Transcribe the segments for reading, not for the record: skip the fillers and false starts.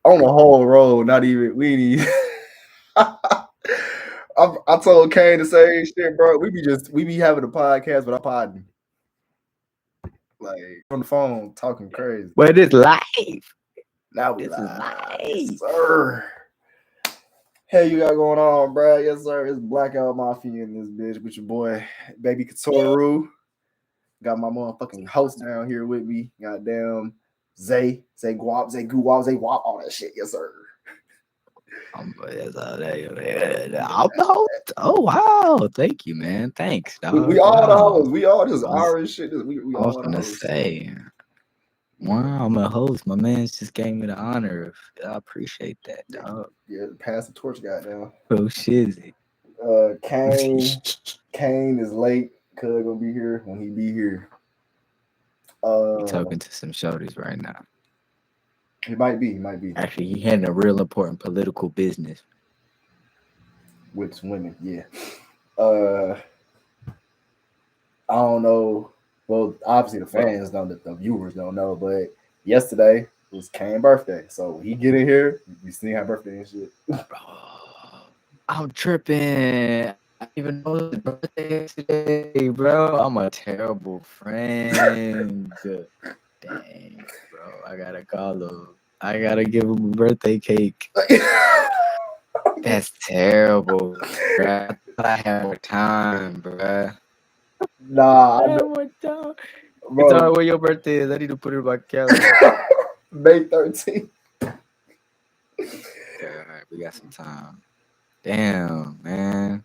On the whole road, not even we ain't even. I told Kane the same shit, bro. We be having a podcast, but I'm podding like on the phone talking crazy. But it's live. Now we This is live, live. sir. Hey, you got going on, bro? Yes, sir. It's Blackout Mafia in this bitch with your boy, Baby Katoru. Got my motherfucking host down here with me. Goddamn Zay Guap, Zay Guwap, Zay Wap, all that shit. Yes, sir. I'm the host. Oh wow, thank you, man. Thanks, dog. We all the Wow. hoes. We all this Irish shit. We I all was the gonna hoes. say, wow, I'm a host. My man just gave me the honor. I appreciate that, dog. Yeah, pass the torch, goddamn. Bro, shizzy. Kane is late. Cuz gonna be here when he be here. We talking to some shorties right now. He might be. Actually, he had a real important political business With some women, yeah. I don't know. Well, obviously the fans know, that the viewers don't know, but yesterday was Kane's birthday. So when he get in here, you see her birthday and shit. Bro, I'm tripping. I didn't even know his birthday today, bro. I'm a terrible friend. Dang, bro. I gotta call him. I gotta give him a birthday cake. That's terrible, bro. I thought I had more time, bro. Nah, I had more time. bro. It's all right, when your birthday is. I need to put it in my calendar. May 13th. Okay, all right, we got some time. Damn, man.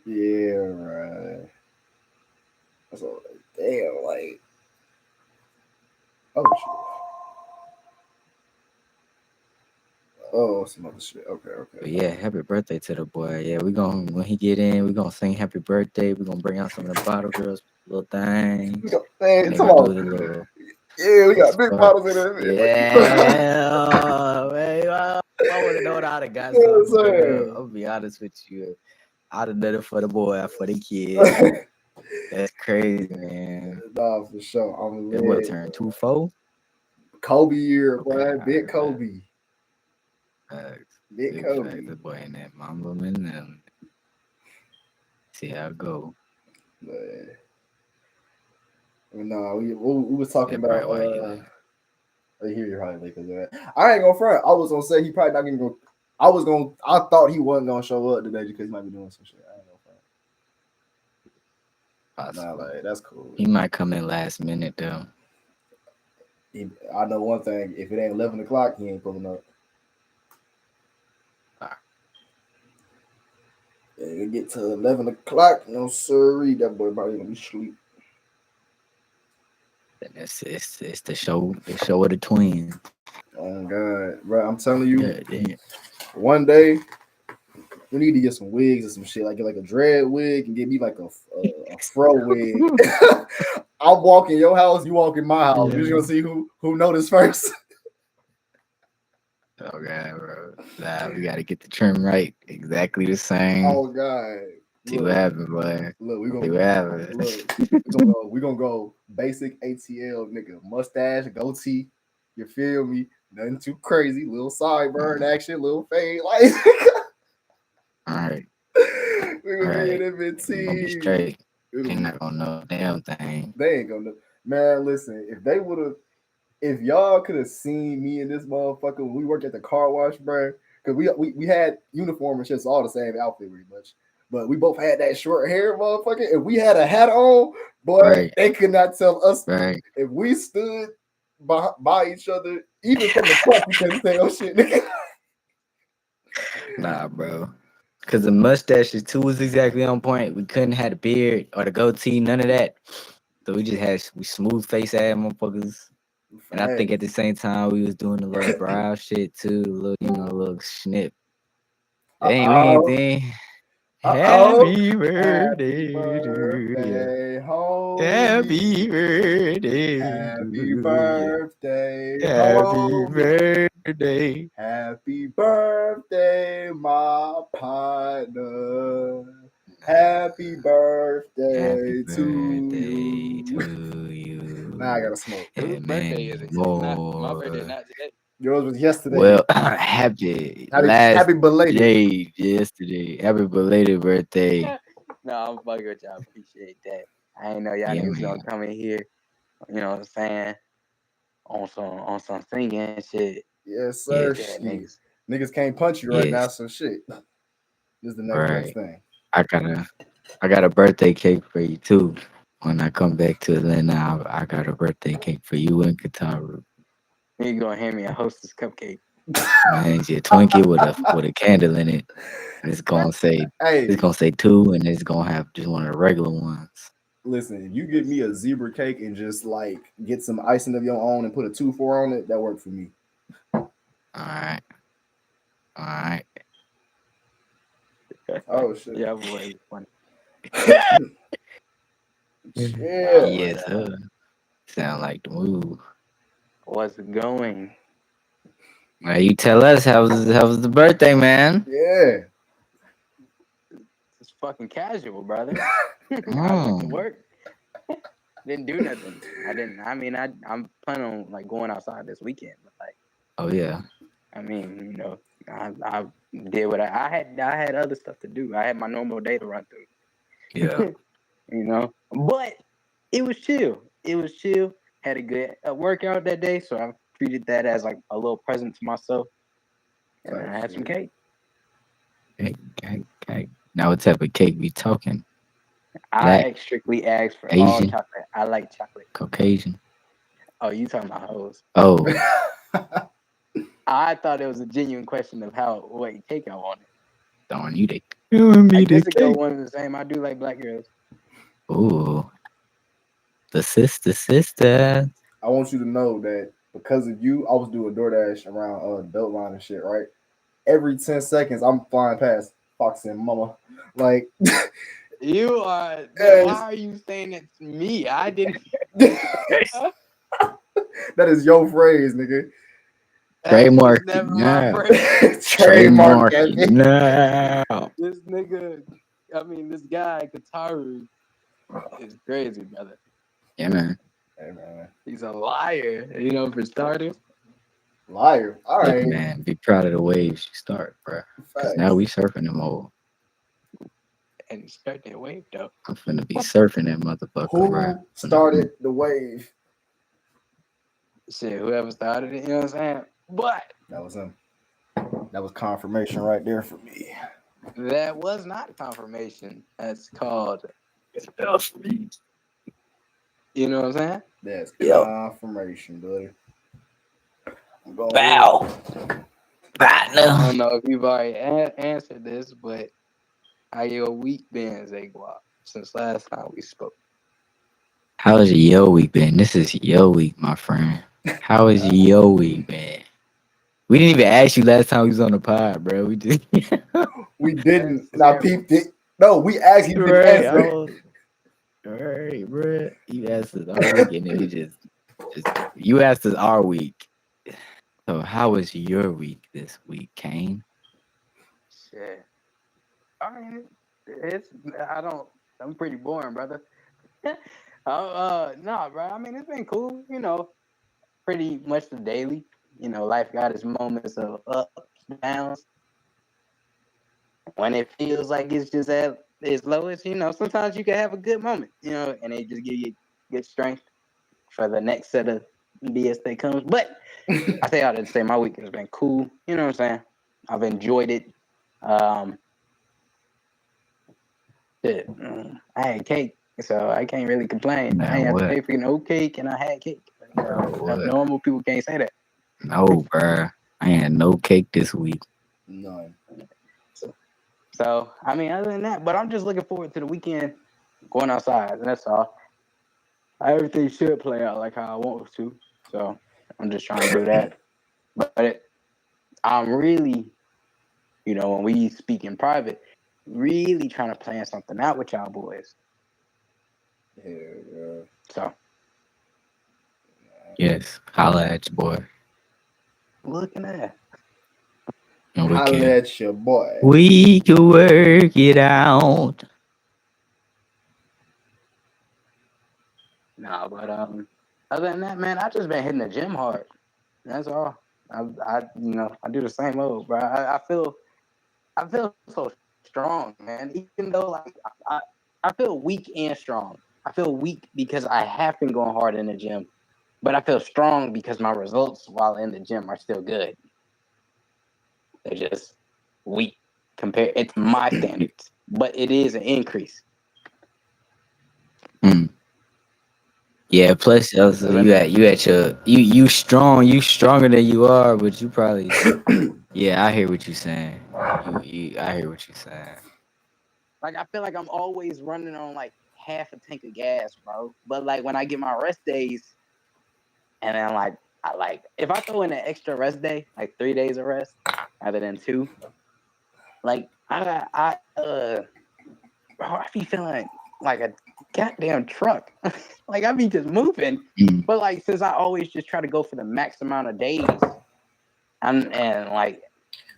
Yeah, right. So, damn, like, oh shit. Oh, some other shit. Okay. But yeah, happy birthday to the boy. Yeah, when he get in, we gonna sing happy birthday. We gonna bring out some of the bottle girls, little things. Man, They gonna do the little. Yeah, we got big bottles in there. Yeah, man. I would have known I'd have got some. Girl. I'll be honest with you. I'd have done it for the boy, for the kid. That's crazy, man. Nah, for sure. I'm it will turn 2-4. Kobe year, Okay, boy. Big Kobe. Big Kobe. The boy in that mama man. See how it go. But, no, we was talking about. I hear you probably because I ain't gonna front. I was gonna say he probably not gonna go. I thought he wasn't gonna show up today because he might be doing some shit. I ain't gonna front. Nah, like that's cool. He might come in last minute though. I know one thing: if it ain't 11 o'clock, he ain't pulling up. Yeah, get to 11 o'clock, no sirree, that boy probably gonna be asleep. It's the show of the twins. Oh God, bro! I'm telling you, one day we need to get some wigs or some shit. Like get like a dread wig and get me like a fro wig. I'll walk in your house, you walk in my house. Yeah. We're just gonna see who noticed first. Oh God, bro! Nah, we gotta get the trim right, exactly the same. Oh God! See what happens, boy. Look, we gonna see what happens. Look, we gonna go basic ATL, nigga. Mustache, goatee. You feel me? Nothing too crazy. Little sideburn action, little fade. Like, all right. We gonna be in MNT. We gonna be straight. They not gonna know a damn thing. They ain't gonna know. Man, listen. If y'all could have seen me and this motherfucker when we worked at the car wash, bro, because we had uniform and shit, so all the same outfit pretty much. But we both had that short hair, motherfucker. If we had a hat on, boy, They could not tell us. Right. If we stood by each other, even from the front, we couldn't tell shit, nigga. Nah, bro. Because the mustaches, too, was exactly on point. We couldn't have the beard or the goatee, none of that. So we just had smooth face ass motherfuckers. And I think at the same time, we was doing a little brow shit, too. A little snip. Dang, we ain't think. Happy birthday to you. Happy birthday. Happy birthday. Happy birthday. Happy birthday, my partner. Happy birthday to you. you. Now I gotta smoke. Whose birthday is it? My birthday not today. Yours was yesterday. Well, happy last Happy belated. day yesterday. Happy belated birthday. No, I'm fucking with y'all. Appreciate that. I ain't know y'all Yeah, niggas gonna man. come in here. You know what I'm saying? On some singing shit. Yes, Yeah, sir. Yeah, Shit. niggas. Niggas can't punch you right now, yes. so shit. This is the next best Right. thing. I got a birthday cake for you too. When I come back to Atlanta, I got a birthday cake for you and Kataru. You gonna hand me a hostess cupcake? Man, it's a Twinkie with a candle in it. And it's Hey, gonna say two, and it's gonna have just one of the regular ones. listen, if you give me a zebra cake and just like get some icing of your own and put a 2-4 on it, that worked for me. All right, all right. Oh shit. Yeah, boy, funny. Nah, Yeah. but Yes, sir. Sound like the move. what's it going? Now you tell us how's the birthday, man? Yeah. It's fucking casual, brother. I went to Mm. work. Didn't do nothing. I didn't. I mean, I'm planning on like going outside this weekend, but like, Oh yeah, I mean, I did what I had other stuff to do. I had my normal day to run yeah. through. But it was chill. It was chill. Had a good workout that day, so I treated that as like a little present to myself, and Type I had some shit. cake. Cake. Now what type of cake we talking? Black, I strictly asked for all Asian, chocolate. I like chocolate. Caucasian. Oh, you talking about hoes? Oh, I thought it was a genuine question of what cake I wanted. darn you! They giving I me the guess it go cake. one and the same. I do like black girls. Ooh, the sister. I want you to know that because of you, I was doing DoorDash around Beltline and shit, right? Every 10 seconds I'm flying past Fox and Mama. Like You are. Why yes. are you saying that to me? I didn't. That is your phrase, nigga. That was Trademark it never my now. phrase. Trademark Trademark it Kevin. now. This nigga, this guy Kataru is crazy, brother. Yeah, man. Hey man. He's a liar. For starters. Liar. All Look, right. man. Be proud of the waves you start, bro. Cause now Facts. we surfing them all. And he started that wave though. I'm finna be surfing that motherfucker, bro. Who started the wave? Shit, whoever started it, you know what I'm saying? But That was him. That was confirmation right there for me. that was not confirmation. That's called, you know what I'm saying? That's Yep. confirmation, buddy. I'm going with Bow. it. I Partner. don't know if you've already answered this, but how your week been, Zaguar, since last time we spoke? How's your week been? This is your week, my friend. How is your week been? We didn't even ask you last time we was on the pod, bro. We just We That's didn't. And I terrible. peeped it. No, we asked you didn't right. I answer. was right, bro. You asked us our week, and then we just you asked us our week. So how was your week this week, Kane? Shit. I mean, it's I don't. I'm pretty boring, brother. No, bro. I mean, it's been cool. Pretty much the daily. Life got its moments of ups, downs. When it feels like it's just at its lowest, sometimes you can have a good moment, and they just give you good strength for the next set of BS that comes. But I say all that to say my week has been cool. You know what I'm saying? I've enjoyed it. Um, I had cake, so I can't really complain. I Man, ain't have to what? pay for no cake, and I had cake. Bro, what? Normal people can't say that. No, bro. I ain't had no cake this week. None. So, I mean, other than that, but I'm just looking forward to the weekend going outside, and that's all. Everything should play out like how I want it to. So, I'm just trying to do that. But I'm really, when we speak in private, really trying to plan something out with y'all boys. Yeah. So, Yes, holla at your boy. looking at And Holla at your boy. we can work it out. Nah, but other than that, man, I just been hitting the gym hard. That's all. I do the same old, bro. I feel so strong, man. Even though like I feel weak and strong. I feel weak because I have been going hard in the gym, but I feel strong because my results while in the gym are still good. They're just weak compared. It's my standards, but it is an increase. Mm. Yeah. Plus, also you at you strong. You stronger than you are, but you probably. Yeah, I hear what you're saying. I hear what you're saying. Like I feel like I'm always running on like half a tank of gas, bro. But like when I get my rest days, and then like I like if I throw in an extra rest day, like 3 days of rest rather than 2, like bro, I be feeling like a goddamn truck. Like I be just moving. Mm. But like since I always just try to go for the max amount of days, and like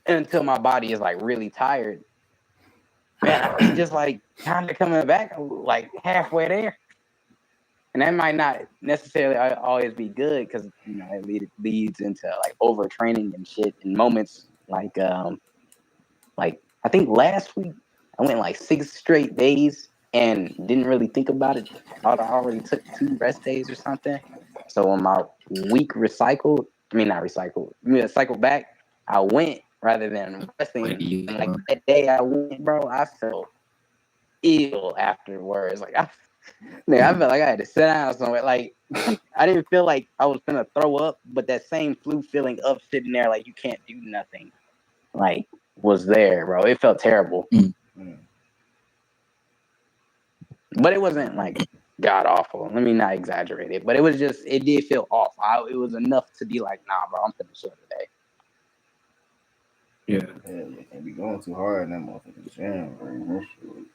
until my body is like really tired, man, I be just like kind of coming back like halfway there. And that might not necessarily always be good because it leads into like overtraining and shit in moments like I think last week I went like 6 straight days and didn't really think about it. I thought I already took 2 rest days or something. So when my week recycled, I mean not recycled, I mean cycled back, I went rather than resting. And like that day I went, bro, I felt ill afterwards. Like I felt like I had to sit down somewhere. Like I didn't feel like I was gonna throw up, but that same flu feeling of sitting there like you can't do nothing, like was there, bro. It felt terrible, but it wasn't like god awful. Let me not exaggerate it, but it did feel off. It was enough to be like, nah, bro, I'm finna chill today. Yeah. You can't be going too hard in that motherfucking gym, bro. That shit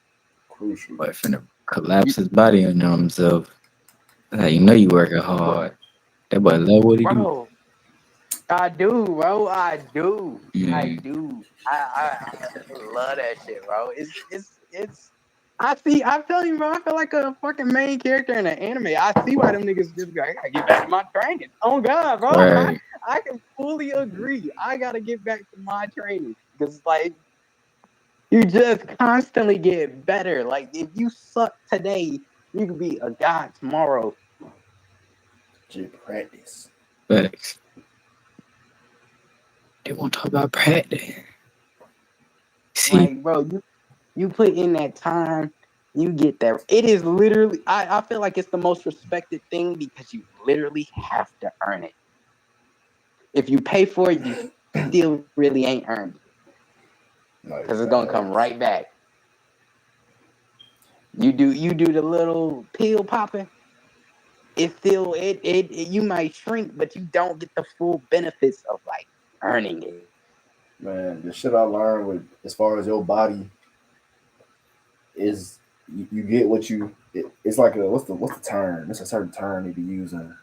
crucial. But finna collapse his body on himself. Like, you know you working hard. That boy love what he do. Bro, I do, bro. I do. I Mm. do. I love that shit, bro. It's. I'm telling you, bro. I feel like a fucking main character in an anime. I see why them niggas just be like, I gotta get back to my training. Oh God, bro. Right. I can fully agree. I gotta get back to my training because, like, you just constantly get better. Like, if you suck today, you can be a god tomorrow. Just practice. Facts. They won't talk about practice. See, Like, bro, you put in that time, you get there. It is literally, I feel like it's the most respected thing because you literally have to earn it. If you pay for it, you still really ain't earned it because it's gonna come right back. You do the little pill popping. It still you might shrink, but you don't get the full benefits of like earning it. Man, the shit I learned with as far as your body is you get what it's like a what's the term? It's a certain term they be using.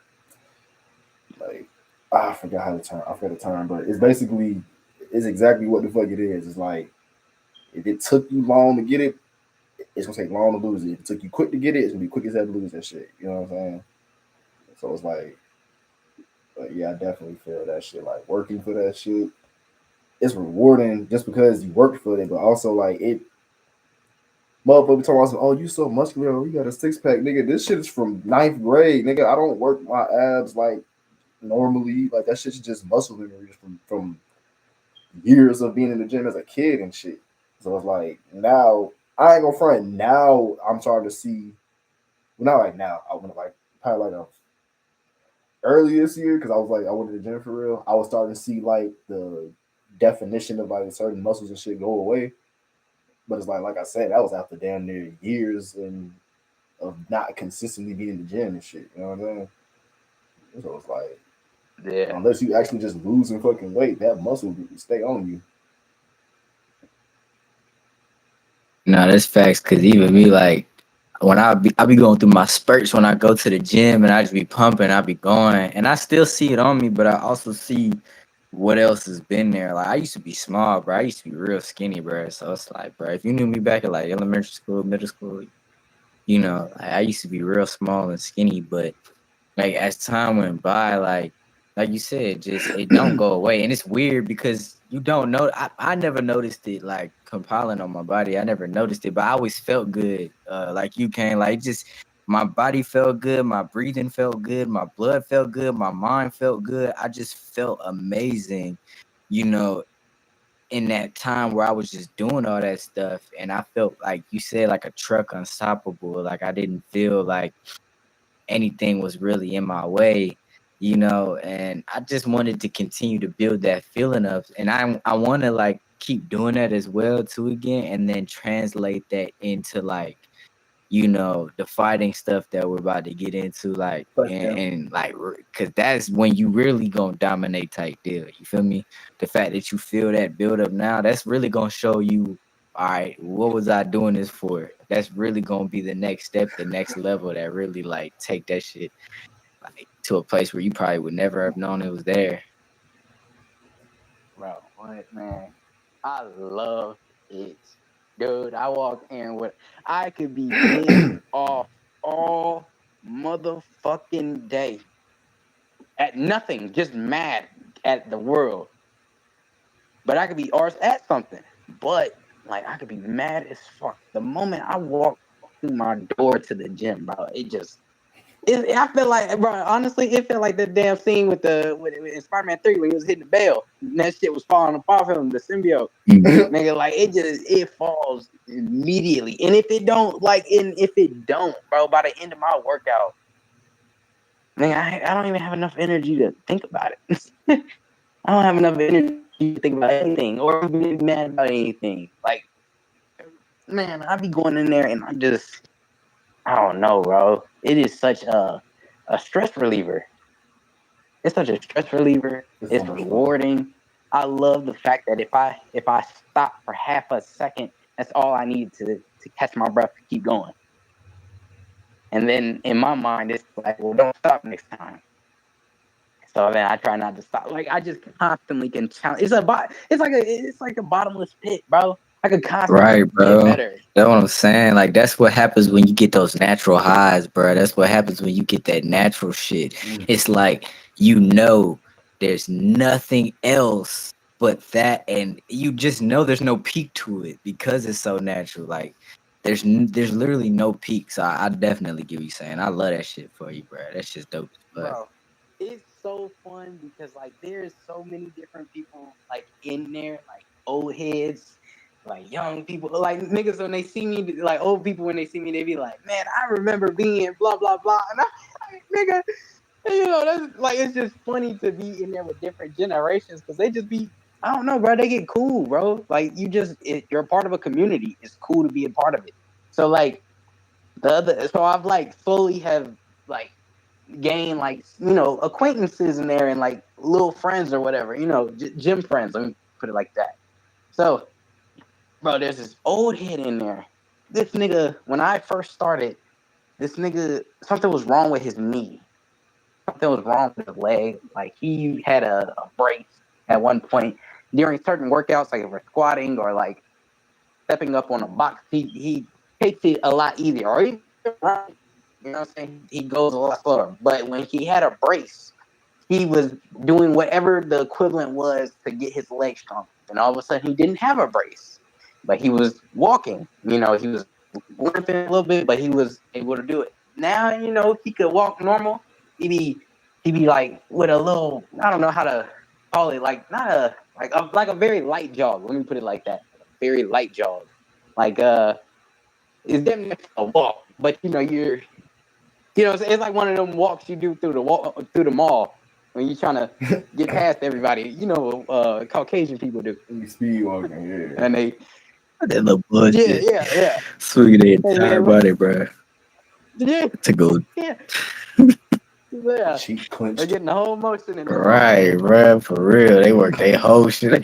Like I forgot how the term I forgot the term, but it's exactly what the fuck it is. It's like if it took you long to get it, it's gonna take long to lose it. If it took you quick to get it, it's gonna be quick as hell to lose that shit. You know what I'm saying? So it's like yeah, I definitely feel that shit. Like working for that shit, it's rewarding just because you worked for it, but also like it. Motherfucker talking about some, oh, you so muscular, oh, you got a 6 pack, nigga. This shit is from 9th grade, nigga. I don't work my abs like normally. Like that shit's just muscle memory from years of being in the gym as a kid and shit. So it's like now I ain't gonna front. Now I'm starting to see. Well, not like now. I went like probably like a early this year because I was like I went to the gym for real. I was starting to see like the definition of like certain muscles and shit go away. But it's like I said, that was after damn near years and of not consistently being in the gym and shit. You know what I'm saying? So it's like Yeah. unless you actually just losing fucking weight, that muscle will stay on you. no, that's facts. Cause even me, like when I be going through my spurts when I go to the gym and I just be pumping, I be going, and I still see it on me, but I also see what else has been there. Like I used to be small, bro. I used to be real skinny, bro. So it's like, bro, if you knew me back at like elementary school, middle school, like, I used to be real small and skinny, but like as time went by, like like you said, just it don't go away. And it's weird because you don't know. I never noticed it like compiling on my body. I never noticed it, but I always felt good. Like you can like just my body felt good, my breathing felt good, my blood felt good, my mind felt good. I just felt amazing, you know, in that time where I was just doing all that stuff. And I felt like you said, like a truck unstoppable. Like I didn't feel like anything was really in my way, you know, and I just wanted to continue to build that feeling of, and I want to like keep doing that as well too again, and then translate that into like, you know, the fighting stuff that we're about to get into, like, Fuck and, yeah. and like, cause that's when you really gonna dominate type deal. You feel me? The fact that you feel that build up now, that's really gonna show you, all right, what was I doing this for? That's really gonna be the next step, the next level that really like take that shit like to a place where you probably would never have known it was there. Bro, what man? I love it. Dude, I walk in with I could be pissed off all motherfucking day at nothing, just mad at the world. But I could be arse at something. But like I could be mad as fuck. The moment I walk through my door to the gym, bro, I feel like, bro, honestly, it felt like that damn scene with in Spider-Man 3 when he was hitting the bell. And that shit was falling apart from him, the symbiote. Nigga, like it falls immediately. And if it don't, bro, by the end of my workout, man, I don't even have enough energy to think about it. I don't have enough energy to think about anything or be mad about anything. Like, man, I be going in there and I don't know, bro. It is such a stress reliever. It's such a stress reliever. It's so It's much fun. rewarding. I love the fact that if I stop for half a second, that's all I need to catch my breath to keep going. And then in my mind, it's like, well, don't stop next time. So then I try not to stop. Like I just constantly can challenge. It's like a bottomless pit, bro. I could constantly Right, get bro. better. That's what I'm saying. Like that's what happens when you get those natural highs, bro. That's what happens when you get that natural shit. It's like you know there's nothing else but that, and you just know there's no peak to it because it's so natural. Like there's literally no peak. So I definitely give you saying I love that shit for you, bro. That's just dope as fuck. Bro, it's so fun because like there's so many different people like in there, like old heads, like young people, like niggas when they see me, like old people when they see me, they be like, "Man, I remember being blah blah blah," and I'm like, "Nigga, that's like it's just funny to be in there with different generations because they just be." I don't know, bro. They get cool, bro. Like you're a part of a community. It's cool to be a part of it. So like so I've like fully have like gain like acquaintances in there and like little friends or whatever, gym friends. Let me put it like that. So, bro, there's this old head in there. This nigga, when I first started, this nigga something was wrong with his knee. Something was wrong with his leg. Like he had a brace at one point during certain workouts, like if we're squatting or like stepping up on a box. He takes it a lot easier, or even running. You know what I'm saying? He goes a lot slower. But when he had a brace, he was doing whatever the equivalent was to get his legs strong. And all of a sudden, he didn't have a brace, but he was walking. He was limping a little bit, but he was able to do it. Now, he could walk normal. He be like with a little, I don't know how to call it, like not a like a very light jog. Let me put it like that. Like a very light jog. Like it's definitely a walk, but it's like one of them walks you do through the mall when you're trying to get past everybody. Caucasian people do, You speed walking, yeah. and they That little yeah bullshit. yeah yeah Swinging the and entire body, bro. yeah To go yeah yeah. Cheek They're clenched. getting the whole motion in this right, motherfucker. bro. For real, they work their whole shit.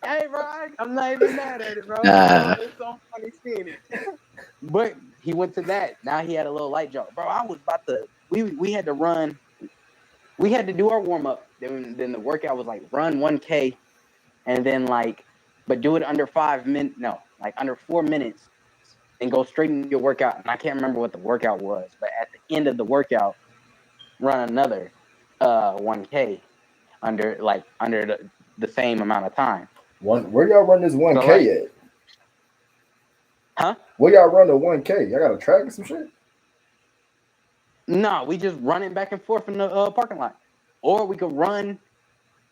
Hey, bro, I'm not even mad at it, bro. Nah, It's so funny seeing it. But he went to that. Now he had a little light jog, bro. I was about to. We had to run. We had to do our warm up. Then the workout was like run 1K, and then but do it under 5 minutes. No, like under 4 minutes, and go straight into your workout. And I can't remember what the workout was, but at the end of the workout, run another 1K under the same amount of time. Where y'all run this 1K So like, at? huh? Where y'all run the 1K? Y'all got a track or some shit? No, we just run it back and forth in the parking lot, or we could run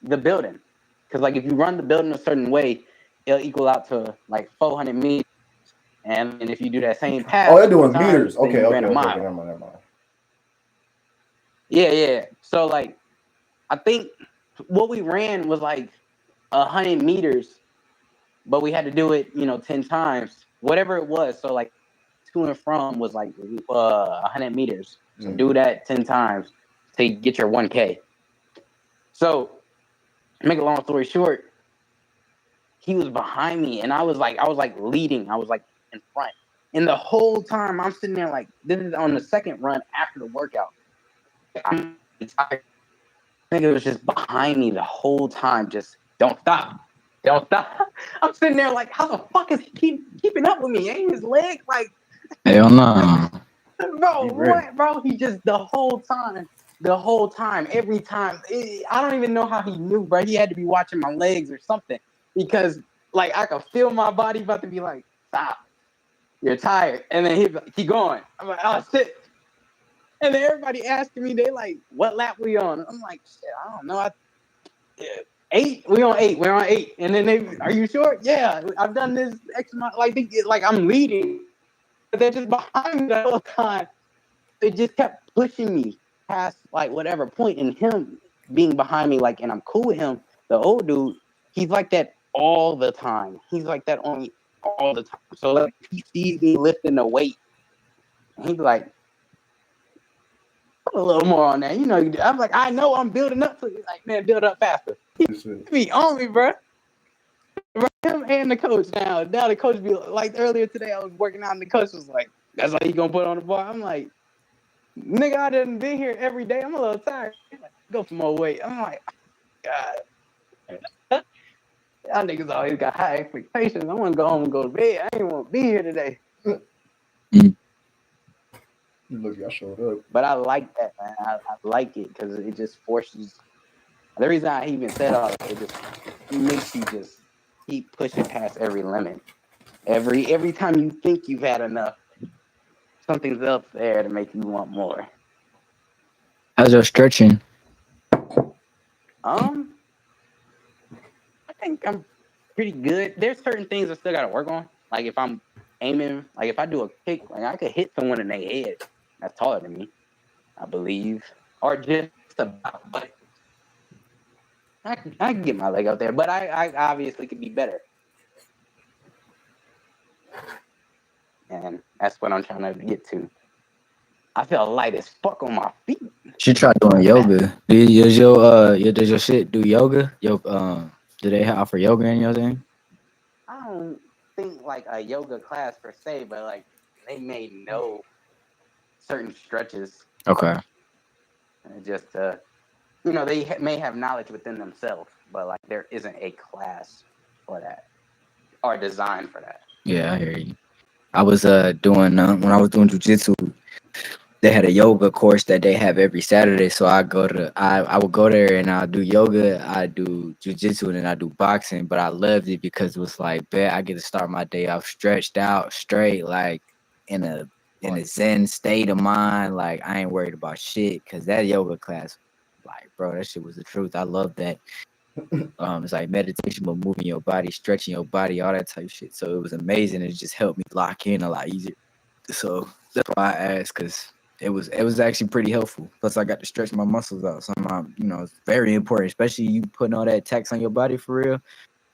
the building. Because like if you run the building a certain way, it'll equal out to like 400 meters. And if you do that same Oh, path they're 4 doing times, meters. then Okay, you ran okay, a okay, okay. mile. Never mind, never mind. Yeah. So like, I think what we ran was like 100 meters, but we had to do it, 10 times, whatever it was. So like to and from was like 100 meters. So do that 10 times to get your 1K. So make a long story short, he was behind me and I was like leading. I was like in front. And the whole time I'm sitting there like, this is on the second run after the workout. I'm tired. I think it was just behind me the whole time. Just don't stop. Don't stop. I'm sitting there like, how the fuck is he keeping up with me? Ain't his leg like, Hell no. bro, He ready. what, bro? He just the whole time, every time. I don't even know how he knew, bro. He had to be watching my legs or something because, like, I could feel my body about to be like, stop, you're tired, and then he'd keep going. I'm like, oh shit, and then everybody asking me, they like, what lap we on? I'm like, shit, I don't know. 8. We're on 8. We're on 8. And then they, are you sure? Yeah, I've done this X amount. Like they get like I'm leading, but they're just behind me the whole time. They just kept pushing me past like whatever point, and him being behind me, like, and I'm cool with him. The old dude, he's like that all the time. He's like that on me all the time. So like, if he sees me lifting the weight, he'd be like, put a little more on that. I'm like, I know I'm building up to it. Like, man, build up faster. He be on me, bro. Him and the coach now. Now the coach be like, earlier today I was working out and the coach was like, that's all you gonna put on the bar. I'm like, nigga, I done been here every day. I'm a little tired. He's like, go for more weight. I'm like, God. Y'all niggas always got high expectations. I want to go home and go to bed. I ain't want to be here today. Look, y'all showed up. But I like that, man. I like it because it just forces. The reason I even said all that, it just makes you just keep pushing past every limit. Every time you think you've had enough, something's up there to make you want more. How's your stretching? I think I'm pretty good. There's certain things I still gotta work on. Like if I'm aiming, like if I do a kick, like I could hit someone in their head that's taller than me, I believe, or just about. But I can get my leg up there. But I obviously could be better, and that's what I'm trying to get to. I feel light as fuck on my feet. Should try doing yoga. Does your shit do yoga? Do they offer yoga in your thing? I don't think like a yoga class per se, but like they may know certain stretches Okay. just they may have knowledge within themselves, but like there isn't a class for that or designed for that. Yeah, I hear you. I was doing when I was doing jujitsu, they had a yoga course that they have every Saturday. So I would go there and I'll do yoga, I do jujitsu, and then I do boxing. But I loved it because it was like, bet I get to start my day off stretched out, straight, like in a zen state of mind. Like I ain't worried about shit because that yoga class, like bro, that shit was the truth. I love that. It's like meditation, but moving your body, stretching your body, all that type of shit. So it was amazing. It just helped me lock in a lot easier. So that's why I asked, because it was actually pretty helpful. Plus, I got to stretch my muscles out. So it's very important, especially you putting all that tax on your body for real.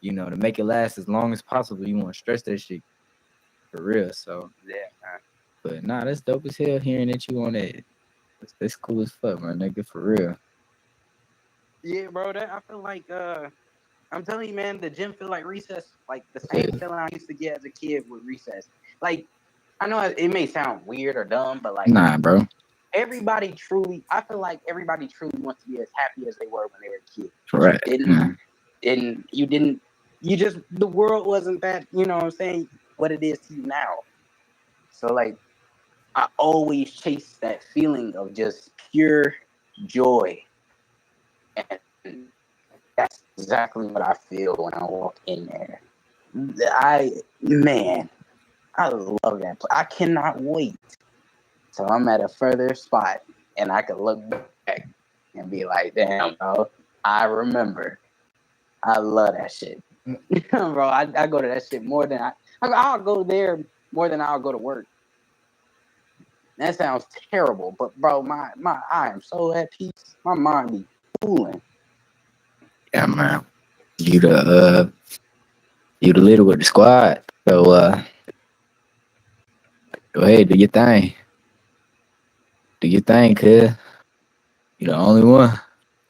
To make it last as long as possible, you want to stretch that shit for real. So Yeah, man. but nah, that's dope as hell. Hearing that you on that, that's cool as fuck, man. Nigga, for real. Yeah, bro. That I feel like I'm telling you, man, the gym feel like recess, like the same feeling I used to get as a kid with recess. Like I know it may sound weird or dumb, but like Nah, bro. I feel like everybody truly wants to be as happy as they were when they were a kid. But Right. you didn't, the world wasn't that, you know what I'm saying, what it is to you now. So like, I always chase that feeling of just pure joy. And that's exactly what I feel when I walk in there. I love that. I cannot wait till I'm at a further spot and I can look back and be like, damn, bro, I remember. I love that shit. Bro, I go to that shit more than I'll go there more than I'll go to work. That sounds terrible, but bro, I am so at peace. My mind be cooling. Yeah, man. You the leader with the squad. So go ahead, do your thing. Do your thing, cuz. You the only one.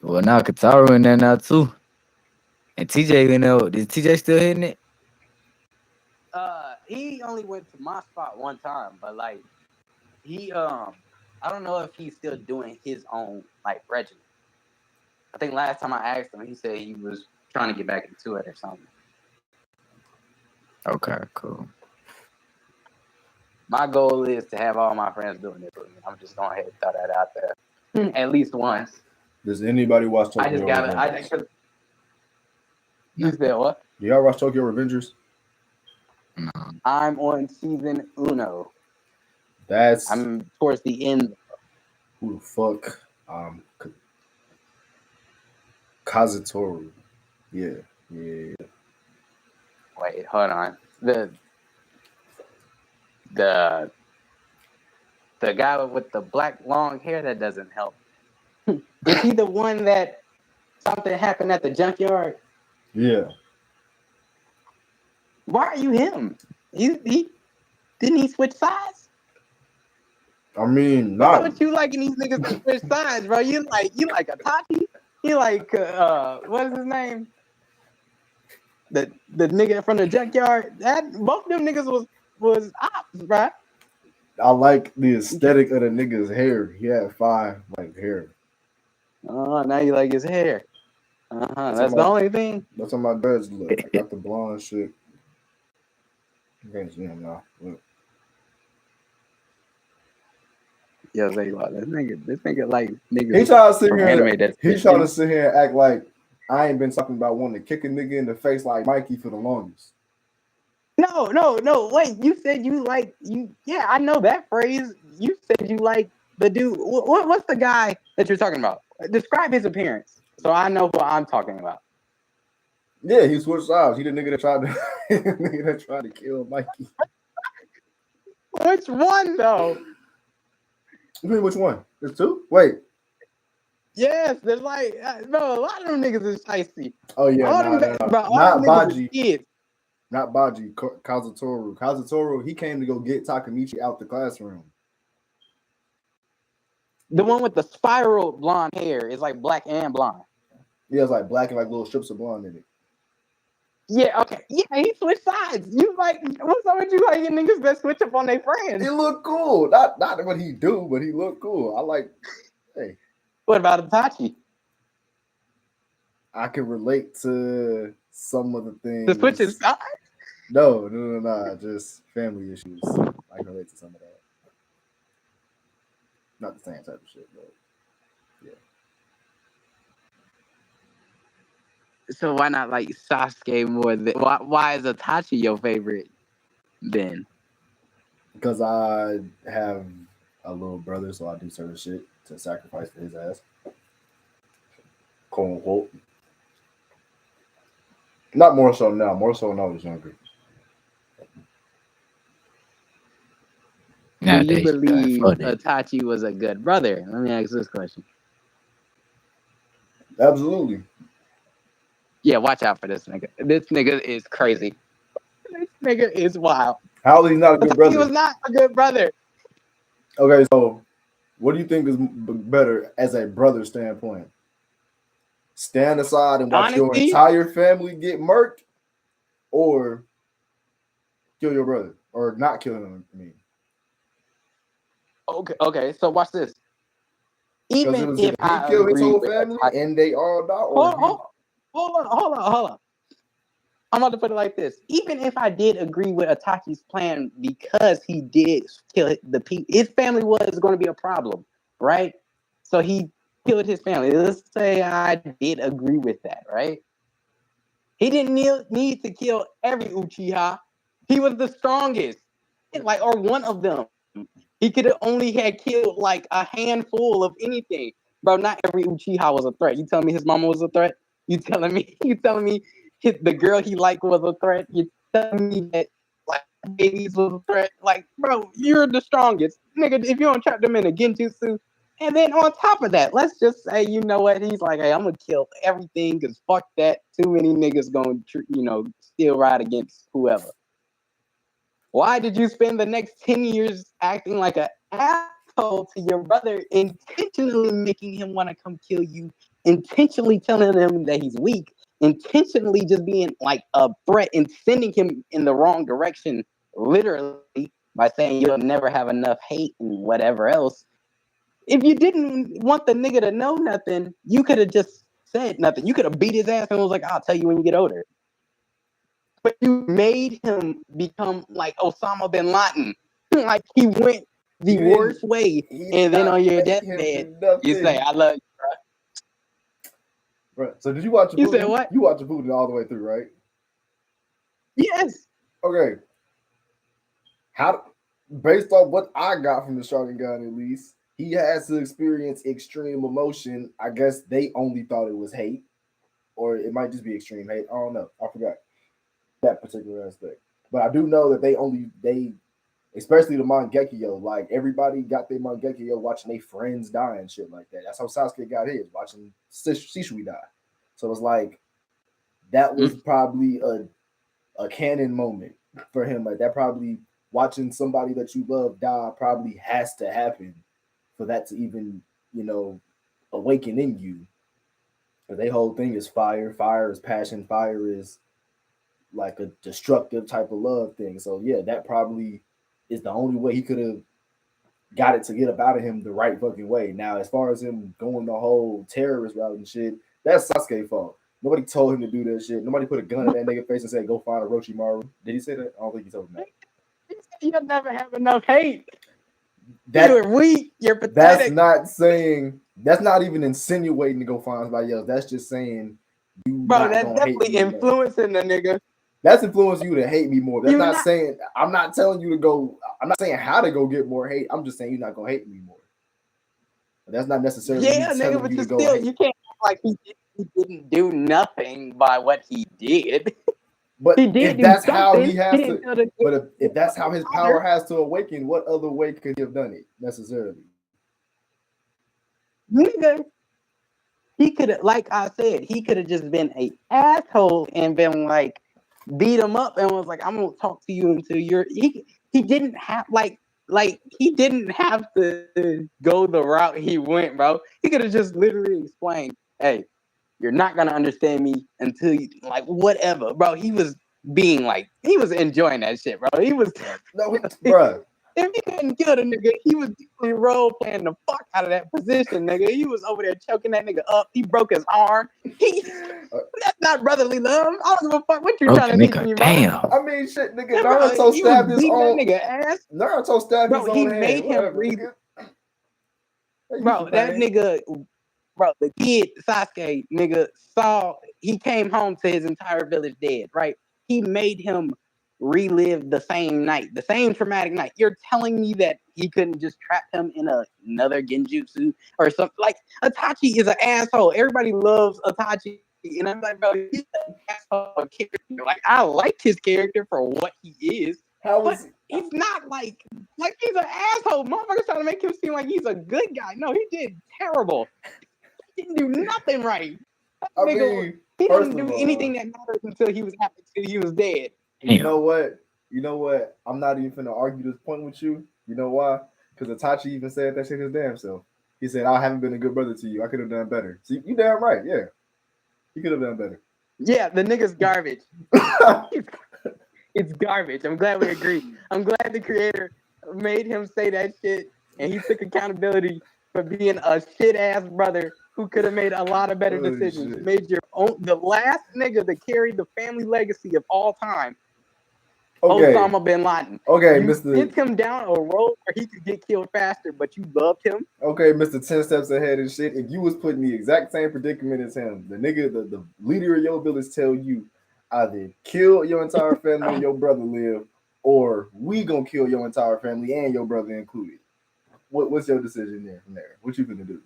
Well, now Kataru in there now too. And TJ, is TJ still hitting it? He only went to my spot one time, but like he I don't know if he's still doing his own like regimen. I think last time I asked him, he said he was trying to get back into it or something. Okay, cool. My goal is to have all my friends doing it. I'm just going ahead and throw that out there at least once. Does anybody watch Tokyo I just got Revengers? You said what? Do y'all watch Tokyo Revengers? No. I'm on season uno. That's I'm towards the end. who the fuck? Kazutoru. Yeah. Wait, hold on. The guy with the black long hair, that doesn't help. Is he the one that something happened at the junkyard? Yeah. Why are you him? He didn't he switch sides? I mean, Why not. don't you liking these niggas to switch sides, bro? You like Itachi? You like what is his name? The nigga from the junkyard. That both them niggas was ops, bro. I like the aesthetic of the nigga's hair. He had 5 like hair. Oh, now you like his hair. That's the only thing. That's how my dad's look. I got the blonde shit. You can't see him now. Look. Yeah, say like this nigga like niggas. He trying to sit from here. anime He's trying to sit here and act like I ain't been talking about wanting to kick a nigga in the face like Mikey for the longest. No. Wait, you said you like you. Yeah, I know that phrase. You said you like the dude. What's the guy that you're talking about? Describe his appearance so I know what I'm talking about. Yeah, he switched sides. He the nigga that tried to kill Mikey. Which one though? You mean which one? There's 2? Wait. Yes, there's like bro. A lot of them niggas is shiesty. Oh yeah, not Baji. Not Baji. Kazutoru. Kazutoru. He came to go get Takamichi out the classroom. The one with the spiral blonde hair is like black and blonde. Yeah, it's like black and like little strips of blonde in it. Yeah, okay. Yeah, he switched sides. You like what's up with you like niggas that switch up on their friends? He look cool. Not what he do, but he look cool. I like. Hey. What about Itachi? I can relate to some of the things. The switch is sides? No. Just family issues. I can relate to some of that. Not the same type of shit, but yeah. So why not like Sasuke more than why is Itachi your favorite then? Because I have a little brother, so I do certain shit to sacrifice for his ass. Quote unquote. Not more so now. More so when I was younger. Do you believe Itachi was a good brother? Let me ask this question. Absolutely. Yeah, watch out for this nigga. This nigga is crazy. This nigga is wild. How is he not a good brother? He was not a good brother. Okay, so what do you think is better as a brother standpoint? Stand aside and watch your entire family get murked, or kill your brother, or not kill him? I mean, okay. So watch this. Even if I kill his whole with family Itachi, and they all die, or hold on. I'm about to put it like this. Even if I did agree with Itachi's plan because he did kill the people, his family was going to be a problem, right? So he killed his family. Let's say I did agree with that, right? He didn't need to kill every Uchiha. He was the strongest, like, or one of them. He could have only had killed like a handful of anything, bro. Not every Uchiha was a threat. You telling me his mama was a threat? You telling me? You telling me the girl he liked was a threat? You telling me that like babies was a threat? Like, bro, you're the strongest, nigga. If you don't trap them in a genjutsu, and then on top of that, let's just say, you know what? He's like, hey, I'm gonna kill everything because fuck that. Too many niggas gonna, still ride against whoever. Why did you spend the next 10 years acting like an asshole to your brother, intentionally making him want to come kill you, intentionally telling him that he's weak, intentionally just being like a threat and sending him in the wrong direction, literally, by saying you'll never have enough hate and whatever else? If you didn't want the nigga to know nothing, you could have just said nothing. You could have beat his ass and was like, I'll tell you when you get older. But you made him become like Osama bin Laden. Like he went the worst way. And then on your deathbed, you say, I love you, bro. So did you watch the You said what? You watched the movie all the way through, right? Yes. Okay. Based on what I got from the Sharingan, at least, he has to experience extreme emotion. I guess they only thought it was hate, or it might just be extreme hate. I don't know. I forgot that particular aspect. But I do know that they especially the Mangekyo, like everybody got their Mangekyo watching their friends die and shit like that. That's how Sasuke got his, watching Shishui die. So it's like that was probably a canon moment for him. Like that probably watching somebody that you love die probably has to happen for that to even, awaken in you. But their whole thing is fire. Fire is passion. Fire is like a destructive type of love thing. So yeah, that probably is the only way he could have got it to get up out of him the right fucking way. Now, as far as him going the whole terrorist route and shit, that's Sasuke's fault. Nobody told him to do that shit. Nobody put a gun in that nigga face and said, go find Orochimaru. Did he say that? I don't think he told him that. He said you'll never have enough hate. You're weak. You're pathetic. That's not even insinuating to go find somebody else. That's just saying you bro, that's definitely influencing the nigga. That's influencing you to hate me more. That's not saying I'm not telling you to go. I'm not saying how to go get more hate. I'm just saying you're not gonna hate me more. But that's not necessarily nigga, but you can't act like he didn't do nothing by what he did. But he did if that's how he has to, but if that's how his power has to awaken, what other way could he have done it necessarily? Nigga, he could have, like I said, he could have just been an asshole and been like, beat him up and was like, I'm gonna talk to you until you're. He didn't have he didn't have to go the route he went, bro. He could have just literally explained, hey, you're not gonna understand me until you like whatever, bro. He was being like, he was enjoying that shit, bro. He was bro. If he couldn't kill the nigga, he was definitely role playing the fuck out of that position, nigga. He was over there choking that nigga up. He broke his arm. That's not brotherly love. I don't give a fuck what you trying to teach me, bro. Damn. I mean, shit, nigga. Naruto stabbed his own. That nigga ass. Naruto stabbed his own He hand. made him breathe. Bro, that nigga, bro, the kid Sasuke, nigga, he came home to his entire village dead, right? He made him relive the same night, the same traumatic night. You're telling me that he couldn't just trap him in another genjutsu or something? Like, Itachi is an asshole. Everybody loves Itachi. And I'm like, bro, he's an asshole character. Like, I like his character for what he is. He's not like he's an asshole. Motherfuckers trying to make him seem like he's a good guy. No, he did terrible. He didn't do nothing right. He didn't do anything that mattered until he was dead. You know what? I'm not even gonna argue this point with you. You know why? Because Itachi even said that shit his damn self. He said, I haven't been a good brother to you. I could have done better. So you damn right, yeah. He could have done better. Yeah, the nigga's garbage. It's garbage. I'm glad we agree. I'm glad the creator made him say that shit and he took accountability for being a shit ass brother who could have made a lot of better decisions. Shit. Made your own, the last nigga that carried the family legacy of all time. Okay. Osama bin Laden. Okay, You Mr. sent him down a road where he could get killed faster, but you loved him. Okay, Mr. 10 steps ahead and shit. If you was put in the exact same predicament as him, the nigga, the leader of your village tell you either kill your entire family and your brother live, or we gonna kill your entire family and your brother included. What's your decision there from there? What you gonna do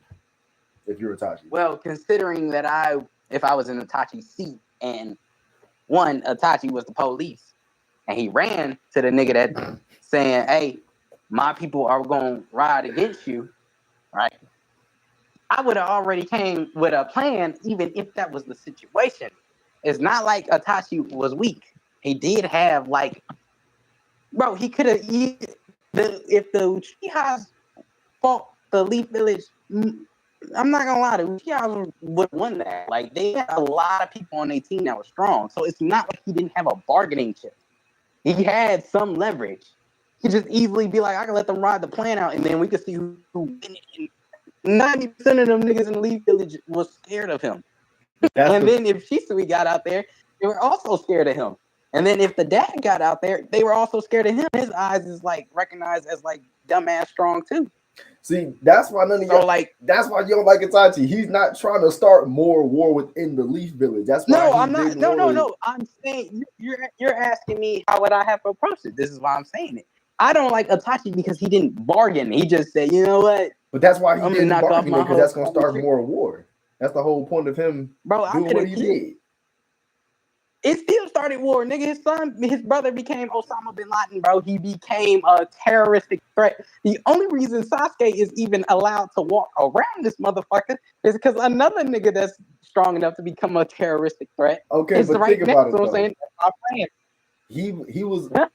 if you're Itachi? Well, considering that if I was in Itachi's seat and Itachi was the police and he ran to the nigga that saying, hey, my people are going to ride against you, right? I would have already came with a plan, even if that was the situation. It's not like Itachi was weak. He did have bro, he could have, if the Uchihas fought the Leaf Village, I'm not gonna lie, the Uchihas would have won that. Like, they had a lot of people on their team that were strong. So it's not like he didn't have a bargaining chip. He had some leverage. He could just easily be like, I can let them ride the plan out, and then we could see who 90% of them niggas in the Leaf Village was scared of him. Then if Shisui got out there, they were also scared of him. And then if the dad got out there, they were also scared of him. His eyes is recognized as dumbass strong too. See, that's why none of y'all that's why you don't like Itachi. He's not trying to start more war within the Leaf Village. That's why I'm not. No. I'm saying you're asking me how would I have to approach it. This is why I'm saying it. I don't like Itachi because he didn't bargain. He just said, you know what? But that's why he didn't bargain, because that's gonna start more war. That's the whole point of him doing what he did. It still started war, nigga. His brother became Osama bin Laden, bro. He became a terroristic threat. The only reason Sasuke is even allowed to walk around this motherfucker is because another nigga that's strong enough to become a terroristic threat. Okay, but think about it, though. Saying, he was when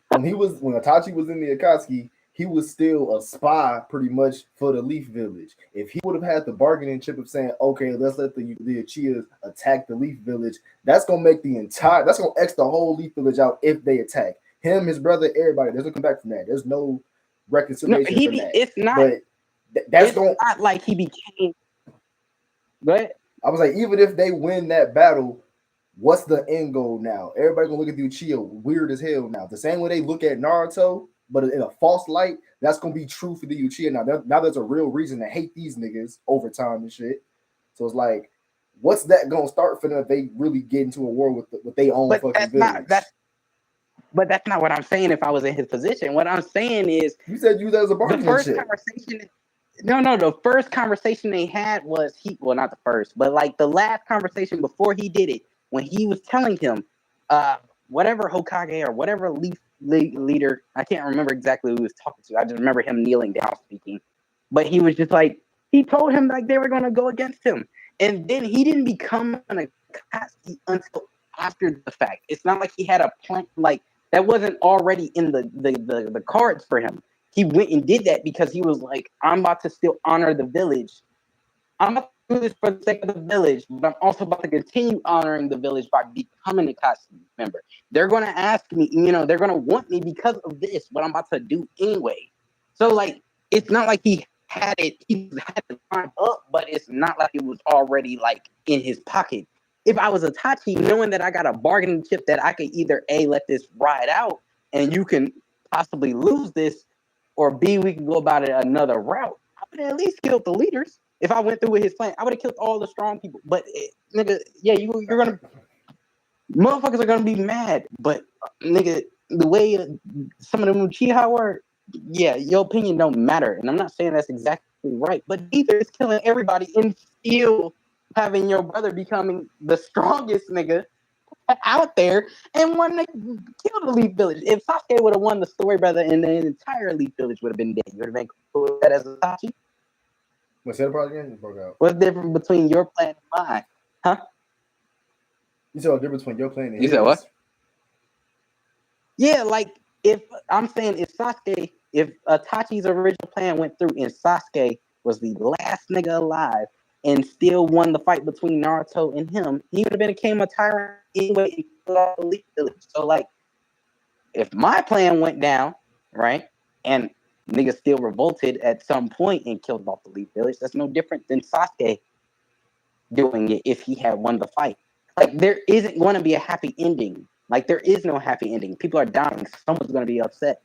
Itachi was in the Akatsuki, he was still a spy pretty much for the Leaf Village. If he would have had the bargaining chip of saying, okay, let's let the Uchihas attack the Leaf Village, that's gonna X the whole Leaf Village out if they attack. Him, his brother, everybody, there's no come back from that. There's no reconciliation from that. It's not, but that's not like he became. But I was like, even if they win that battle, what's the end goal now? Everybody gonna look at the Uchiha weird as hell now. The same way they look at Naruto, but in a false light, that's gonna be true for the Uchiha now. Now there's a real reason to hate these niggas over time and shit. So it's like, what's that gonna start for them if they really get into a war with their own fucking village? But that's not what I'm saying. If I was in his position, what I'm saying is, you said you as a bargaining chip. Conversation. No. The first conversation they had was not the first, but the last conversation before he did it, when he was telling him, whatever Hokage or whatever leader, I can't remember exactly who he was talking to. I just remember him kneeling down speaking, but he was just he told him they were going to go against him, and then he didn't become an Akatsuki until after the fact. It's not like he had a plan that wasn't already in the cards for him. He went and did that because he was like, I'm about to still honor the village. I'm about to do this for the sake of the village, but I'm also about to continue honoring the village by becoming a Akatsuki member. They're going to ask me, they're going to want me because of this, what I'm about to do anyway. So, it's not like he had to climb up, but it's not like it was already, in his pocket. If I was Itachi, knowing that I got a bargaining chip that I could either A, let this ride out, and you can possibly lose this, or B, we can go about it another route, I would have at least killed the leaders. If I went through with his plan, I would have killed all the strong people. But nigga, yeah, motherfuckers are gonna be mad. But nigga, the way some of them Uchiha were, yeah, your opinion don't matter. And I'm not saying that's exactly right, but either it's killing everybody and still having your brother becoming the strongest nigga out there and one that killed the Leaf Village. If Sasuke would have won the story, brother, and the entire Leaf Village would have been dead, you would have been cool with that as a Itachi. What's that part again? You broke out. What's the difference between your plan and mine? Huh? You saw a difference between your plan and you said what? Yeah, if I'm saying if Itachi's original plan went through and Sasuke was the last nigga alive and still won the fight between Naruto and him, he would have became a tyrant anyway and killed off the Leaf Village. So if my plan went down, right, and niggas still revolted at some point and killed off the Leaf Village, that's no different than Sasuke doing it if he had won the fight. There isn't going to be a happy ending Like, there is no happy ending. People are dying. Someone's going to be upset.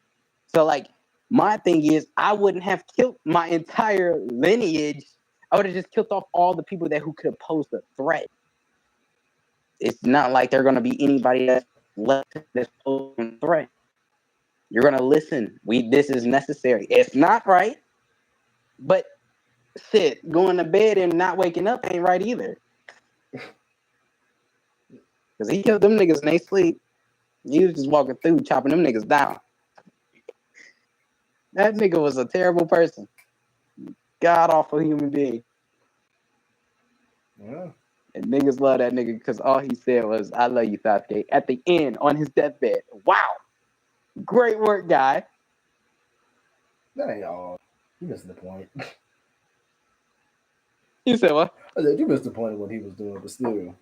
So, like, my thing is, I wouldn't have killed my entire lineage. I would have just killed off all the people who could have posed a threat. It's not like they're going to be anybody that's left that's posing a threat. You're going to listen. This is necessary. It's not right, but shit, going to bed and not waking up ain't right either. Because he killed them niggas and they sleep. He was just walking through, chopping them niggas down. That nigga was a terrible person. God awful human being. Yeah. And niggas love that nigga because all he said was, I love you, Sasuke. At the end, on his deathbed. Wow. Great work, guy. That ain't all. You missing the point. You said what? I said you missed the point of what he was doing, but still,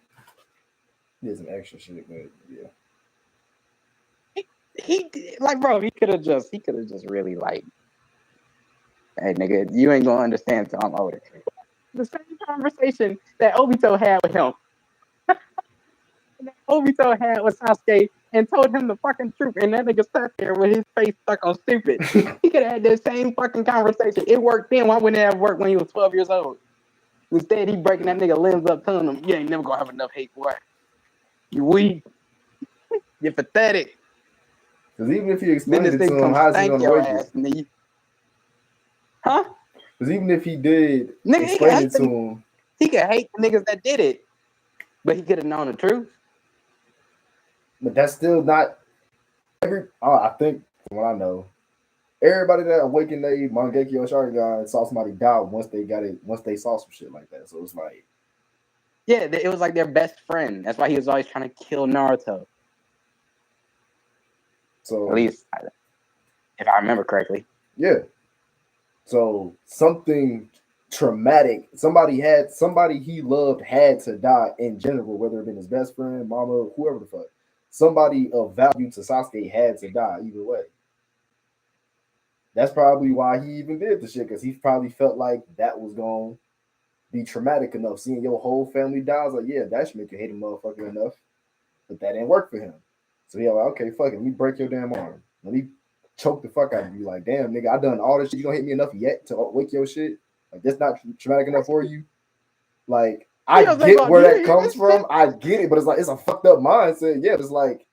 he did some extra shit. But yeah, He like, bro, he could have just really like, hey nigga, you ain't gonna understand until I'm older. The same conversation that Obito had with him. That Obito had with Sasuke and told him the fucking truth, and that nigga sat there with his face stuck on stupid. He could have had that same fucking conversation. It worked then. Why wouldn't it have worked when he was 12 years old? Instead, he breaking that nigga limbs up, telling him, you ain't never gonna have enough hate, boy. You weak. You're pathetic. because even if he Then explained this it to thing him, comes how's he stank gonna your wake ass. it? And then you... Huh? Because even if he did Nigga, he explain it to him, he could hate the niggas that did it, but he could have known the truth. but that's still not every. I think from what I know, everybody that awakened they Mangekyo Sharingan saw somebody die once they got it. Once they saw some shit like that, so it's like, Yeah, it was like their best friend. That's why he was always trying to kill Naruto. so At least, if I remember correctly. yeah. So something traumatic. Somebody he loved had to die in general, whether it been his best friend, mama, whoever the fuck. Somebody of value to Sasuke had to die either way. That's probably why he even did the shit, because he probably felt like that was going to be traumatic enough. Seeing your whole family die, I was like, yeah, that should make you hate a motherfucker enough. But that didn't work for him. So he was like, okay, fuck it, let me break your damn arm. Let me choke the fuck out of you. Like, damn, nigga, I done all this shit. You don't hit me enough yet to wake your shit? Like, that's not traumatic enough for you? Like, I get where that comes from. I get it, but it's like, it's a fucked up mindset. Yeah, it's like,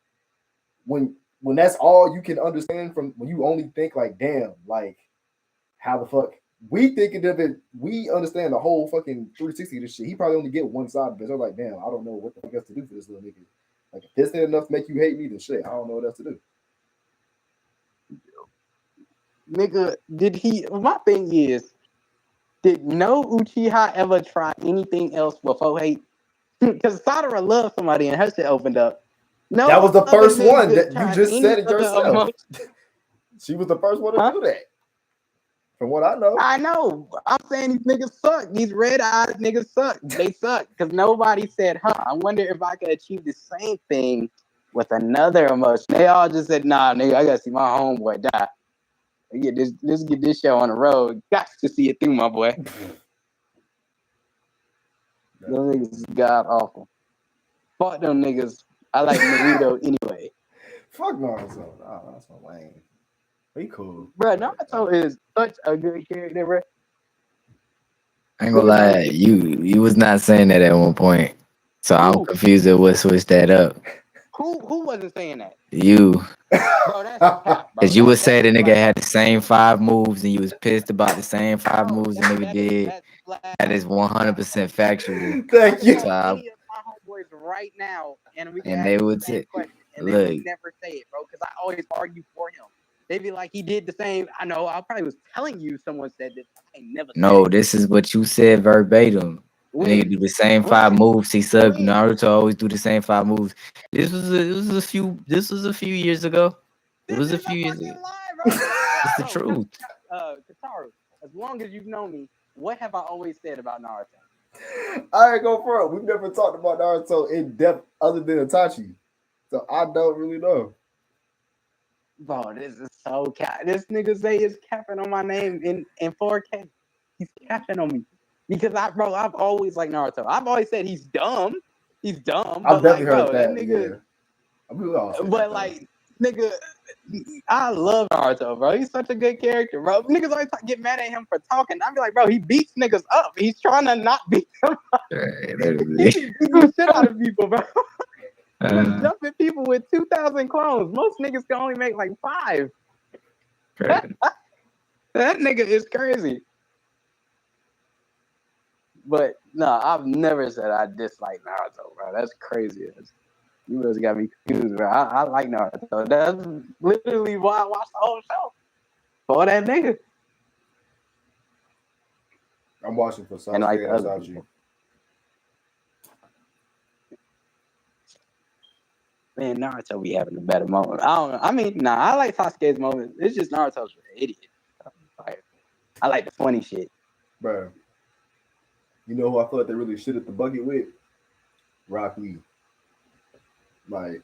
when that's all you can understand from when you only think like, damn, like, how the fuck we thinking of it, we understand the whole fucking 360 of this shit. He probably only get one side of it. So I'm like, damn, I don't know what the fuck else to do for this little nigga. Like, if this ain't enough to make you hate me, then shit, I don't know what else to do. Nigga, my thing is, did no Uchiha ever try anything else before hate? Because Sadara loved somebody and her shit opened up. No, that was the first one that you just said it yourself. She was the first one to do that. From what I know. I know. I'm saying these niggas suck. These red-eyed niggas suck. They suck. Because nobody said, I wonder if I could achieve the same thing with another emotion. They all just said, nah, nigga, I gotta see my homeboy die. Let's get this show on the road. Got to see it through, my boy. Those niggas is god awful. Fuck them niggas. I like Naruto anyway. Fuck Naruto. Oh, that's my lame. He cool. Bro, Naruto is such a good character, bro. I ain't gonna lie, you was not saying that at one point. So I'm confused at what switched that up. Who wasn't saying that? You. Bro, that's cap, bro. Cause you would say the nigga had the same 5 moves and you was pissed about the same 5 moves the nigga did. That is 100% factual. Thank you. So, any of my homeboys right now, and we can they would say, say, and they would never say it, bro, because I always argue for him. They'd be like, he did the same. I know. I probably was telling you someone said this. I ain't never. No, this is what you said verbatim. Nigga do the same 5 moves. He subbed. Naruto always do the same 5 moves. This was a few years ago. It was a few years ago. It's the truth. Kataru, as long as you've known me, what have I always said about Naruto? I ain't go for it. We've never talked about Naruto in depth other than Itachi. So I don't really know. Bro, this is so cap. This nigga Zay is capping on my name in 4K. He's capping on me. Because I've always liked Naruto. I've always said he's dumb. He's dumb. I've definitely heard that nigga. I mean, we all say that, But though. like, nigga, I love Naruto, bro. He's such a good character, bro. Niggas always get mad at him for talking. I be like, bro, he beats niggas up. He's trying to not beat them. He be beating the shit out of people, bro. Just jumping people with 2,000 clones. Most niggas can only make like 5. That nigga is crazy. But no, I've never said I dislike Naruto, bro. That's crazy. You just got me confused, bro. I like Naruto. That's literally why I watched the whole show. For that nigga. I'm watching for Sasuke And like and the other Itachi. people. Man, Naruto be having a better moment. I don't know. I mean, nah, I like Sasuke's moment. It's just Naruto's an idiot. Like, I like the funny shit. Bro, you know who I thought they really shit at the bucket with? Rock Lee. Like,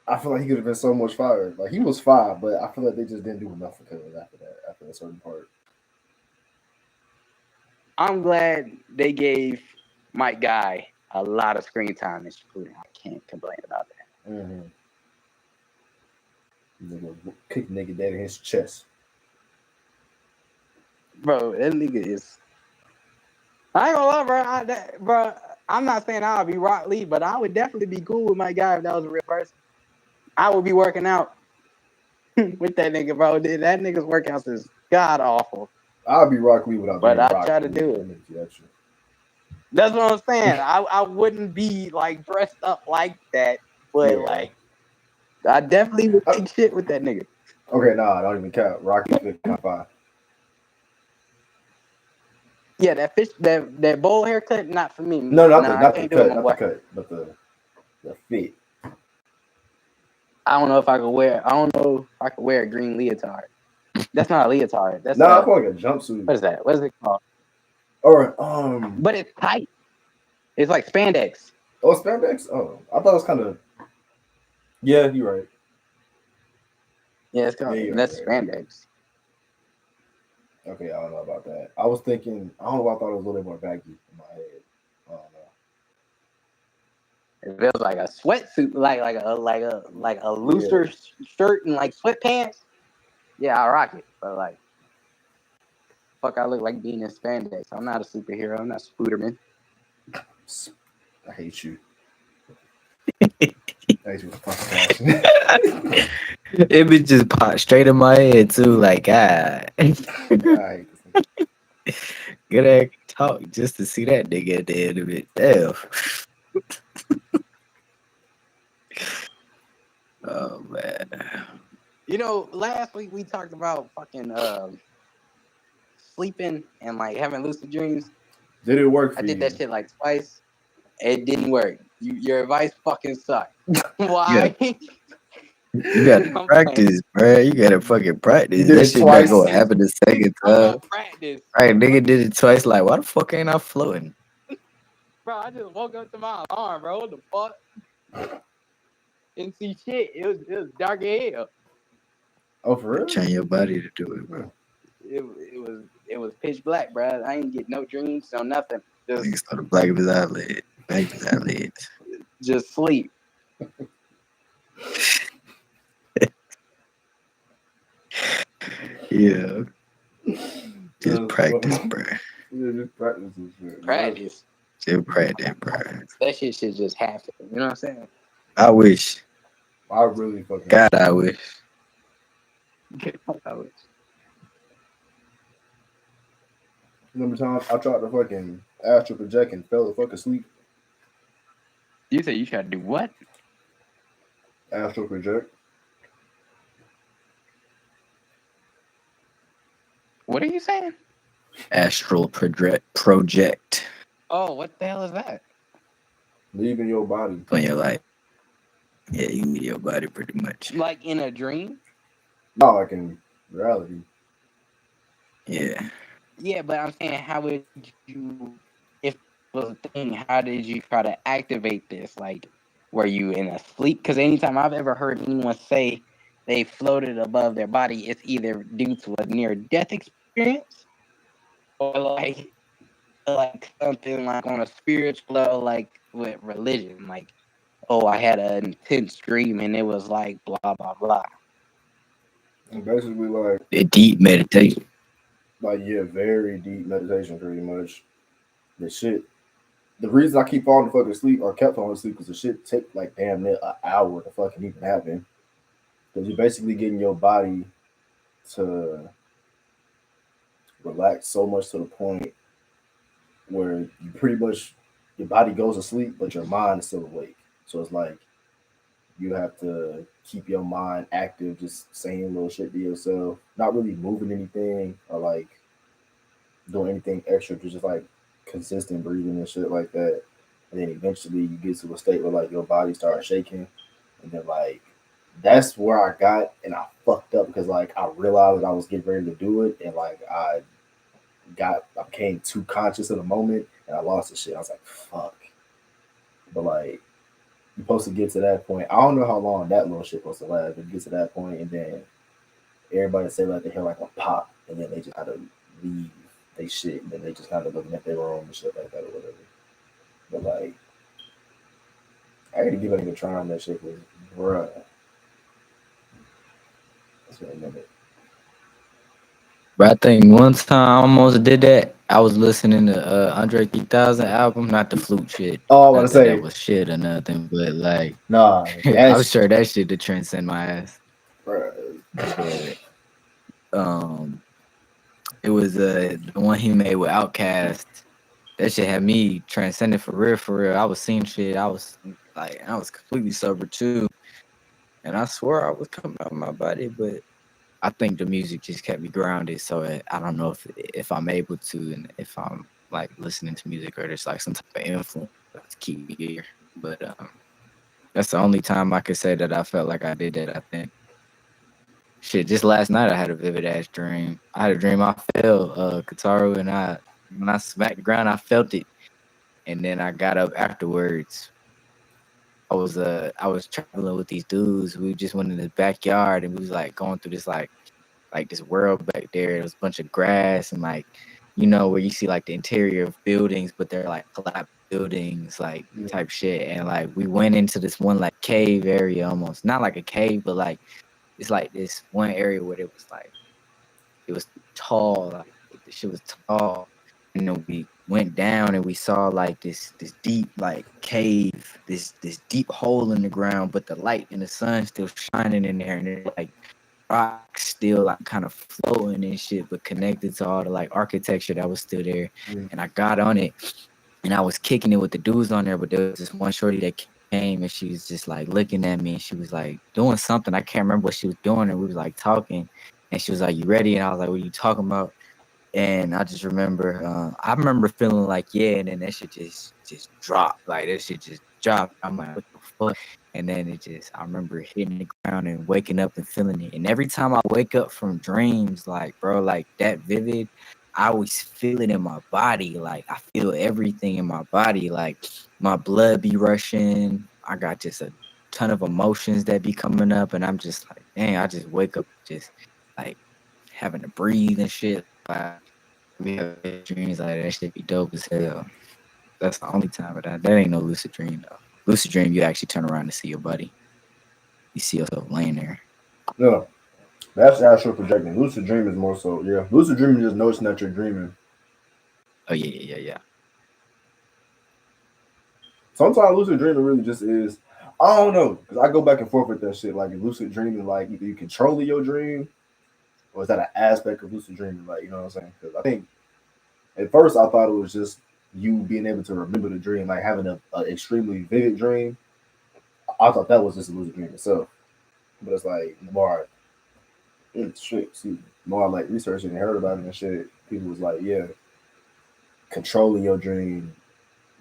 I feel like he could have been so much fire. Like, he was fire, but I feel like they just didn't do enough for Killer after that, after a certain part. I'm glad they gave Mike Guy a lot of screen time in Shippuden. I can't complain about that. Mm-hmm. Nigga kick nigga dead in his chest. Bro, that nigga is. I ain't gonna lie, bro. I'm not saying I'll be Rock Lee, but I would definitely be cool with Mike Guy if that was a real person. I would be working out with that nigga, bro. That nigga's workouts is god awful. I'll be Rock Lee without but being I Rock try to Lee. do it. That's what I'm saying. I wouldn't be like dressed up like that, but like I definitely would take shit with that nigga. Okay, nah, don't even count. Rock Lee's good kind of fire. Yeah, that bowl haircut, not for me. No, not I the can't do it, cut, my not boy. the cut, but the fit. I don't know if I could wear a green leotard. That's not a leotard. That's I feel like a jumpsuit. What is that? What is it called? Or but it's tight. It's like spandex. Oh, spandex? Oh, I thought it was kind of. Yeah, you're right. Yeah, it's called. That's spandex. Okay, I don't know about that. I was thinking. I don't know. I thought it was a little bit more baggy in my head. I don't know. It feels like a sweatsuit, like a looser shirt and like sweatpants. Yeah, I rock it, but like, fuck, I look like being in spandex. I'm not a superhero. I'm not Spooderman. I hate you. I hate you with fucking It would just pop straight in my head too. Like, I hate this. Good ass talk just to see that nigga at the end of it. Damn. Oh man. You know, last week we talked about fucking sleeping and like having lucid dreams. Did it work for I you? did that shit like twice. It didn't work. Your advice fucking sucked. Why? Yeah. You gotta practice, bro. You gotta fucking practice. That shit not gonna happen the second time. Practice. Right, nigga did it twice. Like, why the fuck ain't I floating? Bro, I just woke up to my alarm, bro. What the fuck? Didn't see shit. It was dark as hell. Oh, for real? Train your body to do it, bro. It was pitch black, bro. I ain't get no dreams, no nothing. Just nigga started black of his eyelid. Black of his eyelids. Just sleep. Yeah. Just practice, bro. Yeah, just practice this shit. Practice. Just practice, bro. That shit should just happen. You know what I'm saying? I wish. I really fucking. God, I wish. I wish. Remember time I tried to fucking astral project and fell the fuck asleep? You said you tried to do what? Astral project. What are you saying? Astral project. Oh, what the hell is that? Leaving your body. On your life. Yeah, you leave your body pretty much. Like in a dream? No, like in reality. Yeah. Yeah, but I'm saying, how would you, if it was a thing, how did you try to activate this? Like, were you in a sleep? Because anytime I've ever heard anyone say they floated above their body, it's either due to a near-death experience or like something like on a spiritual level, like with religion. Like, oh, I had an intense dream and it was like blah blah blah. And basically, like, A deep meditation. yeah, very deep meditation, pretty much. The shit. The reason I keep falling fucking asleep or kept falling asleep because the shit take like damn near an hour to fucking even happen. Because you're basically getting your body to relax so much to the point where you pretty much your body goes to sleep, but your mind is still awake. So it's like you have to keep your mind active, just saying little shit to yourself, not really moving anything or like doing anything extra, just like consistent breathing and shit like that. And then eventually you get to a state where like your body starts shaking, and then like that's where I got and I fucked up because like I realized that I was getting ready to do it, and like I became too conscious of the moment and I lost the shit. I was like, fuck. But like you're supposed to get to that point. I don't know how long that little shit supposed to last, but you get to that point and then everybody say like they hear like a pop and then they just kind of leave they shit and then they just kind of looking at their room and shit like that or whatever. But like I gotta give it a try on that shit because bruh. That's what I remember. But I think one time I almost did that. I was listening to Andre 3000 album, not the flute shit. Oh, I wanna Not that that say, was shit or nothing, but like nah, I was that's sure that shit to transcend my ass. bruh. But it was the one he made with Outkast. That shit had me transcended for real, for real. I was seeing shit. I was completely sober too, and I swore I was coming out of my body, but I think the music just kept me grounded. So I don't know if I'm able to, and if I'm like listening to music or there's like some type of influence to keep me here. But that's the only time I could say that I felt like I did that. I think shit. Just last night I had a vivid ass dream. I had a dream I fell, Kataru, and when I smacked the ground, I felt it, and then I got up afterwards. I was traveling with these dudes. We just went in the backyard and we was like going through this like this world back there. It was a bunch of grass and like where you see like the interior of buildings, but they're like collapsed buildings, like type shit. And like we went into this one like cave area, almost not like a cave, but like it's like this one area where it was tall, like the shit was tall. And then we went down and we saw like this deep like cave, this deep hole in the ground, but the light and the sun still shining in there, and it like rocks still like kind of floating and shit, but connected to all the like architecture that was still there. And I got on it and I was kicking it with the dudes on there, but there was this one shorty that came and she was just like looking at me and she was like doing something. I can't remember what she was doing, and we was like talking and she was like, "You ready?" And I was like, "What are you talking about?" And I just remember, I remember feeling like, yeah, and then that shit just dropped. Like that shit just dropped. I'm like, what the fuck? And then I remember hitting the ground and waking up and feeling it. And every time I wake up from dreams, like, bro, like that vivid, I always feel it in my body. Like I feel everything in my body. Like my blood be rushing. I got just a ton of emotions that be coming up. And I'm just like, dang, I just wake up just like having to breathe and shit. Like, we have dreams like that shit be dope as hell. That's the only time, but that ain't no lucid dream though. Lucid dream, you actually turn around and see your buddy. You see yourself laying there. No, that's astral projecting. Lucid dream is more so, yeah. Lucid dreaming is just noticing that you're dreaming. Oh yeah. Sometimes lucid dreaming really just is. I don't know because I go back and forth with that shit. Like lucid dreaming, like either you controlling your dream, or is that an aspect of lucid dreaming? Like you know what I'm saying? Because I think at first I thought it was just you being able to remember the dream, like having a extremely vivid dream. I thought that was just a lucid dream itself. But it's like the more more like researching and heard about it and shit, people was like, yeah, controlling your dream.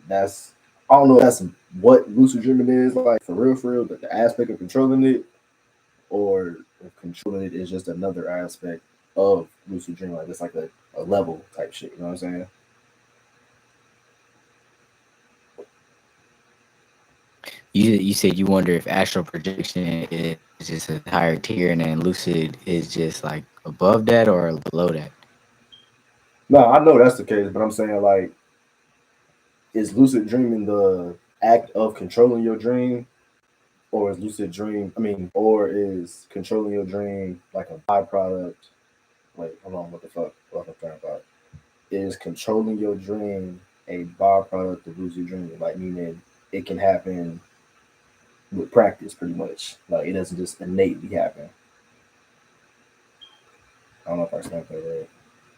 That's I don't know if that's what lucid dreaming is like for real, the aspect of controlling it, or if controlling it is just another aspect of lucid dreaming, like it's like a level type shit. You know what I'm saying? You said you wonder if astral projection is just a higher tier, and then lucid is just like above that or below that. No, I know that's the case, but I'm saying like, is lucid dreaming the act of controlling your dream, or is lucid dream? Or is controlling your dream like a byproduct? Wait, hold on. What the fuck? What am I thinking about? Is controlling your dream a byproduct of lucid dreaming? Like meaning it can happen with practice, pretty much. Like it doesn't just innately happen. I don't know if I explained that right.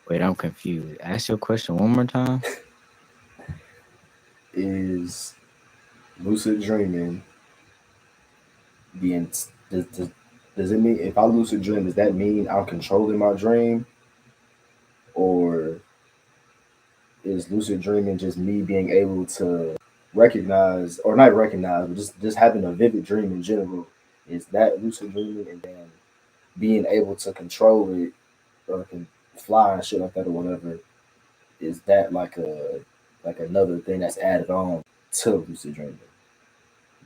Wait, I'm confused. Ask your question one more time. Is lucid dreaming being does it mean if I lucid dream, does that mean I'm controlling my dream, or is lucid dreaming just me being able to recognize or not recognize, but just having a vivid dream in general? Is that lucid dreaming, and then being able to control it or can fly and shit like that or whatever? Is that like another thing that's added on to lucid dreaming,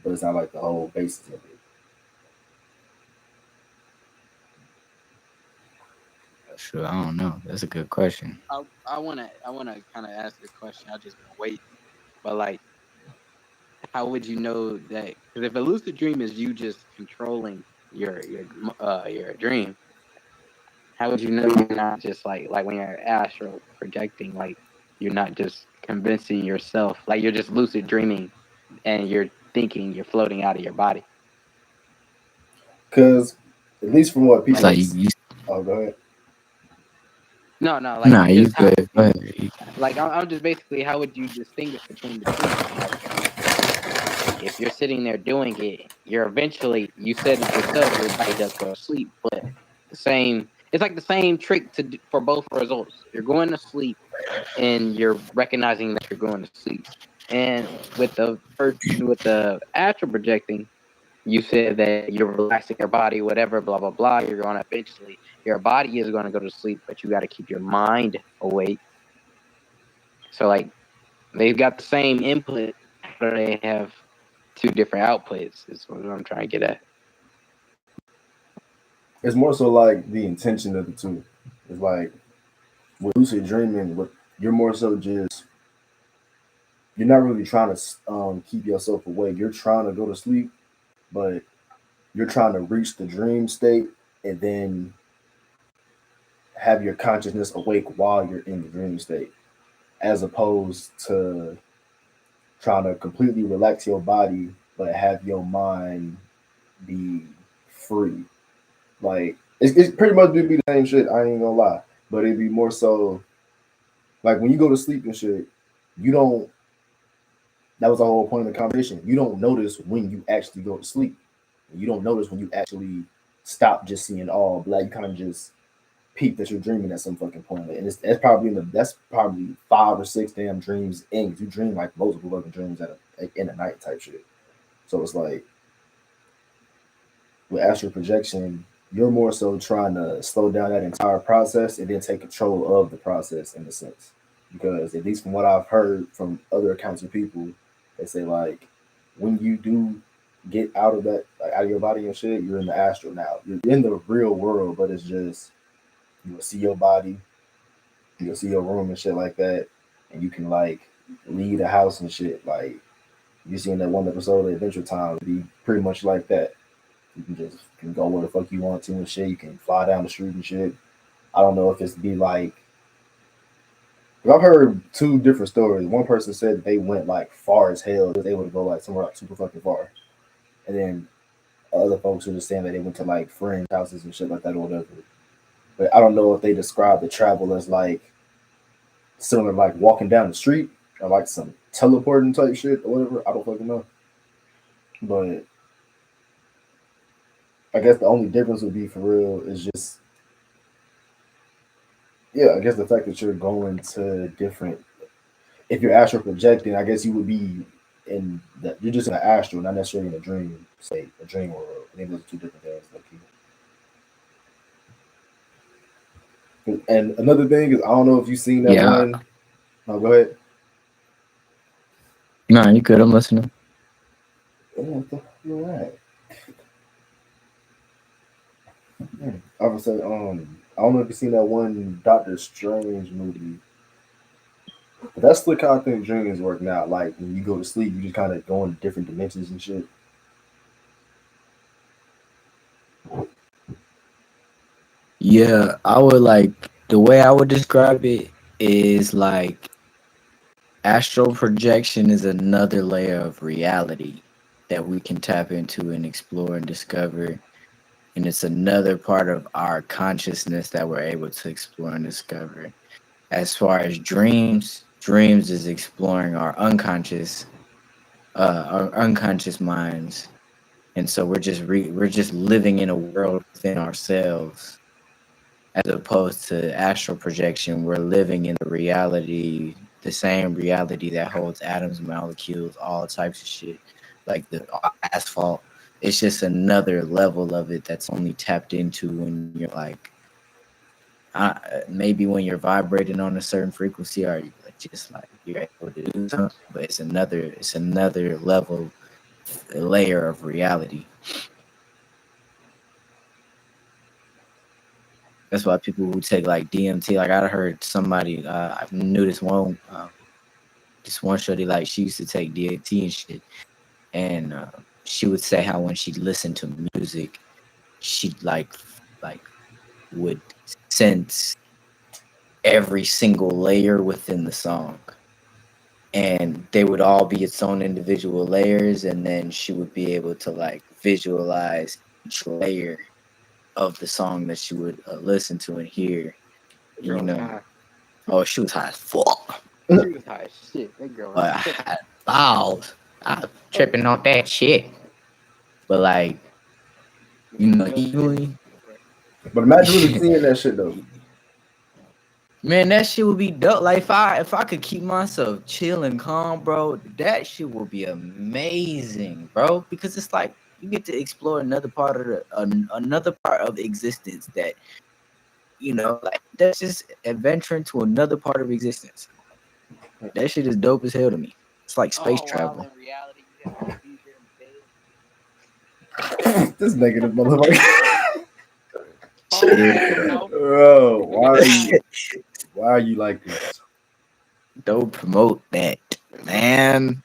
but it's not like the whole basis of it? Sure, I don't know. That's a good question. I wanna kind of ask a question. I just been waiting, but like, how would you know that? Because if a lucid dream is you just controlling your dream, how would you know you're not just like when you're astral projecting, like you're not just convincing yourself, like you're just lucid dreaming and you're thinking you're floating out of your body. Because at least from what It's people, like you oh, go ahead. No, like nah, you just how, good. Go ahead. like I'm just basically how would you distinguish between the two? Like if you're sitting there doing it, you're eventually you said it yourself, your body does go to sleep, but the same it's like the same trick for both results. You're going to sleep and you're recognizing that you're going to sleep. And with the astral projecting, you said that you're relaxing your body, whatever, blah blah blah. You're going to eventually your body is going to go to sleep, but you got to keep your mind awake. So like they've got the same input, but they have two different outputs. Is what I'm trying to get at. It's more so like the intention of the two. It's like with lucid dreaming, what you're more so just you're not really trying to keep yourself awake. You're trying to go to sleep, but you're trying to reach the dream state and then have your consciousness awake while you're in the dream state, as opposed to trying to completely relax your body but have your mind be free. Like it's pretty much be the same shit. I ain't gonna lie, but it'd be more so like when you go to sleep and shit, you don't. That was the whole point of the conversation. You don't notice when you actually go to sleep. You don't notice when you actually stop just seeing all black. You kind of just peep that you're dreaming at some fucking point, and that's probably 5 or 6 damn dreams in. You dream like multiple fucking dreams in the night type shit. So it's like with astral projection, you're more so trying to slow down that entire process and then take control of the process in a sense. Because at least from what I've heard from other accounts of people, they say like when you do get out of that like, out of your body and shit, you're in the astral now. You're in the real world, but it's just you'll see your body, you'll see your room and shit like that, and you can like leave the house and shit. Like you seen that one episode of Adventure Time, it'd be pretty much like that. You can go where the fuck you want to and shit. You can fly down the street and shit. I don't know if it's be like. I've heard 2 different stories. One person said they went like far as hell. They would go like somewhere like super fucking far, and then other folks were just saying that they went to like friends' houses and shit like that or whatever. But I don't know if they describe the travel as like similar to like walking down the street or like some teleporting type shit or whatever. I don't fucking know. But I guess the only difference would be for real is just yeah, I guess the fact that you're going to different. If you're astral projecting, I guess you would be in that. You're just in an astral, not necessarily in a dream state, a dream world. I think those are 2 different things. Like, and another thing is, I don't know if you've seen that Yeah. one. No, go ahead. Nah, you good. I'm listening. You're right. I would say, I don't know if you've seen that one Doctor Strange movie. But that's the kind of thing dreams working out. Like when you go to sleep, you just kind of go into different dimensions and shit. Yeah, I would like the way I would describe it is like astral projection is another layer of reality that we can tap into and explore and discover. And it's another part of our consciousness that we're able to explore and discover. As far as dreams, dreams is exploring our unconscious minds. And so we're just living in a world within ourselves, as opposed to astral projection. We're living in the reality, the same reality that holds atoms, molecules, all types of shit, like the asphalt. It's just another level of it that's only tapped into when you're like, maybe when you're vibrating on a certain frequency, or you just like you're able to do something. But it's another level, layer of reality. That's why people who take like DMT, like I heard somebody, I knew this one shorty, like she used to take DMT and shit, and she would say how when she listened to music, she like would sense every single layer within the song, and they would all be its own individual layers, and then she would be able to like visualize each layer of the song that she would listen to and hear. That You girl was know, high. oh, she was high as fuck. She was high as shit. That girl was tripping. Wow, I'm tripping on that shit. But like, you know, evenly, But imagine really seeing that shit though. man, that shit would be dope. Like if I could keep myself chill and calm, bro, that shit would be amazing, bro. Because it's like you get to explore another part of another part of existence that like that's just adventuring to another part of existence. That shit is dope as hell to me. It's like space Oh, while travel. in reality, you have to be there in bed. This negative motherfucker. Chill. Bro, why are you like this? Don't promote that, man.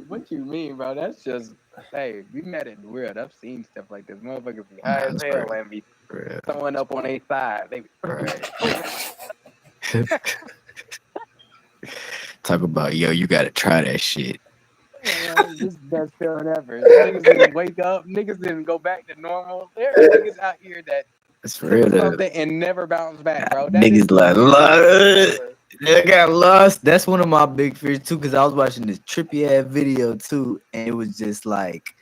What you mean, bro? That's just hey, we met in the world. I've seen stuff like this. Motherfuckers be high as That's hell real. and be Real. throwing up on their side. They be Right. Talk about, yo, you gotta try that shit. this is the best feeling ever. Niggas didn't wake up. Niggas didn't go back to normal. There are niggas out here that That's for real took though. something and never bounced back, bro. That is Niggas the like, weirdest shit ever. I got lost. That's one of my big fears too, because I was watching this trippy ass video too, and it was just like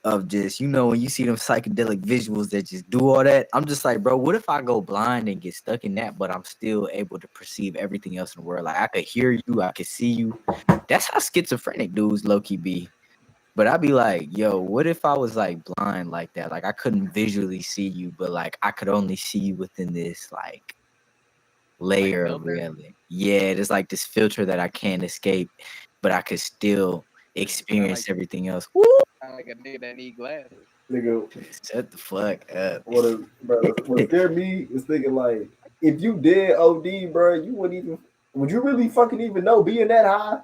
of just when you see them psychedelic visuals that just do all that. I'm just like, bro, what if I go blind and get stuck in that, but I'm still able to perceive everything else in the world? Like I could hear you, I could see you. That's how schizophrenic dudes low key be. But I'd be like, yo, what if I was like blind like that? Like I couldn't visually see you, but like I could only see you within this like Like layer of filter. reality. Yeah, there's like this filter that I can't escape, but I could still Sound like experience everything else. a nigga that need glasses. Nigga, Shut the fuck up. what scared me is thinking like, if you did OD, bro, you wouldn't even. Would you really fucking even know being that high?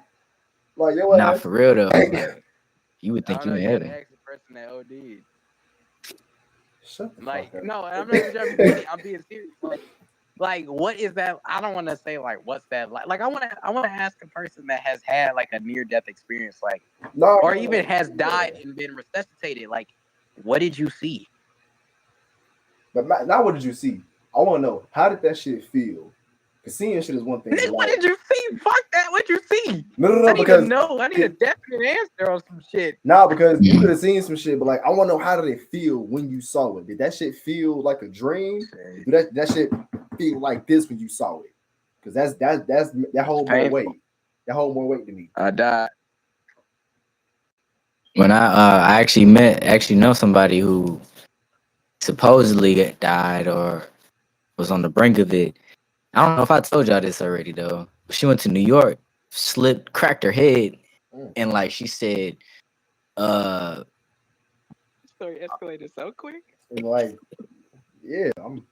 Like your Nah, ass. for real though. Like you would I think don't you know. in You gotta heaven. ask the person that OD'd. Shut the Like, fuck up. no, I'm not even joking. I'm being serious. Like, what is that? I don't want to say like, what's that like? Like, I want to ask a person that has had like a near death experience, like, No, or no, even no. has died and been resuscitated. Like, what did you see? But now, what did you see? I want to know, how did that shit feel? Because seeing shit is one thing, but Nigga, what like, did you see? Fuck that. What you see? no, I need to because know. I need a definite answer on some shit. because you could have seen some shit, but like, I want to know, how did it feel when you saw it? Did that shit feel like a dream? Did that shit feel like this when you saw it? Because that whole more Painful. weight. That whole more weight to me. I died. When I actually know somebody who supposedly died or was on the brink of it. I don't know if I told y'all this already though. She went to New York, cracked her head, and like she said, uh Story escalated so quick. And like, yeah, I'm.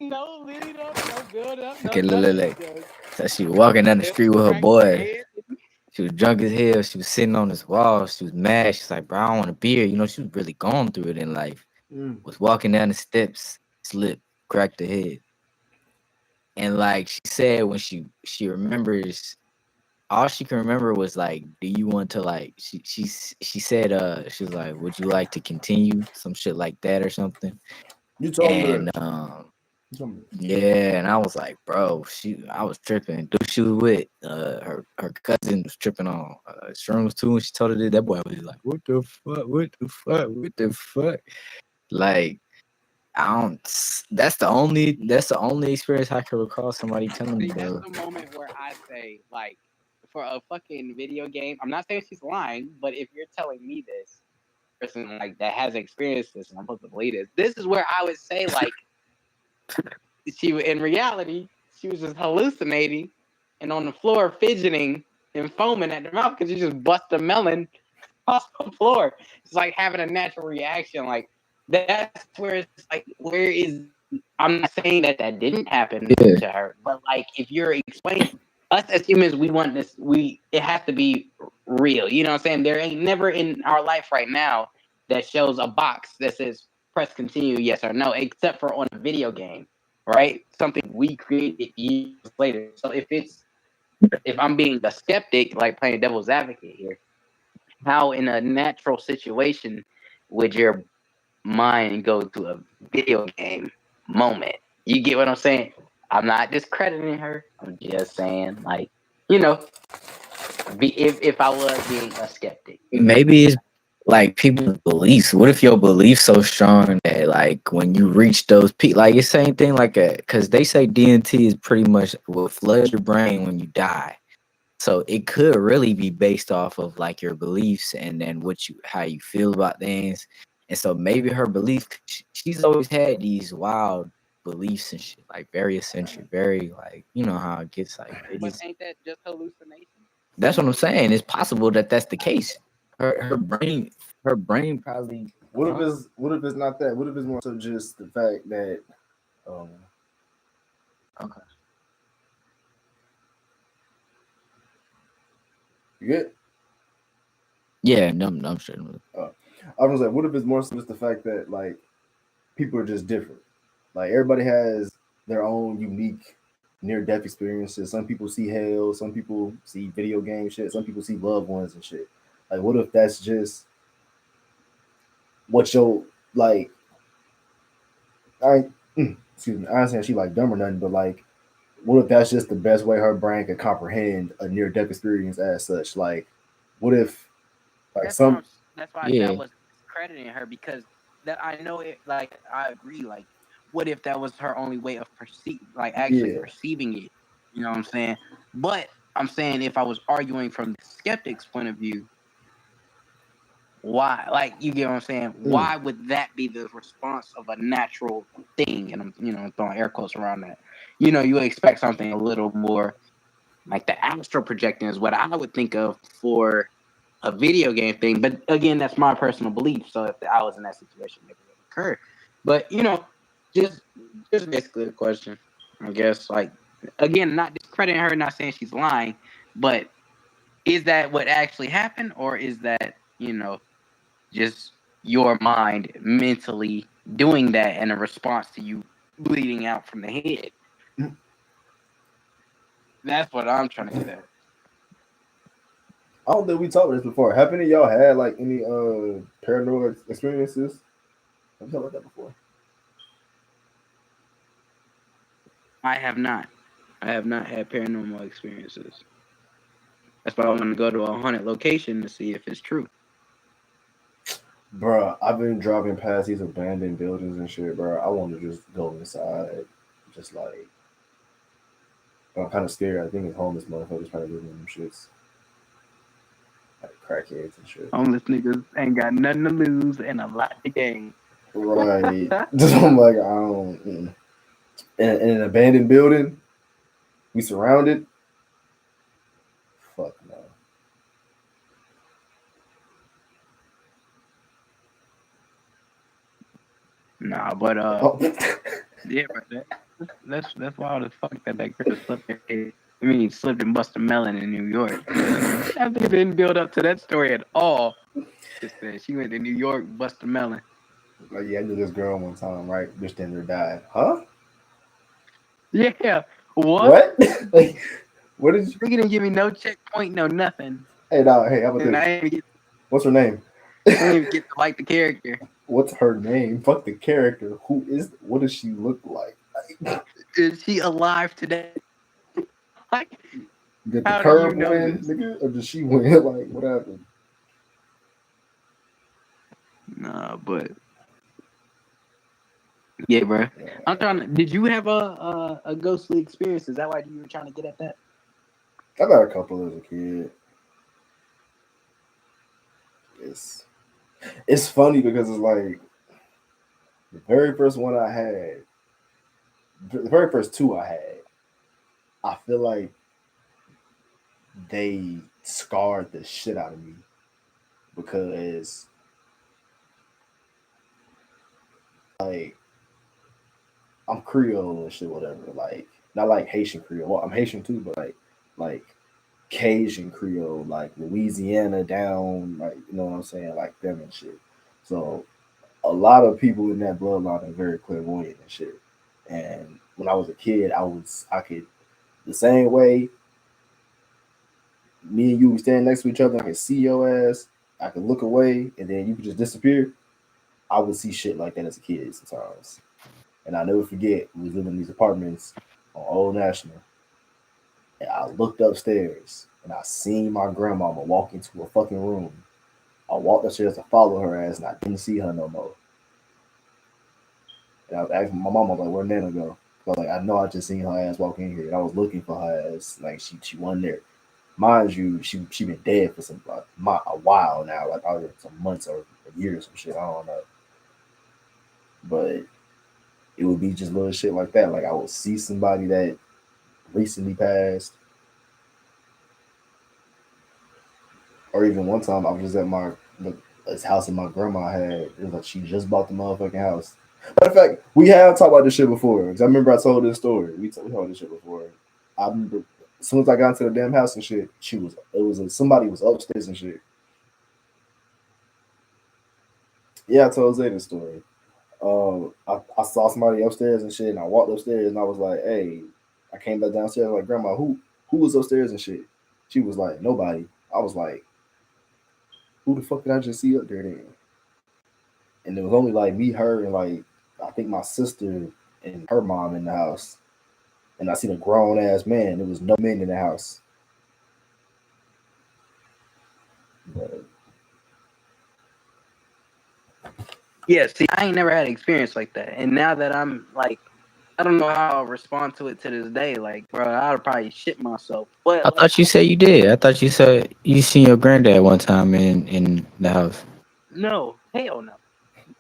No lead up, no build up, no okay, look, nothing. look. So she was walking down the street with her Cracked her boy. head. She was drunk as hell. She was sitting on this wall. She was mad. She's like, bro, I don't want a beer. She was really going through it in life. Was walking down the steps, slipped, cracked her head. And like she said, when she remembers, all she can remember was like, "Do you want to like?" She said, she was like, "Would you like to continue?" Some shit like that or something. You told me And that. yeah, and I was like, bro, I was tripping. Dude, she was with her cousin was tripping on shrooms too, and she told her that boy was like, what the fuck, what the fuck, what the fuck, like. I don't. That's the only experience I can recall somebody telling me, See, that's bro. the moment where I say, like, for a fucking video game, I'm not saying she's lying, but if you're telling me this person like that has experienced this and I'm supposed to believe this is where I would say like in reality she was just hallucinating and on the floor fidgeting and foaming at the mouth because you just bust a melon off the floor. It's like having a natural reaction. Like that's where it's like, where is? I'm not saying that didn't happen to her, but like if you're explaining, us as humans, we want this. It has to be real. You know what I'm saying? There ain't never in our life right now that shows a box that says press continue, yes or no, except for on a video game, right? Something we created years later. So if I'm being a skeptic, like playing devil's advocate here, how in a natural situation would your mind go to a video game moment? You get what I'm saying? I'm not discrediting her. I'm just saying, like, you know, if I was being a skeptic. Maybe it's like people's beliefs. What if your belief's so strong that like when you reach those peaks, like it's same thing like because they say DMT is pretty much what floods your brain when you die. So it could really be based off of like your beliefs and then how you feel about things. And so maybe her belief, she's always had these wild beliefs and shit, like very eccentric, very like, you know how it gets like. But ain't that just hallucination? That's what I'm saying. It's possible that that's the case. Her brain probably. What if it's not that? What if it's more so just the fact that Okay. You good? Yeah, no, I'm sure. I was like, what if it's more so just the fact that like people are just different? Like everybody has their own unique near-death experiences. Some people see hell, some people see video game shit, some people see loved ones and shit. Like, what if that's just what your like? Excuse me. I ain't saying she like dumb or nothing, but like, what if that's just the best way her brain can comprehend a near-death experience as such? Like, what if like That's some? that's why I said I was crediting her because that I know it. Like I agree. Like, what if that was her only way of actually perceiving it? You know what I'm saying? But I'm saying if I was arguing from the skeptic's point of view, why? Like, you get what I'm saying? Why would that be the response of a natural thing? And I'm throwing air quotes around that. You would expect something a little more like the astral projecting is what I would think of for a video game thing. But again, that's my personal belief. So if I was in that situation, it would occur. But just basically a question, I guess. Like, again, not discrediting her, not saying she's lying, but is that what actually happened, or is that just your mind mentally doing that in a response to you bleeding out from the head? That's what I'm trying to get at. I don't think we talked about this before. Have any of y'all had like any paranormal experiences? Have you talked about that before? I have not. I have not had paranormal experiences. That's why I want to go to a haunted location to see if it's true. Bruh, I've been driving past these abandoned buildings and shit, bro. I want to just go inside. Just like, but I'm kind of scared. I think it's homeless motherfuckers probably living in them shits. Like crackheads and shit. Homeless niggas ain't got nothing to lose and a lot to gain. Right. Just I'm like, I don't. In an abandoned building, we surrounded. Fuck no. Nah, but yeah, but that's wild as fuck that girl slipped and busted a melon in New York. That nigga didn't build up to that story at all. Just said she went to New York, busted a melon. Like, yeah, I knew this girl one time, right? Bitch then died. Huh? Yeah. What? What? Like, what did you? Nigga didn't give me no checkpoint, no nothing. Hey, no, hey, how about And this? I What's her name? didn't even get to like the character. What's her name? Fuck the character. Who is? What does she look like? Is she alive today? Like, Did the how do you curve know win, this? nigga, or did she win? Like, what happened? Nah, but yeah, bro. I'm trying to. Did you have a ghostly experience? Is that why you were trying to get at that? I've had a couple as a kid. It's it's funny because it's like the very first one I had, the very first two I had, I feel like they scarred the shit out of me because like I'm Creole and shit, whatever. Like not like Haitian Creole. Well, I'm Haitian too, but like Cajun Creole, like Louisiana down, like you know what I'm saying, like them and shit. So a lot of people in that bloodline are very clairvoyant and shit. And when I was a kid, I could the same way me and you were standing next to each other, I could see your ass, I could look away, and then you could just disappear. I would see shit like that as a kid sometimes. And I never forget, we was living in these apartments on Old National, and I looked upstairs and I seen my grandmama walk into a fucking room. I walked upstairs to follow her ass, and I didn't see her no more. And I was asking my mom, I was like, "Where'd Nana go?" I was like, "I know I just seen her ass walk in here, and I was looking for her ass. Like she wasn't there. Mind you, she been dead for some a while now, like probably some months or a year or some shit. I don't know, but it would be just little shit like that. Like I would see somebody that recently passed, or even one time I was just at this house that my grandma had. It was like she just bought the motherfucking house. Matter of fact, we have talked about this shit before. Because I remember I told this story. We told this shit before. I remember as soon as I got into the damn house and shit, somebody was upstairs and shit. Yeah, I told Zay this story. I saw somebody upstairs and shit, and I walked upstairs and I was like, "Hey," I came back downstairs like, "Grandma, who was upstairs and shit?" She was like, "Nobody." I was like, "Who the fuck did I just see up there then?" And it was only like me, her, and like I think my sister and her mom in the house. And I seen a grown ass man. There was no men in the house. But Yeah. See, I ain't never had an experience like that, and now that I'm like, I don't know how I'll respond to it to this day. Like, bro, I'd probably shit myself. I But like, thought you said you did. I thought you said you seen your granddad one time in the house. no, hell no.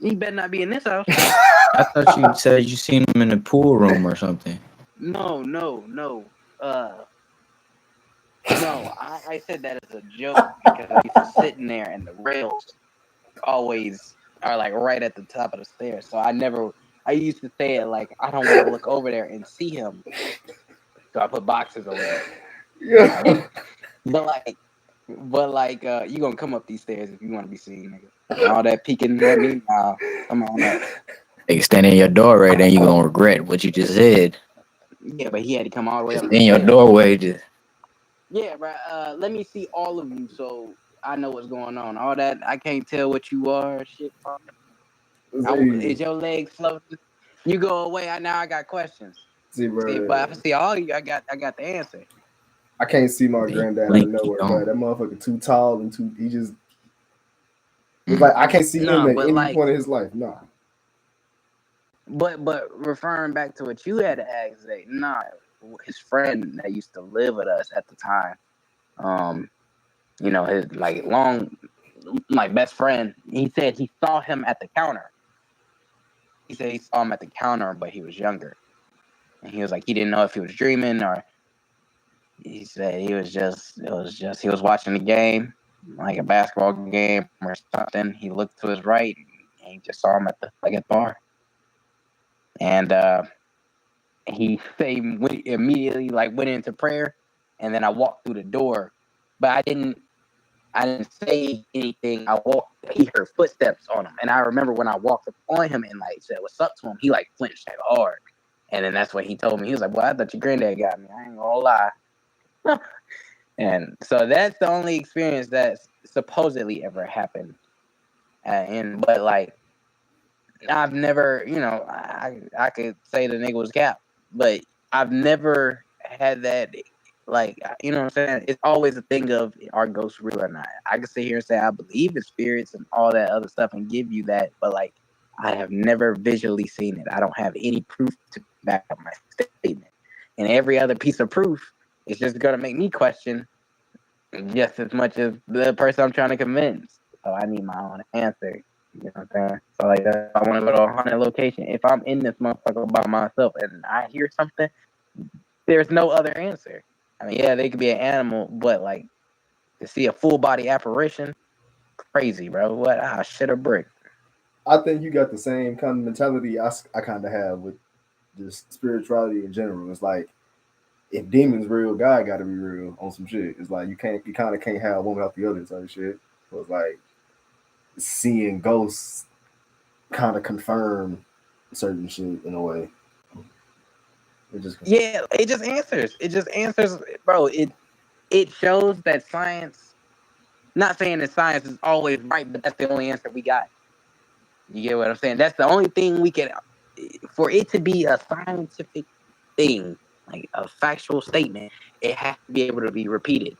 He better not be in this house. I thought you said you seen him in the pool room or something. No, no, no. No. I said that as a joke because I used to sit in there and the rails always are like right at the top of the stairs. So I used to say it like I don't want to look over there and see him. So I put boxes over there. yeah. But you gonna come up these stairs if you want to be seen, nigga. All that peeking at me, nah, come on up. They stand in your doorway, then you gonna regret what you just said. Yeah, but he had to come all the way Just up the in your stairs. doorway, just Yeah, bro. Let me see all of you so I know what's going on. All that I can't tell what you are. Shit. Is your legs floating? You go away. Now I got questions. See, See, bro. but if I see all of you, I got the answer. I can't see my then you granddad out of blink, he nowhere, bro. gone. That motherfucker too tall and too. He just. It's like I can't see him No, at but any like, point in his life. Nah. but referring back to what you had to ask, Zay, nah, his friend that used to live with us at the time, his like best friend. He said he saw him at the counter. He said he saw him at the counter, but he was younger. And he was like, he didn't know if he was dreaming or he said he was watching the game, like a basketball game or something. He looked to his right and he just saw him at the bar. And he immediately went into prayer. And then I walked through the door, but I didn't say anything. He heard footsteps on him. And I remember when I walked up on him and said what's up to him, he flinched hard. And then that's what he told me. He was like, "Well, I thought your granddad got me. I ain't gonna lie." And so that's the only experience that's supposedly ever happened. But like, I've never, I could say the nigga was cap, but I've never had that. Like, you know what I'm saying? It's always a thing of, are ghosts real or not? I can sit here and say I believe in spirits and all that other stuff and give you that, but like, I have never visually seen it. I don't have any proof to back up my statement. And every other piece of proof is just going to make me question just as much as the person I'm trying to convince. So I need my own answer. You know what I'm saying? So like, I want to go to a haunted location. If I'm in this motherfucker by myself and I hear something, there's no other answer. I mean, yeah, they could be an animal, but like, to see a full body apparition, crazy, bro. What? Ah, shit, a brick. I think you got the same kind of mentality I kind of have with just spirituality in general. It's like, if demons real, God got to be real on some shit. It's like you kind of can't have one without the other type of shit. So it's like seeing ghosts kind of confirm certain shit in a way. Yeah, it just answers. It just answers, bro. It shows that science. Not saying that science is always right, but that's the only answer we got. You get what I'm saying? That's the only thing we can. For it to be a scientific thing, like a factual statement, it has to be able to be repeated.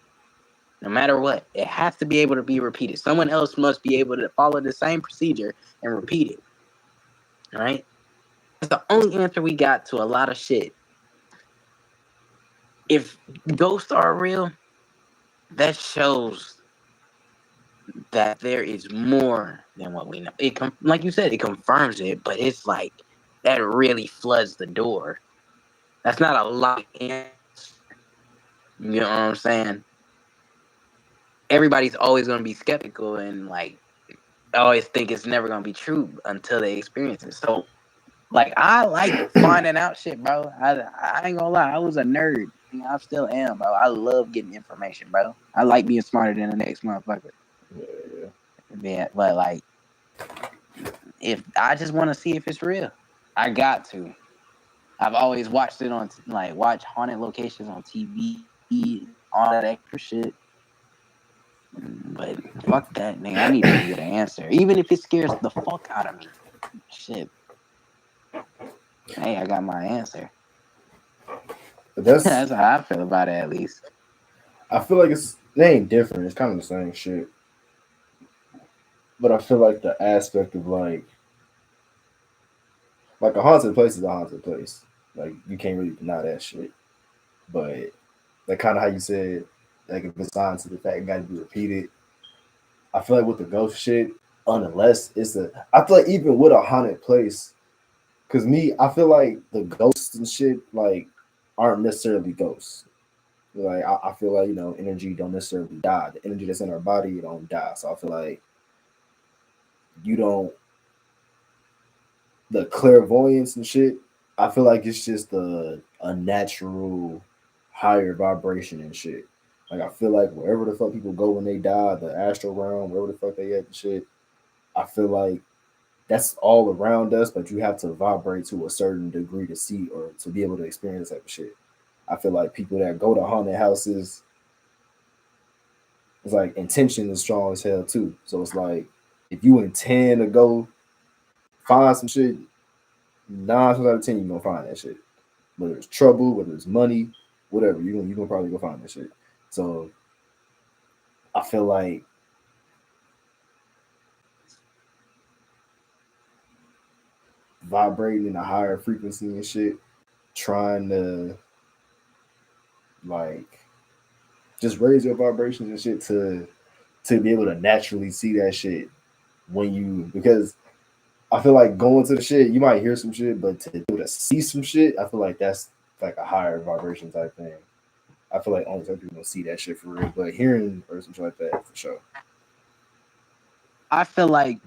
No matter what, it has to be able to be repeated. Someone else must be able to follow the same procedure and repeat it. All right? That's the only answer we got to a lot of shit. If ghosts are real, that shows that there is more than what we know. Like you said, it confirms it, but it's like that really floods the door. That's not a lot. You know what I'm saying? Everybody's always going to be skeptical and like always think it's never going to be true until they experience it. So, like, I like finding out shit, bro. I ain't gonna lie, I was a nerd. I still am, bro. I love getting information, bro. I like being smarter than the next motherfucker. Yeah, but like, if I just want to see if it's real, I got to. I've always watched it on watch haunted locations on TV, all that extra shit. But fuck that, nigga. I need to get an answer, even if it scares the fuck out of me. Shit. Hey, I got my answer. But That's how I feel about it, at least. I feel like it ain't different. It's kind of the same shit. But I feel like the aspect of like a haunted place is a haunted place. Like you can't really deny that shit. But like kind of how you said, like if it's signed to the fact it got to be repeated. I feel like with the ghost shit, unless I feel like even with a haunted place, because I feel like the ghosts and shit like aren't necessarily ghosts. Like I feel like energy don't necessarily die. The energy that's in our body don't die. So I feel like you don't the clairvoyance and shit. I feel like it's just a natural higher vibration and shit. Like I feel like wherever the fuck people go when they die, the astral realm, wherever the fuck they at and shit, I feel like that's all around us, but you have to vibrate to a certain degree to see or to be able to experience that type of shit. I feel like people that go to haunted houses, it's like intention is strong as hell too. So it's like if you intend to go find some shit, 9 times out of 10 you're gonna find that shit. Whether it's trouble, whether it's money, whatever, you're gonna probably go find that shit. So I feel like vibrating in a higher frequency and shit, trying to like just raise your vibrations and shit to be able to naturally see that shit when you because I feel like going to the shit, you might hear some shit, but to be able to see some shit, I feel like that's like a higher vibration type thing. I feel like only some people gonna see that shit for real, but hearing or some shit like that for sure. I feel like,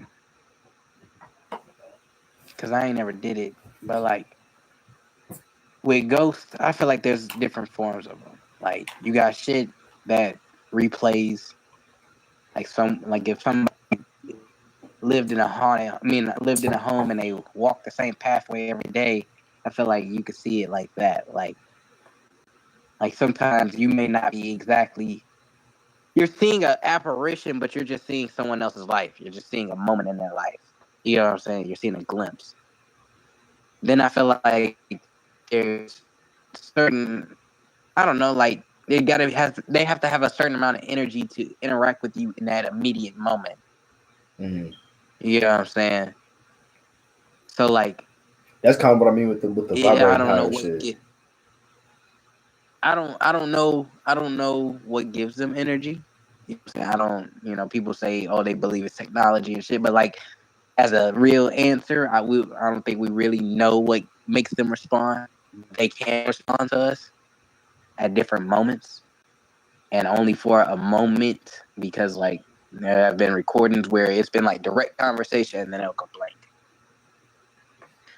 because I ain't never did it, but like with ghosts, I feel like there's different forms of them. Like you got shit that replays, like if somebody lived in a home and they walk the same pathway every day, I feel like you could see it like that. Like sometimes you may not be exactly you're seeing an apparition, but you're just seeing someone else's life. You're just seeing a moment in their life. You know what I'm saying? You're seeing a glimpse. Then I feel like there's certain I don't know, like they have to have a certain amount of energy to interact with you in that immediate moment. Mm-hmm. You know what I'm saying? So like That's kind of what I mean with the yeah, I vibrating don't know higher what shit. I don't know what gives them energy. You know what I'm saying? I don't, people say, oh, they believe it's technology and shit, but like as a real answer, I don't think we really know what makes them respond. They can respond to us at different moments and only for a moment because like there have been recordings where it's been like direct conversation and then it'll go blank.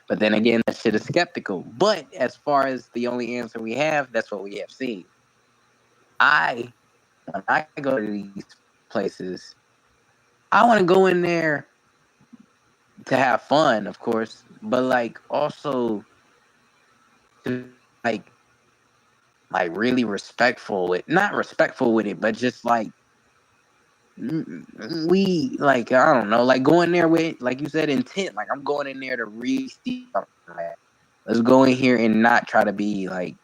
But then again, that shit is skeptical. But as far as the only answer we have, that's what we have seen. When I go to these places, I want to go in there to have fun, of course, but like also to like really respectful with not respectful with it, but just like we like I don't know, like going there with like you said intent. Like I'm going in there to really see something. Man. Let's go in here and not try to be like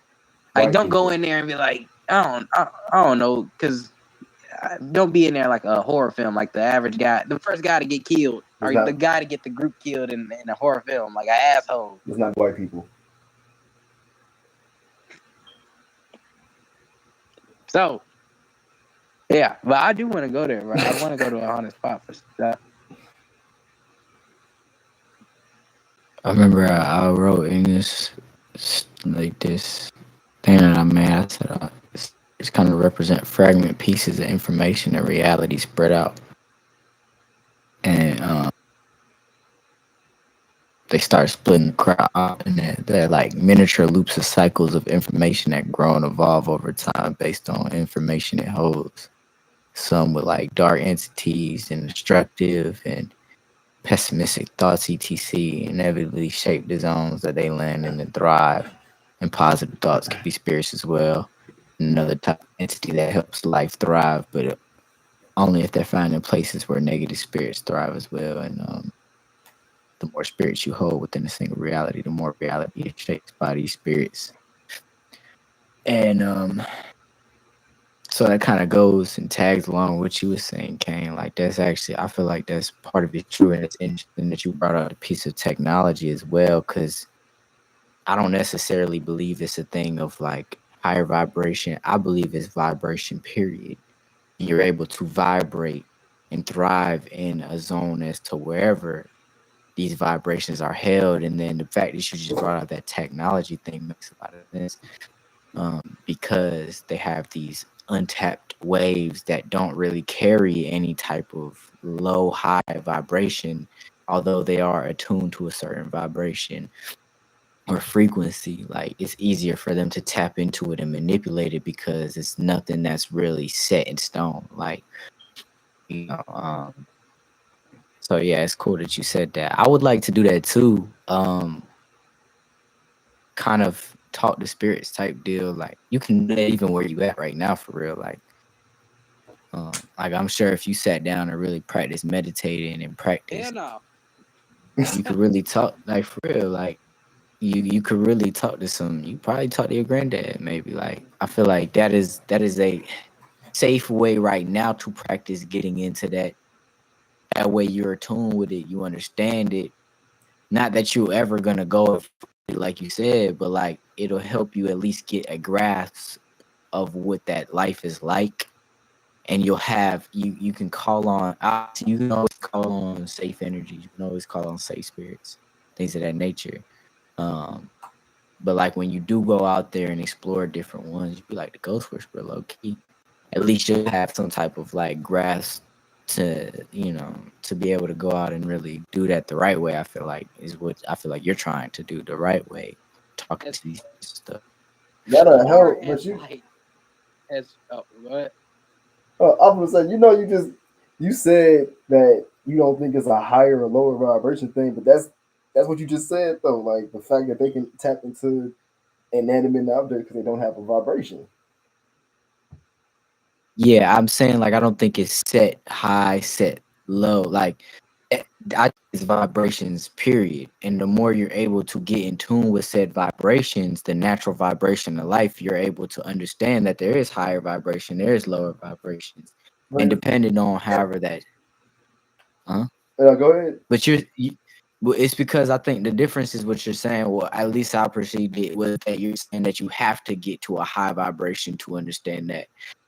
don't go in there and be like I don't know because don't be in there like a horror film, like the average guy, the first guy to get killed, or the guy to get the group killed in a horror film, like an asshole. It's not white people. So, yeah, but I do want to go there, bro. I want to go to a haunted spot for stuff. I remember I wrote in this like this thing that I made. I said it's kind of represent fragment pieces of information and reality spread out, and they start splitting the crowd up, and they're like miniature loops of cycles of information that grow and evolve over time based on information it holds. Some with like dark entities and destructive and pessimistic thoughts, etc., inevitably shape the zones that they land in and thrive. And positive thoughts can be spirits as well. Another type of entity that helps life thrive, but only if they're found in places where negative spirits thrive as well. And the more spirits you hold within a single reality, the more reality is shaped by these spirits. And so that kind of goes and tags along with what you were saying, Kane. Like that's actually, I feel like that's part of it true, and it's interesting that you brought out a piece of technology as well, because I don't necessarily believe it's a thing of like higher vibration. I believe it's vibration, period. You're able to vibrate and thrive in a zone as to wherever these vibrations are held. And then the fact that you just brought out that technology thing makes a lot of sense, because they have these untapped waves that don't really carry any type of low high vibration, although they are attuned to a certain vibration or frequency. Like it's easier for them to tap into it and manipulate it because it's nothing that's really set in stone. Like, so yeah, it's cool that you said that. I would like to do that too. Kind of talk to spirits type deal. Like you can do that even where you at right now for real. Like I'm sure if you sat down and really practice meditating and practice, no. you could really talk like for real. Like you could really talk to some. You probably talk to your granddad maybe. Like I feel like that is a safe way right now to practice getting into that. That way you're attuned with it. You understand it. Not that you're ever gonna go like you said, but like it'll help you at least get a grasp of what that life is like, and you'll have you can call on you can always call on safe energies, you can always call on safe spirits, things of that nature. um but like when you do go out there and explore different ones, you be like the ghost whisperer low key, at least you'll have some type of like grasp to to be able to go out and really do that the right way. I feel like is what I feel like you're trying to do the right way, talking to these stuff. That'll Or help, but as you. like as what? I was saying, you said that you don't think it's a higher or lower vibration thing, but That's what you just said though. Like the fact that they can tap into inanimate objects because they don't have a vibration. Yeah, I'm saying like I don't think it's set high, set low. Like eh, I think it's vibrations, period. And the more you're able to get in tune with said vibrations, the natural vibration of life, you're able to understand that there is higher vibration, there is lower vibrations, and But depending on however that, huh? go ahead. But well, it's because I think the difference is what you're saying. Well, at least I perceived it was that you're saying that you have to get to a high vibration to understand that.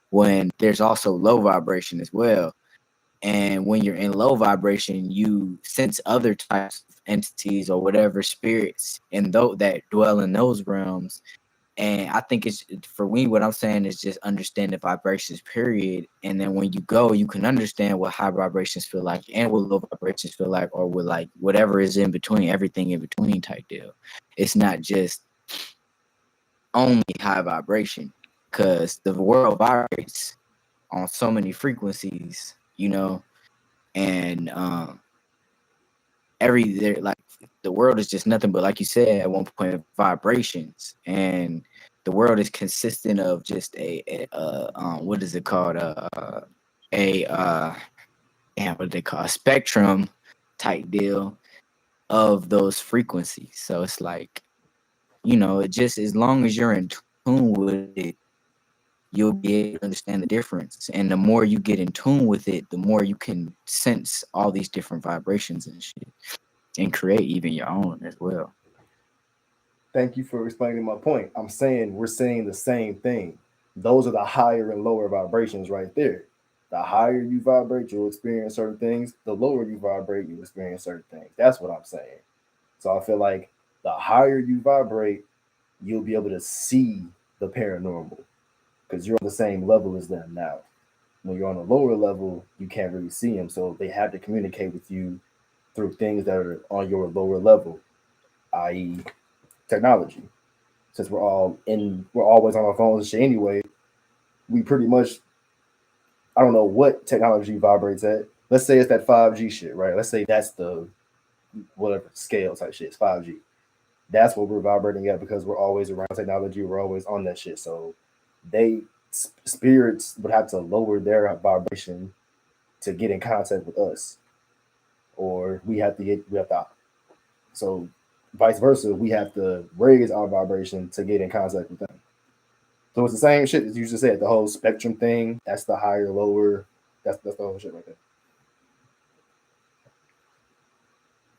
When there's also low vibration as well, and when you're in low vibration, you sense other types of entities or whatever spirits and though that dwell in those realms. And I think it's for me, what I'm saying is just understand the vibrations, period. And then when you go, you can understand what high vibrations feel like and what low vibrations feel like, or with like whatever is in between, everything in between type deal. It's not just only high vibration because the world vibrates on so many frequencies, and like the world is just nothing but, like you said at one point, vibrations. And the world is consistent of just what is it called, a what do they call, a spectrum type deal of those frequencies. So it's like, it just, as long as you're in tune with it, you'll be able to understand the difference. And the more you get in tune with it, the more you can sense all these different vibrations and shit, and create even your own as well. Thank you for explaining my point. I'm saying we're saying the same thing. Those are the higher and lower vibrations right there. The higher you vibrate, you'll experience certain things. The lower you vibrate, you experience certain things. That's what I'm saying. So I feel like the higher you vibrate, you'll be able to see the paranormal because you're on the same level as them now. When you're on a lower level, you can't really see them. So they have to communicate with you through things that are on your lower level, i.e., technology. Since we're always on our phones and shit anyway, we pretty much, I don't know what technology vibrates at. Let's say it's that 5G shit, right? Let's say that's the whatever scale type shit. It's 5G. That's what we're vibrating at because we're always around technology. We're always on that shit. So they spirits would have to lower their vibration to get in contact with us, or we have to. So vice versa, we have to raise our vibration to get in contact with them. So it's the same shit that you just said. The whole spectrum thing. That's the higher, lower. That's the whole shit right there.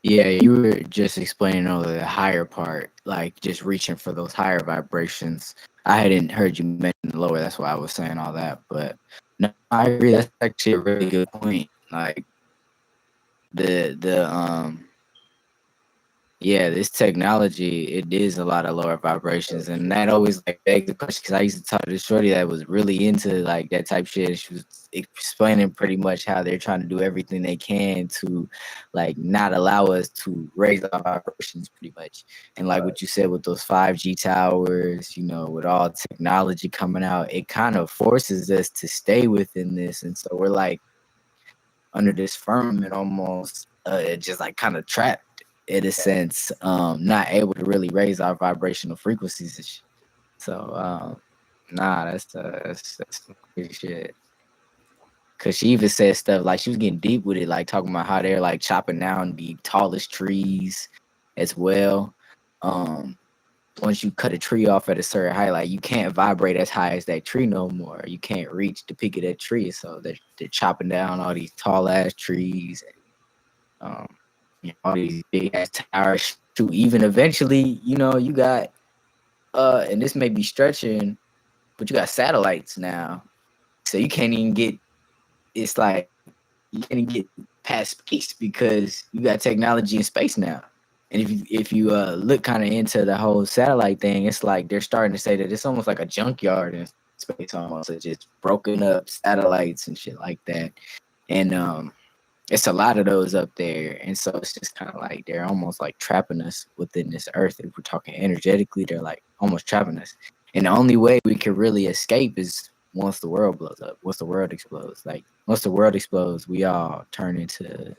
Yeah, you were just explaining all the higher part, like just reaching for those higher vibrations. I hadn't heard you mention the lower, that's why I was saying all that. But no, I agree. That's actually a really good point. Like the yeah, this technology, it is a lot of lower vibrations, and that always like begs the question. Because I used to talk to this shorty that was really into like that type shit. And she was explaining pretty much how they're trying to do everything they can to like not allow us to raise our vibrations, pretty much. And like Right. what you said with those 5G towers, with all technology coming out, it kind of forces us to stay within this, and so we're like under this firmament almost, just like kind of trapped in a sense, not able to really raise our vibrational frequencies and shit. So nah, that's some crazy shit. Cause she even said stuff like she was getting deep with it, like talking about how they're like chopping down the tallest trees as well. Um, Once you cut a tree off at a certain height, like you can't vibrate as high as that tree no more. You can't reach the peak of that tree. So they're chopping down all these tall ass trees, and all these big ass towers. To even eventually, you got and this may be stretching, but you got satellites now. So you can't even get, it's like you can't even get past space because you got technology in space now. And if you look kind of into the whole satellite thing, it's like they're starting to say that it's almost like a junkyard in space, almost. It's just broken up satellites and shit like that. And it's a lot of those up there. And so it's just kind of like they're almost like trapping us within this earth. If we're talking energetically, they're like almost trapping us. And the only way we can really escape is once the world blows up, once the world explodes. Like once the world explodes, we all turn into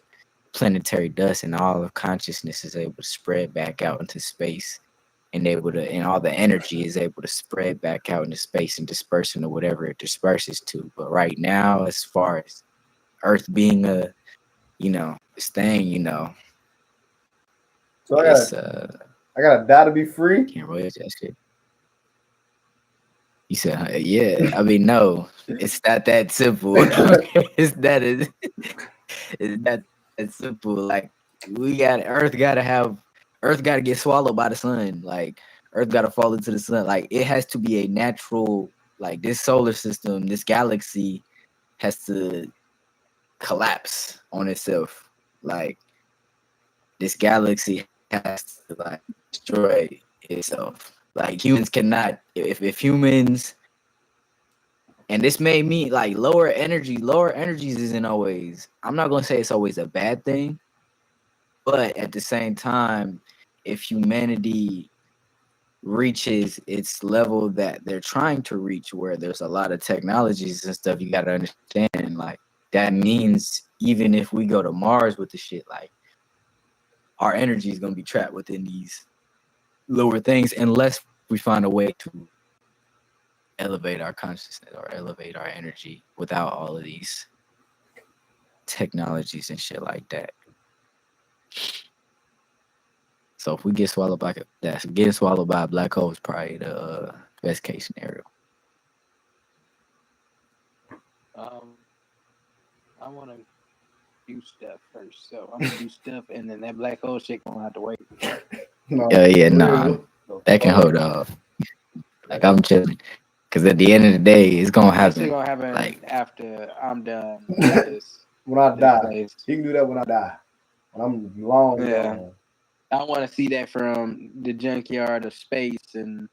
planetary dust, and all of consciousness is able to spread back out into space, and all the energy is able to spread back out into space and disperse into whatever it disperses to. But right now, as far as Earth being a, this thing, So it's I gotta die to be free. can't really that shit. You said, yeah. I mean, no, it's not that simple. it's not that simple. Like Earth gotta get swallowed by the sun. Like Earth gotta fall into the sun. Like it has to be a natural. Like this solar system, this galaxy has to collapse on itself. Like this galaxy has to like destroy itself. Like humans cannot, if humans, and this made me like lower energies isn't always, I'm not gonna say it's always a bad thing, but at the same time, if humanity reaches its level that they're trying to reach, where there's a lot of technologies and stuff, you gotta understand, like that means even if we go to Mars with the shit, like our energy is gonna be trapped within these lower things unless we find a way to elevate our consciousness or elevate our energy without all of these technologies and shit like that. So if we get swallowed by a black hole is probably the best case scenario. I want to do stuff first, so I'm gonna do stuff, and then that black hole shit gonna have to wait. Nah, that can hold off. Like I'm chilling, because at the end of the day, it's gonna happen. It's gonna happen like after I'm done with this. When I die, place. he can do that when I die. When I'm long gone. I want to see that from the junkyard of space and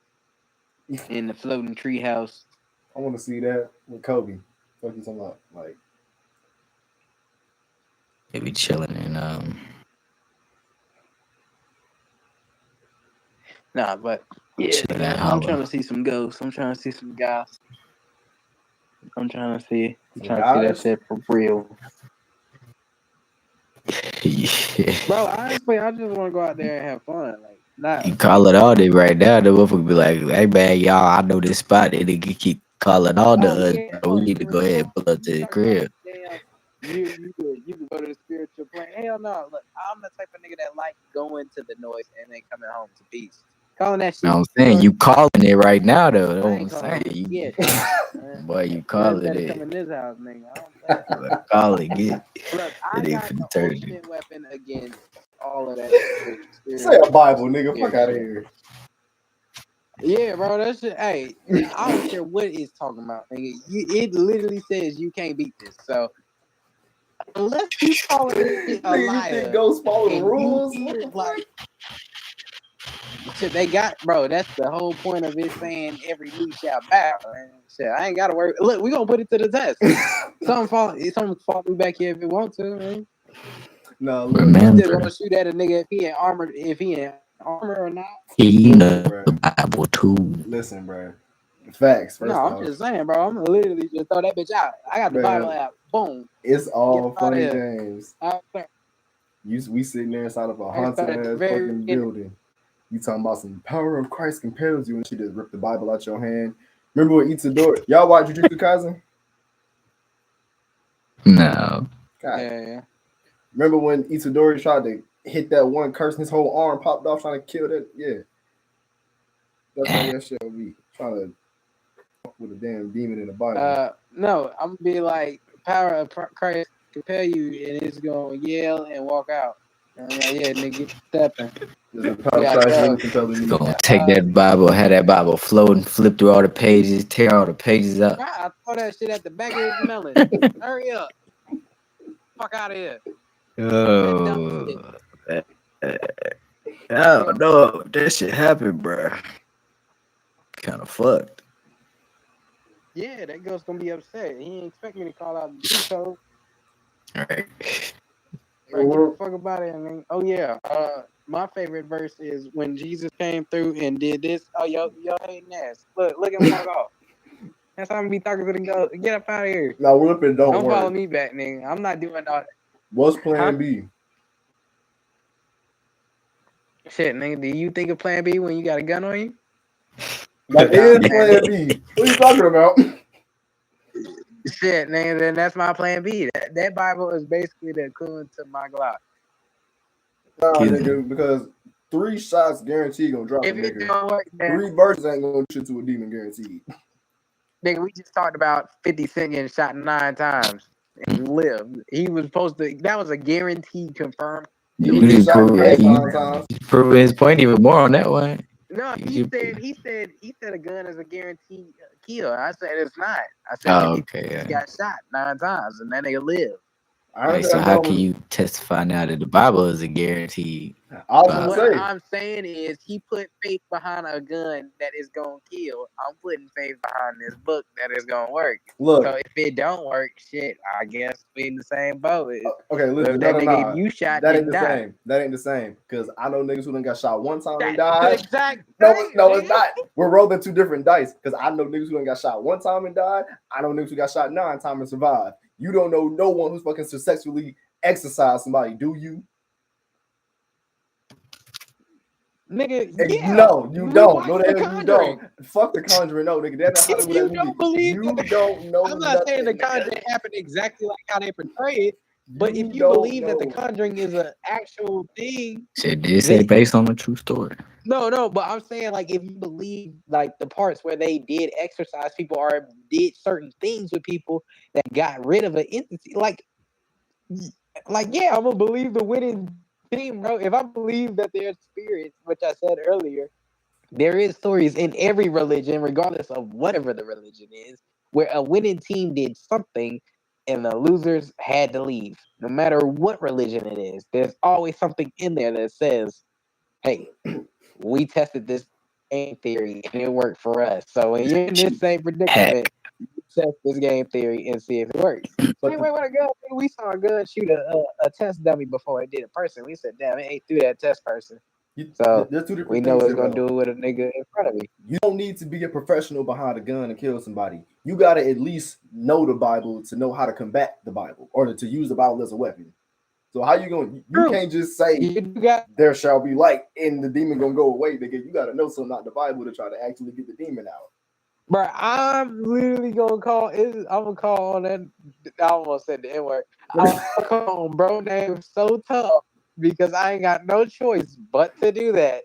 in the floating treehouse. I want to see that with Kobe. What you talking about? Like, they be chilling and Nah, but yeah, I'm trying to see some ghosts. I'm trying to see some guys. I'm trying to see that shit for real. Yeah. Bro, honestly, I just want to go out there and have fun. Like, you call it all day right now, the motherfucker be like, "Hey man, y'all, I know this spot," and they keep calling all the we need to go ahead and pull up to the crib. You could go to the spiritual plane. Hell no! Look, I'm the type of nigga that like going to the noise and then coming home to peace. Calling that shit. You know what I'm saying? You calling it right now though. That's what I'm saying. Boy, you calling it. Come in this house, nigga. Call it, get. Look, I got the ultimate weapon against all of that. Say a Bible, nigga. Fuck out of here. Yeah, bro, that shit. Hey, I don't care what it's talking about, nigga. It literally says you can't beat this. So unless you call it a liar, you think ghosts follow the rules? Like, shit, they got, bro. That's the whole point of it saying every knee shall bow. And shit, I ain't gotta worry. Look, we gonna put it to the test. Something fall me back here if it want to, man. No, look, I'm just gonna shoot at a nigga if he ain't armor or not. He know the Bible too. Listen, bro. Facts. No, I'm just saying, bro. I'm gonna literally just throw that bitch out. I got the Bible out. Boom. It's all fun and games. We sitting there inside of a haunted ass fucking building. You talking about some power of Christ compels you, and she just ripped the Bible out your hand. Remember what Itadori? Y'all watch Jujutsu Kaisen? No. God. Yeah. Remember when Itadori tried to hit that one curse and his whole arm popped off trying to kill that? Yeah. That's how that shit will be. Trying to fuck with a damn demon in the Bible. No, I'm gonna be like, power of Christ compel you, and it's gonna yell and walk out. And I'm like, yeah, nigga, stepping. Gonna take that Bible, have that Bible float and flip through all the pages, tear all the pages up. I throw that shit at the back of his melon. Hurry up. Fuck out of here. Oh, no, that shit happened, bro. Kind of fucked. Yeah, that girl's gonna be upset. He ain't expect me to call out the code. All right. Right, give a fuck about it. I mean, oh yeah. My favorite verse is when Jesus came through and did this. Oh, yo hating ass. Look at him walk off. That's how I'm gonna be talking to the ghost. Get up out of here. Now whipping don't follow me back, nigga. I'm not doing all that. What's plan B? Shit, nigga, do you think of Plan B when you got a gun on you? That is Plan B. What are you talking about? Shit, nigga, then that's my Plan B. That Bible is basically the equivalent to my Glock. Nah, nigga, because 3 shots guaranteed gonna drop a If it nigga. don't work, then 3 verses ain't gonna shit to a demon guaranteed. nigga, we just talked about 50 Cent getting shot 9 times and lived. He was supposed to. That was a guaranteed confirmed. He was getting shot 9 times. Proving his point even more on that one. No, he said a gun is a guaranteed kill. I said it's not. I said he got shot 9 times and that nigga lived. Right, so how can you testify now that the Bible is a guarantee? What I'm saying is he put faith behind a gun that is gonna kill. I'm putting faith behind this book that is gonna work. Look, so if it don't work, shit, I guess we in the same boat. Okay, listen, that nigga you shot that ain't the die. same. That ain't the same. Because I know niggas who done got shot 1 time and died. Exact no, it's not. We're rolling 2 different dice. Because I know niggas who done got shot 1 time and died. I know niggas who got shot 9 times and survived. You don't know no one who's fucking successfully exercised somebody, do you? Nigga, yeah. No, you don't. No, the hell you don't. Fuck the Conjuring. No, nigga, that's not how you don't believe you don't know. I'm not saying the Conjuring happened exactly like how they portray it, but if you believe that the Conjuring is an actual thing, shit, did say based on a true story. No, but I'm saying like if you believe like the parts where they did exercise people or did certain things with people that got rid of an entity, like yeah, I'm gonna believe the winning team, bro. If I believe that there's spirits, which I said earlier, there is stories in every religion, regardless of whatever the religion is, where a winning team did something and the losers had to leave. No matter what religion it is, there's always something in there that says, hey, we tested this game theory and it worked for us. So when you're in this same predicament, you test this game theory and see if it works. Wait, what a gun! We saw a gun shoot a test dummy before it did a person. We said, damn, it ain't through that test person. So we know it's gonna do it with a nigga in front of me. You don't need to be a professional behind a gun and kill somebody. You gotta at least know the Bible to know how to combat the Bible or to use the Bible as a weapon. So how you going? You can't just say there shall be light and the demon gonna go away, nigga. You gotta know something out the Bible to try to actually get the demon out. Bro, I'm literally gonna call. I'm gonna call on that. I almost said the N word. I'm gonna call on bro name so tough because I ain't got no choice but to do that.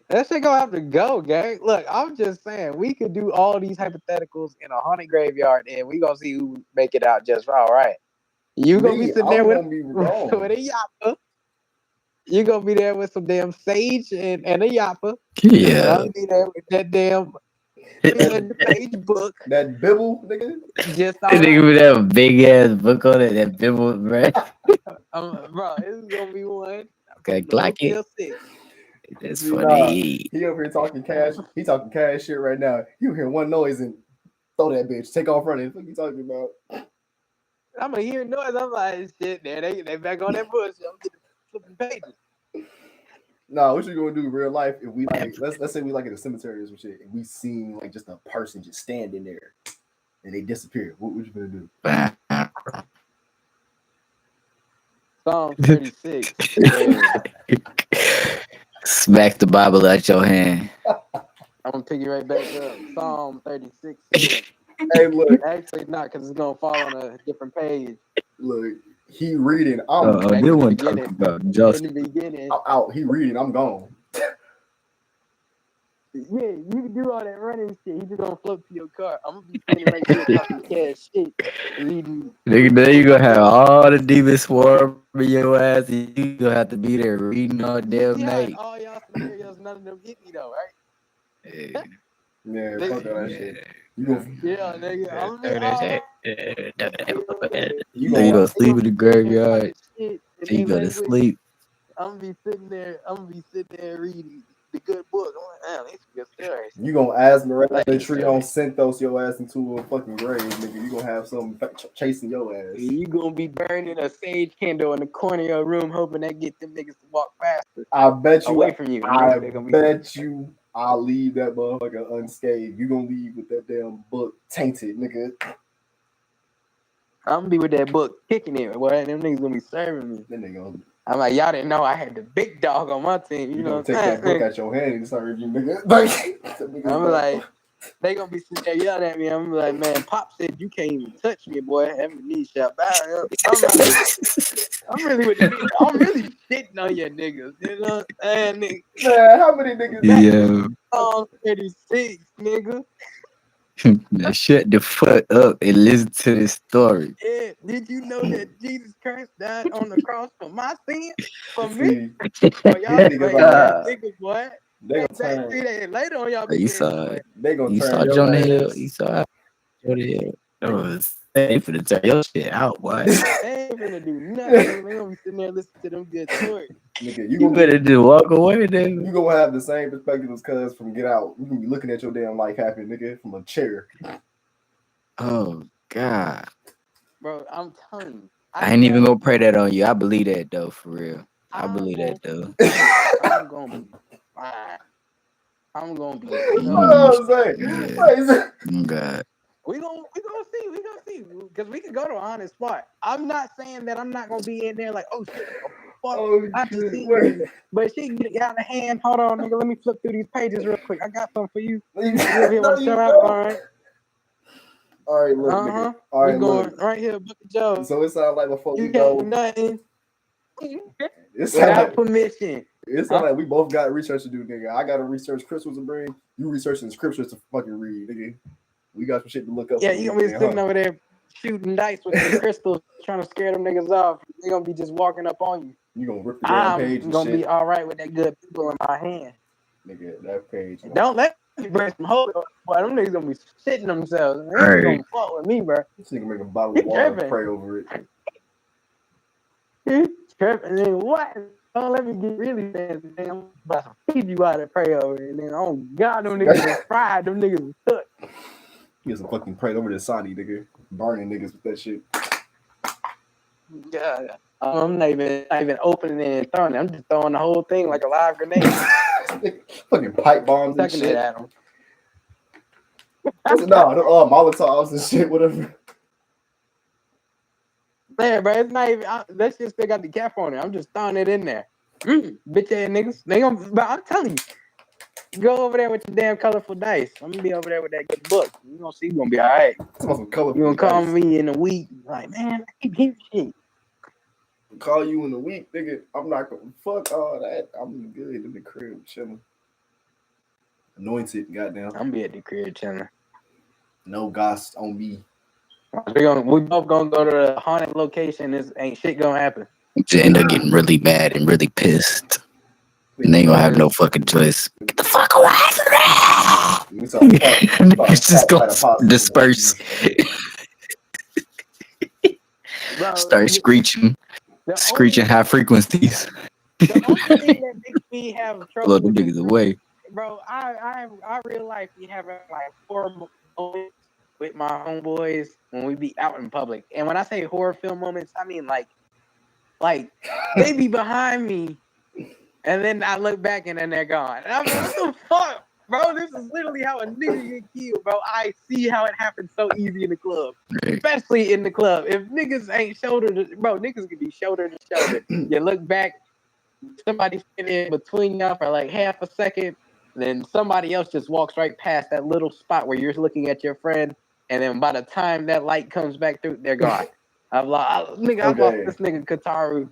That shit gonna have to go, gang. Look, I'm just saying we could do all these hypotheticals in a haunted graveyard, and we gonna see who make it out just all right. You gonna be sitting there with a yappa. You gonna be there with some damn sage and a yappa. Yeah. And I'll be there with that damn 300-page book. That Bible, nigga. Just all nigga with that big ass book on it. That Bible, bro. Bro, it's gonna be one. Okay, Glock it. That's funny. He over here talking cash. He talking cash shit right now. You hear one noise and throw that bitch. Take off running. What you talking about? I'm gonna hear noise. I'm like, shit, there they back on that bush. I'm getting flipping pages. Nah, what you gonna do in real life if we like let's say we like at a cemetery or some shit and we seen like just a person just standing there and they disappear. What you gonna do? Psalm 36. Smack the Bible out your hand. I'm gonna pick you right back up. Psalm 36. Hey, look. Actually, not because it's gonna fall on a different page. Look, he reading. I'm in the beginning. I'm out. He reading. I'm gone. Yeah, you can do all that running shit. He just gonna float to your car. I'm gonna be standing right here talking cash shit, reading. Nigga, now you gonna have all the demons swarming your ass. You gonna have to be there reading all damn night. All y'all scenarios, none of them get me though, right? Yeah, fuck that shit. You gonna sleep in the graveyard. You go to sleep. I'm gonna be sitting there reading the good book. I'm like, damn, these good stories. You gonna Asmerella the tree on Synthos your ass into a fucking grave, nigga. You gonna have something chasing your ass. You gonna be burning a sage candle in the corner of your room, hoping that get them niggas to walk faster. I bet you. Away from you. I bet you. I'll leave that motherfucker unscathed. You gonna leave with that damn book tainted, nigga. I'm gonna be with that book kicking it, boy. Them niggas gonna be serving me. Then they gonna I'm like, y'all didn't know I had the big dog on my team. You You know gonna what take I'm that book saying? out your hand and start reading, nigga. Like, I'm like, they gonna be sitting there yelling at me. I'm like, man, Pop said you can't even touch me, boy. Having knees shut down. I'm really shitting on your niggas. You know what I'm saying, nigga? man, how many niggas? Yeah. Psalm 36, nigga. Now shut the fuck up and listen to this story. Yeah, did you know that Jesus Christ died on the cross for my sin? For me? See, Boy, y'all these niggas lame ass are niggas, boy. they gonna turn. 3 days later on y'all be You getting saw boy. it. They gonna You turn saw Jonah your Hill. ass. You saw Jonah Hill. That was they finna turn your shit out, boy. They ain't finna do nothing. They gonna be sitting there listening to them good stories. Nigga, You better just walk away, you nigga. gonna have the same perspective as cuz from Get Out. You gonna be looking at your damn life happen, nigga, from a chair. Oh God. Bro, I'm telling you. I ain't even gonna pray that on you. I believe that though, for real. I I'm believe gonna that though. I'm gonna be fine. I'm gonna be You so gonna be I'm saying. yeah. Like, is it- Oh, God. we gonna see because we can go to an honest spot. I'm not saying that I'm not gonna be in there like, oh shit, fuck, oh I just shit, seen wait. this. But shit get out of hand. Hold on, nigga. Let me flip through these pages real quick. I got something for you. You over here No, want to you show out? All don't. right. All right, look, nigga. All We right, going look. right here, Book of Joe. So it sounds like before You we can't do go, nothing it sounds without like permission. we both got research to do, nigga. I gotta research crystals to bring. You researching scriptures to fucking read, nigga. We got some shit to look up. Yeah, for the you gonna be weekend, sitting huh? over there shooting dice with the crystals, trying to scare them niggas off. They gonna be just walking up on you. You gonna rip the damn page I'm and gonna shit, be all right with that good people in my hand. nigga. That page. And don't let me bring some hope. Boy, them niggas gonna be shitting themselves. They All ain't right. gonna fuck with me, bro. This nigga make a bottle You of water, tripping? pray over it. You tripping? And then what? Don't let me get really fancy. Then I'm about to feed you out and pray over it. And then oh God, them niggas is fried. Them niggas is cooked. Get some fucking prayed over the Saudi, nigga. Burning niggas with that shit. Yeah. I'm not even opening it and throwing it. I'm just throwing the whole thing like a live grenade. Fucking pipe bombs and Sucking it shit. at them. No, Molotovs and shit, whatever. Man, bro, it's not even. That shit still got the cap on it. I'm just throwing it in there. Bitch ass niggas. They gonna. But I'm telling you, go over there with your damn colorful dice. I'm gonna be over there with that good book. You gonna see, you gonna be all right. Some colorful You gonna call dice. me in a week? Like, man, I keep hearing shit. Call you in a week, nigga. I'm not gonna fuck all that. I'm good in the crib, chilling. Anointed, goddamn. I'm be at the crib chilling. No goss on me. We both gonna go to the haunted location. This ain't shit gonna happen. Just end up getting really mad and really pissed. And they ain't gonna have no fucking choice. Get the fuck away from me! Niggas just gonna disperse. Bro, Start screeching high frequencies. the only thing that makes me have trouble Blow them with this niggas away. bro, I real life be having like horror moments with my homeboys when we be out in public. And when I say horror film moments, I mean like they be behind me, and then I look back and then they're gone. And I'm like, what the fuck, bro? This is literally how a nigga get killed, bro. I see how it happens so easy in the club, especially in the club. If niggas ain't shoulder to, bro, niggas can be shoulder to shoulder. You look back, somebody fit in between y'all for like half a second. Then somebody else just walks right past that little spot where you're looking at your friend, and then by the time that light comes back through, they're gone. I've lost this nigga Kataru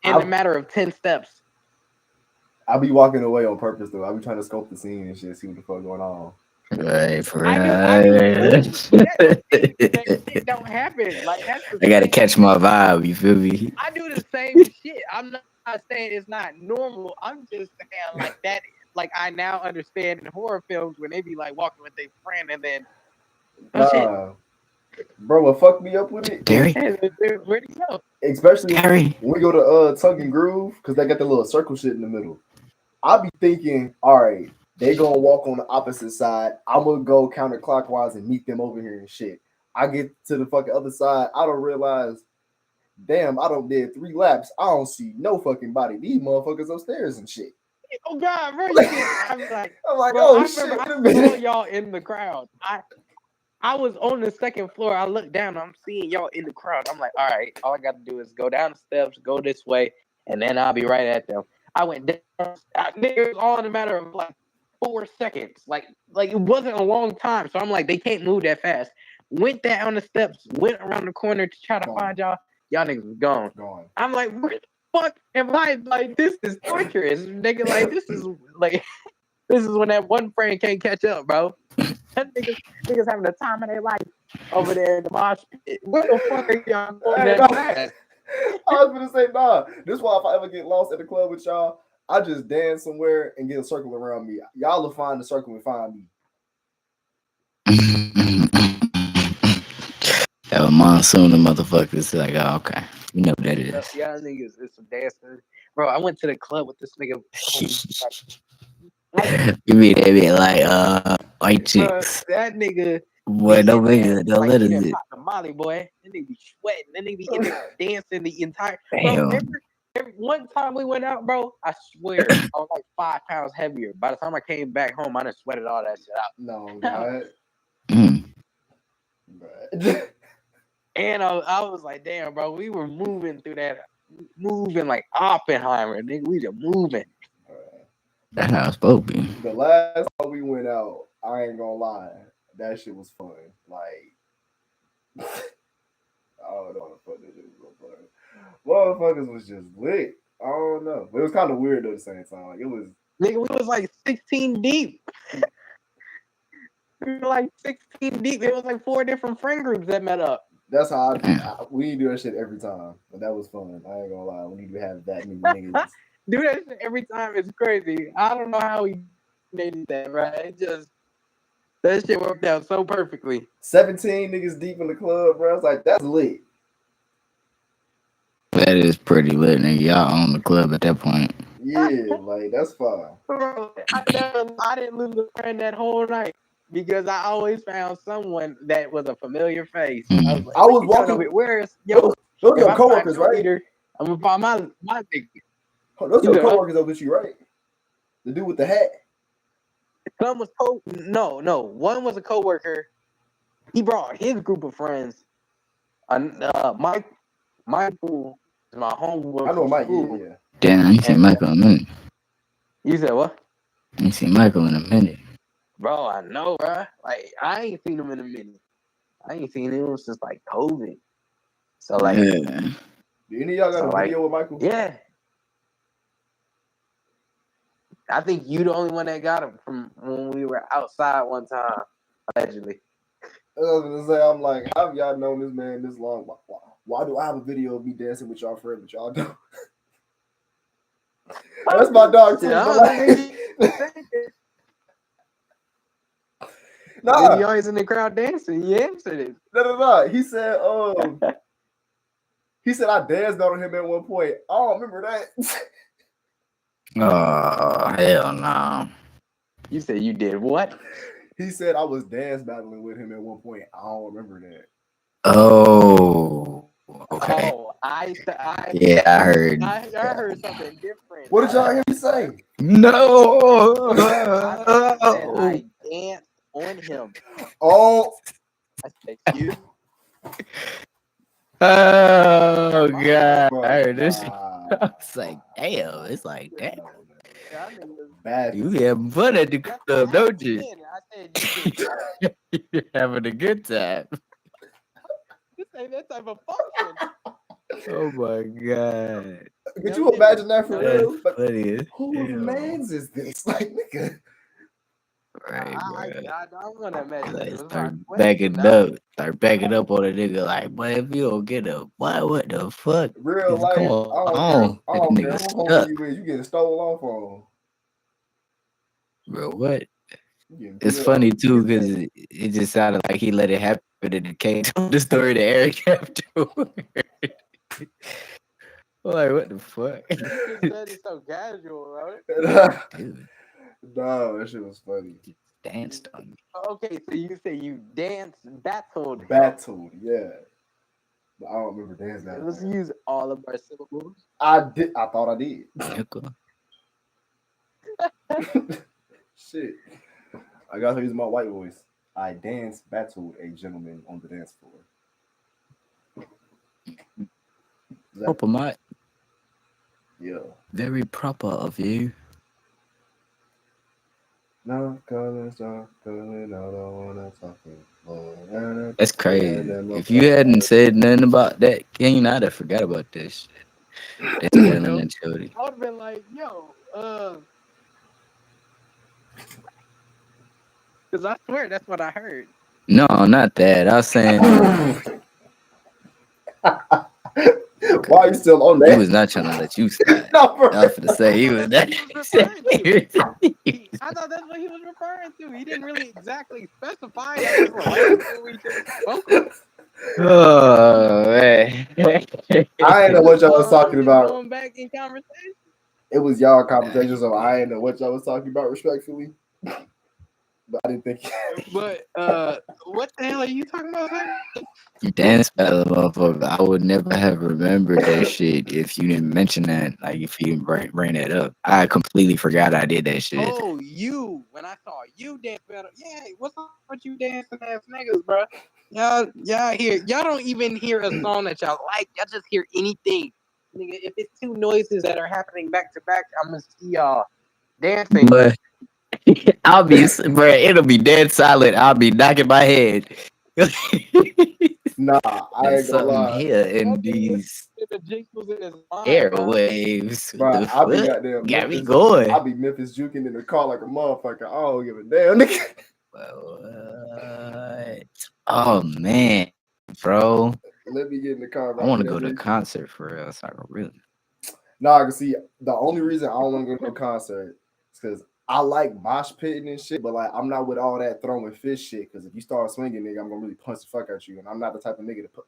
in a matter of 10 steps. I'll be walking away on purpose though. I'll be trying to scope the scene and shit, see what the fuck going on. Right, for real. That shit don't happen. Like that's the I gotta thing. catch my vibe. You feel me? I do the same shit. I'm not saying it's not normal. I'm just saying like that. Like I now understand in horror films when they be like walking with their friend and then bro, what fucked me up with it? Gary? Where'd he go? Especially Gary. when we go to Tug and Groove, because they got the little circle shit in the middle. I be thinking, all right, they gonna walk on the opposite side. I'm gonna go counterclockwise and meet them over here and shit. I get to the fucking other side. I don't realize, damn, I don't did 3 laps. I don't see no fucking body. These motherfuckers upstairs and shit. Oh God, bro! I'm like, bro, oh I shit! remember I saw y'all in the crowd. I was on the second floor. I looked down. I'm seeing y'all in the crowd. I'm like, all right, all I got to do is go down the steps, go this way, and then I'll be right at them. I went down. It was all in a matter of like 4 seconds. Like it wasn't a long time. So I'm like, they can't move that fast. Went down the steps, went around the corner to try to find y'all. Y'all niggas was gone. I'm like, where the fuck am I? Like, this is torturous, nigga. Like, this is when that one friend can't catch up, bro. That niggas having the time of their life over there in the mosh pit. Where the fuck are y'all going that fast? I was gonna say, nah. This is why if I ever get lost at the club with y'all, I just dance somewhere and get a circle around me. Y'all will find the circle and find me. That was monsoon, the motherfuckers. Like, oh, okay, you know what that is. Y'all niggas is some dancers, bro. I went to the club with this nigga. You mean they be like white chicks? That nigga. Boy, don't make it. Don't let us. Pop the Molly, boy. That nigga be sweating. That nigga be in there dancing the entire. Damn. Bro, every one time we went out, bro, I swear I was like 5 pounds heavier. By the time I came back home, I done sweated all that shit out. No, God. And I was like, damn, bro, we were moving through that, moving like Oppenheimer, nigga. We just moving. That's how it's supposed to be. The last time we went out, I ain't gonna lie, that shit was fun. Like, I don't know what the fuck this shit was fun. Motherfuckers was just lit. I don't know, but it was kind of weird though at the same time. Like, it was. Nigga, we was like 16 deep. We were like 16 deep. It was like 4 different friend groups that met up. That's how we do that shit every time. But that was fun. I ain't gonna lie. We need to have that many niggas. Do that shit every time. It's crazy. I don't know how we did that, right? It just, that shit worked out so perfectly. 17 niggas deep in the club, bro. I was like, that's lit. That is pretty lit, nigga. Y'all own the club at that point. Yeah, like, that's fine. Bro, I didn't lose a friend that whole night. Because I always found someone that was a familiar face. Mm-hmm. I was walking. Where's those your coworkers, right? Leader, I'm gonna find my nigga. Those your coworkers over with you, right? The dude with the hat. Some was no. One was a coworker. He brought his group of friends. Michael is my homeboy. I know Mike. Yeah. Damn, I ain't seen Michael in a minute. You said what? I ain't seen Michael in a minute. Bro, I know, bro. Like, I ain't seen him in a minute. I ain't seen him since like COVID. So like, do any of y'all got a video with Michael? Yeah. I think you the only one that got him from when we were outside one time, allegedly. I was gonna say, I'm like, how have y'all known this man this long? Why do I have a video of me dancing with y'all friend, but y'all don't? That's my dog too. Nah. He always in the crowd dancing. He answered it. No. He said, I danced on him at one point. I don't remember that. Oh, hell no. You said you did what? He said I was dance battling with him at one point. I don't remember that. Oh, okay. Oh, yeah, I heard. I heard something different. What did y'all hear me say? No. I danced on him. Oh. I said you. Oh God! I heard this. I was like, damn. It's like, damn. Bad. You be having fun at the club, don't you? I said you're having a good time. This ain't that type of function. Oh my God! Could you imagine that for real? Funny. Whose man's is this? Like, nigga. Right, I'm gonna imagine. Like, start backing up on a nigga. Like, but if you don't get up, what the fuck? Real life. Come on. I don't care who home you getting stolen off on. Bro, what? It's funny too because it just sounded like he let it happen and it came to the story to Eric afterward. Like, what the fuck? You said it so casual, right? Dude. No, that shit was funny. Danced on me. Okay, so you say you battled, yeah. But I don't remember dancing. Let's use all of our syllables. I thought I did. Shit. I gotta use my white voice. I battled a gentleman on the dance floor. Open my. Yeah. Very proper of you. No colors, no color, no, don't wanna talk anymore. That's crazy. If you hadn't said nothing about that, Kane, I'd have forgot about this. That's telling and Jody. I would have been like, yo, because I swear that's what I heard. No, not that. I was saying Why are you still on he that? was not trying to let you slide. No, for I was gonna say he was That's not. what he was referring to. I thought that's what he was referring to. He didn't really exactly specify. That was the last thing we just spoke of. Oh man. I ain't know what y'all was talking Just about. going back in conversation. It was y'all Nah, conversation, you so I good. ain't know what y'all was talking about respectfully. But I didn't think. But what the hell are you talking about, sir? You dance battle, motherfucker. I would never have remembered that shit if you didn't mention that. Like if you didn't bring that up, I completely forgot I did that shit. Oh, you. When I saw you dance better. Yeah, what's up with you dancing ass niggas, bro? Y'all don't even hear a song that y'all like. Y'all just hear anything. Nigga, if it's two noises that are happening back to back, I'm gonna see y'all dancing. But I'll be, bro. It'll be dead silent. I'll be knocking my head. Nah, I There's ain't gonna something lie, here in these The jinx was in his mind, bro. airwaves. What bro. the I be fuck? goddamn Got me Memphis. going. I be Memphis juking in the car like a motherfucker. I don't give a damn, nigga. What? Oh man, bro. Let me get in the car. I Rock want to to go that to a bitch. concert for real. So I can really. Nah, I can see the only reason I don't want to go to no concert is because I like mosh pitting and shit, but like I'm not with all that throwing fish shit. Because if you start swinging, nigga, I'm gonna really punch the fuck out you, and I'm not the type of nigga to put.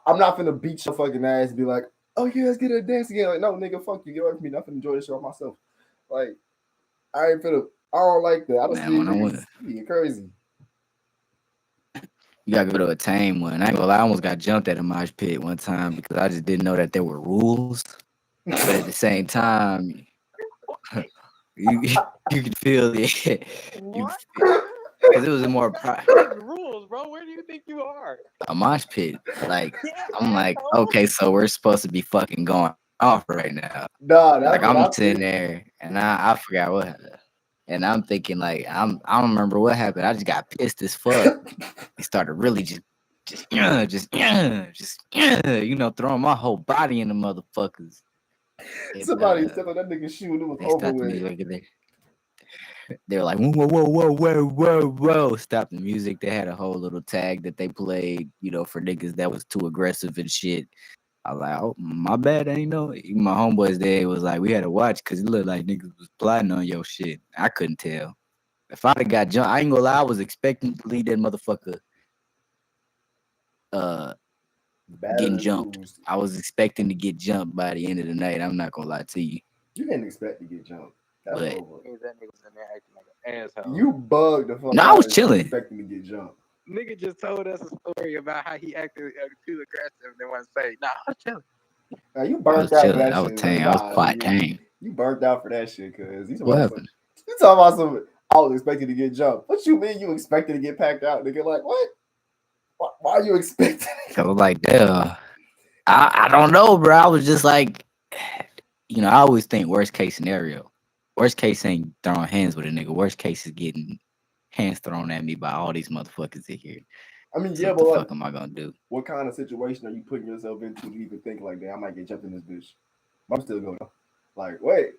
I'm not finna beat your fucking ass and be like, oh yeah, let's get a dance again. Like, no, nigga, fuck you, get away from me. I'm finna enjoy this shit on myself. Like, I ain't finna. I don't like that. I don't see Man, when I went, niggas being crazy. you gotta go to a tame one. I ain't gonna lie, I almost got jumped at a mosh pit one time because I just didn't know that there were rules. But at the same time, you you could feel it. You What? because it was a more Rules, bro. Where do you think you are? a mosh pit. Like Yeah, I'm like, asshole. okay, so we're supposed to be fucking going off right now. Nah, Like that's what I'm I sitting think. there and I forgot what happened. And I'm thinking like I don't remember what happened. I just got pissed as fuck. It started really throwing my whole body in the motherfuckers. And Somebody stepped on that nigga's shoe and it was they over stopped the with. music. They were like, whoa, whoa, whoa, whoa, whoa, whoa. Stop the music. They had a whole little tag that they played, for niggas that was too aggressive and shit. I was like, oh, my bad. I ain't know. Even my homeboys there was like, we had to watch because it looked like niggas was plotting on your shit. I couldn't tell. If I'd have got jumped, I ain't gonna lie, I was expecting to leave that motherfucker uh Battered getting and jumped. bruised. I was expecting to get jumped by the end of the night. I'm not gonna lie to you. You didn't expect to get jumped. That's But over. That nigga was in there acting like an asshole. You bugged the fuck no, I out was if you chilling. expecting to get jumped. Nigga just told us a story about how he acted too aggressive. They want to say, nah, I'm chilling. Now you I was burnt out for chilling. that I was shit. Like, tame. I was nah, quite nigga, tame. you burnt out for that shit, cause you talking What about happened? some. I was expecting to get jumped. What you mean you expected to get packed out, nigga? Like what? Why are you expecting? I was like, damn. I don't know, bro. I was just like, I always think worst case scenario. Worst case ain't throwing hands with a nigga. Worst case is getting hands thrown at me by all these motherfuckers in here. I mean, So yeah, what but the like, fuck am I gonna do? what kind of situation are you putting yourself into to even think like that? I might get jumped in this bitch. But I'm still going. Like, wait.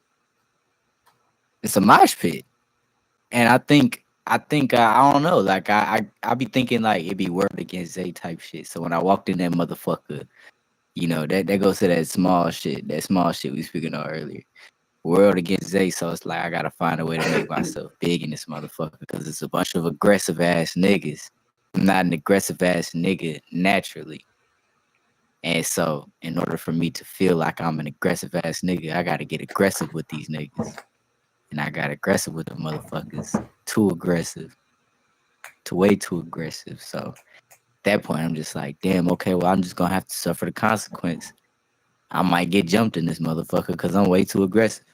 It's a mosh pit. And I don't know. Like I be thinking like it'd be word against Zay type shit. So when I walked in that motherfucker, that goes to that small shit we speaking of earlier. World against Zay, so it's like I gotta find a way to make myself big in this motherfucker because it's a bunch of aggressive ass niggas. I'm not an aggressive ass nigga naturally. And so in order for me to feel like I'm an aggressive ass nigga, I gotta get aggressive with these niggas. And I got aggressive with the motherfuckers. Too aggressive. Way too aggressive. So at that point I'm just like, damn, okay, well I'm just gonna have to suffer the consequence. I might get jumped in this motherfucker because I'm way too aggressive.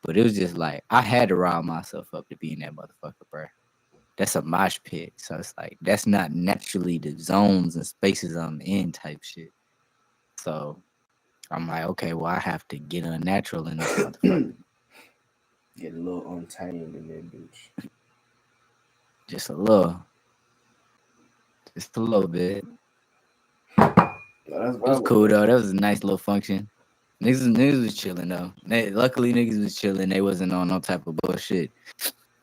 But it was just like I had to rile myself up to be in that motherfucker, bro. That's a mosh pit. So it's like that's not naturally the zones and spaces I'm in type shit. So I'm like, okay, well, I have to get unnatural in this motherfucker. Get a little untamed in that bitch. Just a little bit. No, that's It was cool though. That was a nice little function. Niggas was chilling though. Luckily, niggas was chilling. They wasn't on no type of bullshit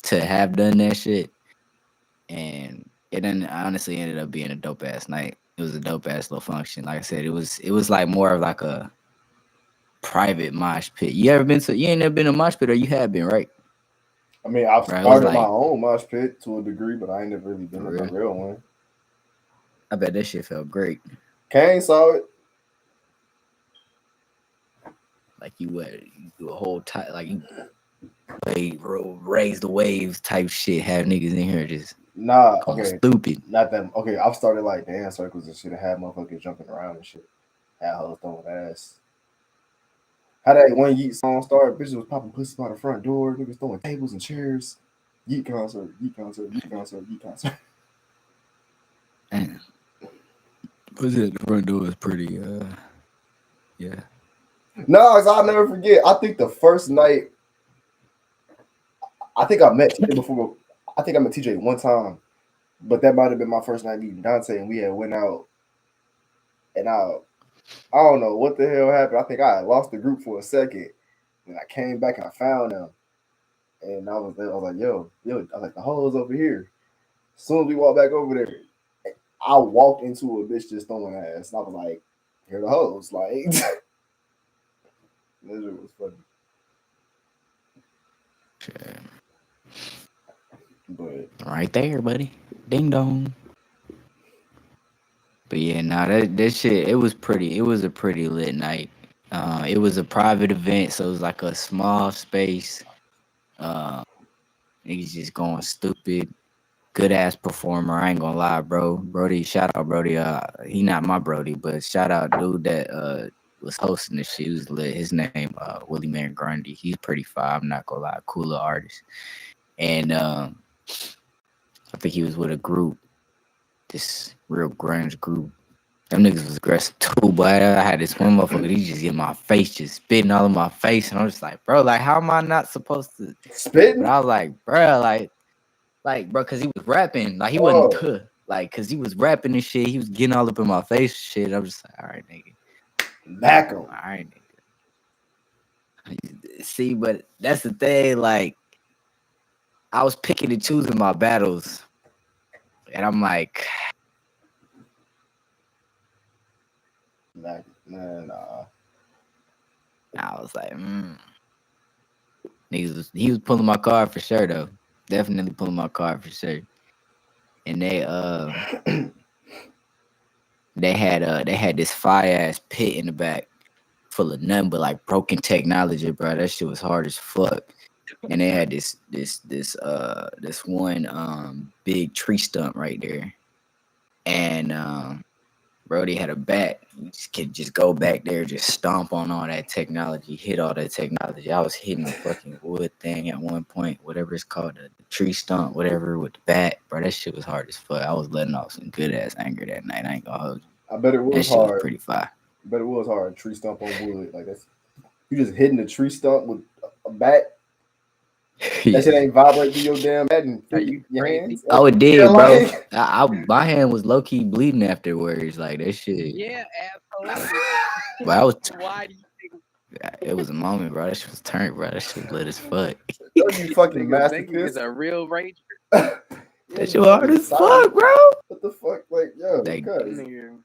to have done that shit. And it then honestly ended up being a dope ass night. It was a dope ass little function. Like I said, it was like more of like a private mosh pit. You ain't never been to a mosh pit, or you have been, right? I mean, I've Right, started like, my own mosh pit to a degree, but I ain't never really been for in a real? real one. I bet that shit felt great. Kane saw it. Like you do a whole like you raise the waves type shit. Have niggas in here just Nah, going okay. stupid. Not that. Okay, I've started like dance circles and shit. And had motherfuckers jumping around and shit. Had hoes throwing ass. How that one Yeet song started? Bitches was popping pussy by the front door. Niggas throwing tables and chairs. Yeet concert, Yeet concert, Yeet concert, Yeet concert. Man. Was it the front door is pretty yeah. No, I'll never forget. I think the first night, I think I met TJ before. I think I met TJ one time, but that might have been my first night meeting Dante, and we had went out, and I don't know what the hell happened. I think I had lost the group for a second, and I came back and I found them, and I was like, yo, I was like, the hoes over here. As soon as we walked back over there, I walked into a bitch just throwing ass, and I was like, here the hoes, like. That shit was funny. Shit. But Right there, buddy. Ding dong. But yeah, that shit, it was a pretty lit night. It was a private event, so it was like a small space. Niggas just going stupid. Good ass performer. I ain't gonna lie, bro. Brody, shout out Brody. He not my Brody, but shout out dude that was hosting this shit. He was lit. His name Willie Man Grundy. He's pretty fire. I'm not gonna lie, cooler artist. And I think he was with a group, this real grunge group. Them niggas was aggressive too, but I had this one motherfucker, he just get my face, just spitting all in my face. And I'm just like, bro, like, how am I not supposed to? spitting? But I was like, bro, bro, because he was rapping. Like, he wasn't, like, because he was rapping and shit. He was getting all up in my face and shit. I'm just like, all right, nigga. Back him. All right, nigga. See, but that's the thing, like, I was picking and choosing my battles. And I'm like, Nah. I was like, he was pulling my card for sure though. Definitely pulling my card for sure. And they had this fire ass pit in the back full of nothing but like broken technology, bro. That shit was hard as fuck. And they had this one big tree stump right there. And Brody had a bat. You could just go back there, just stomp on all that technology, hit all that technology. I was hitting the fucking wood thing at one point, whatever it's called, the tree stump, whatever, with the bat. Bro, that shit was hard as fuck. I was letting off some good ass anger that night. I ain't gonna hold you. I bet it was that shit hard. was pretty fire. I bet it was hard. Tree stump on wood. Like that's you just hitting the tree stump with a bat. Yeah. That shit ain't vibrating through your damn head and through your hands. Oh, it did, Yeah, bro. like- My hand was low key bleeding afterwards. Like that shit. Yeah, asshole. But I was. Why do you think It was a moment, bro. That shit was turned, bro. That shit was lit as fuck. Don't you fucking nigga is masochist. a real ranger? That shit was hard as fuck, bro. What the fuck? Like, yo, Like, cuz. Nigga.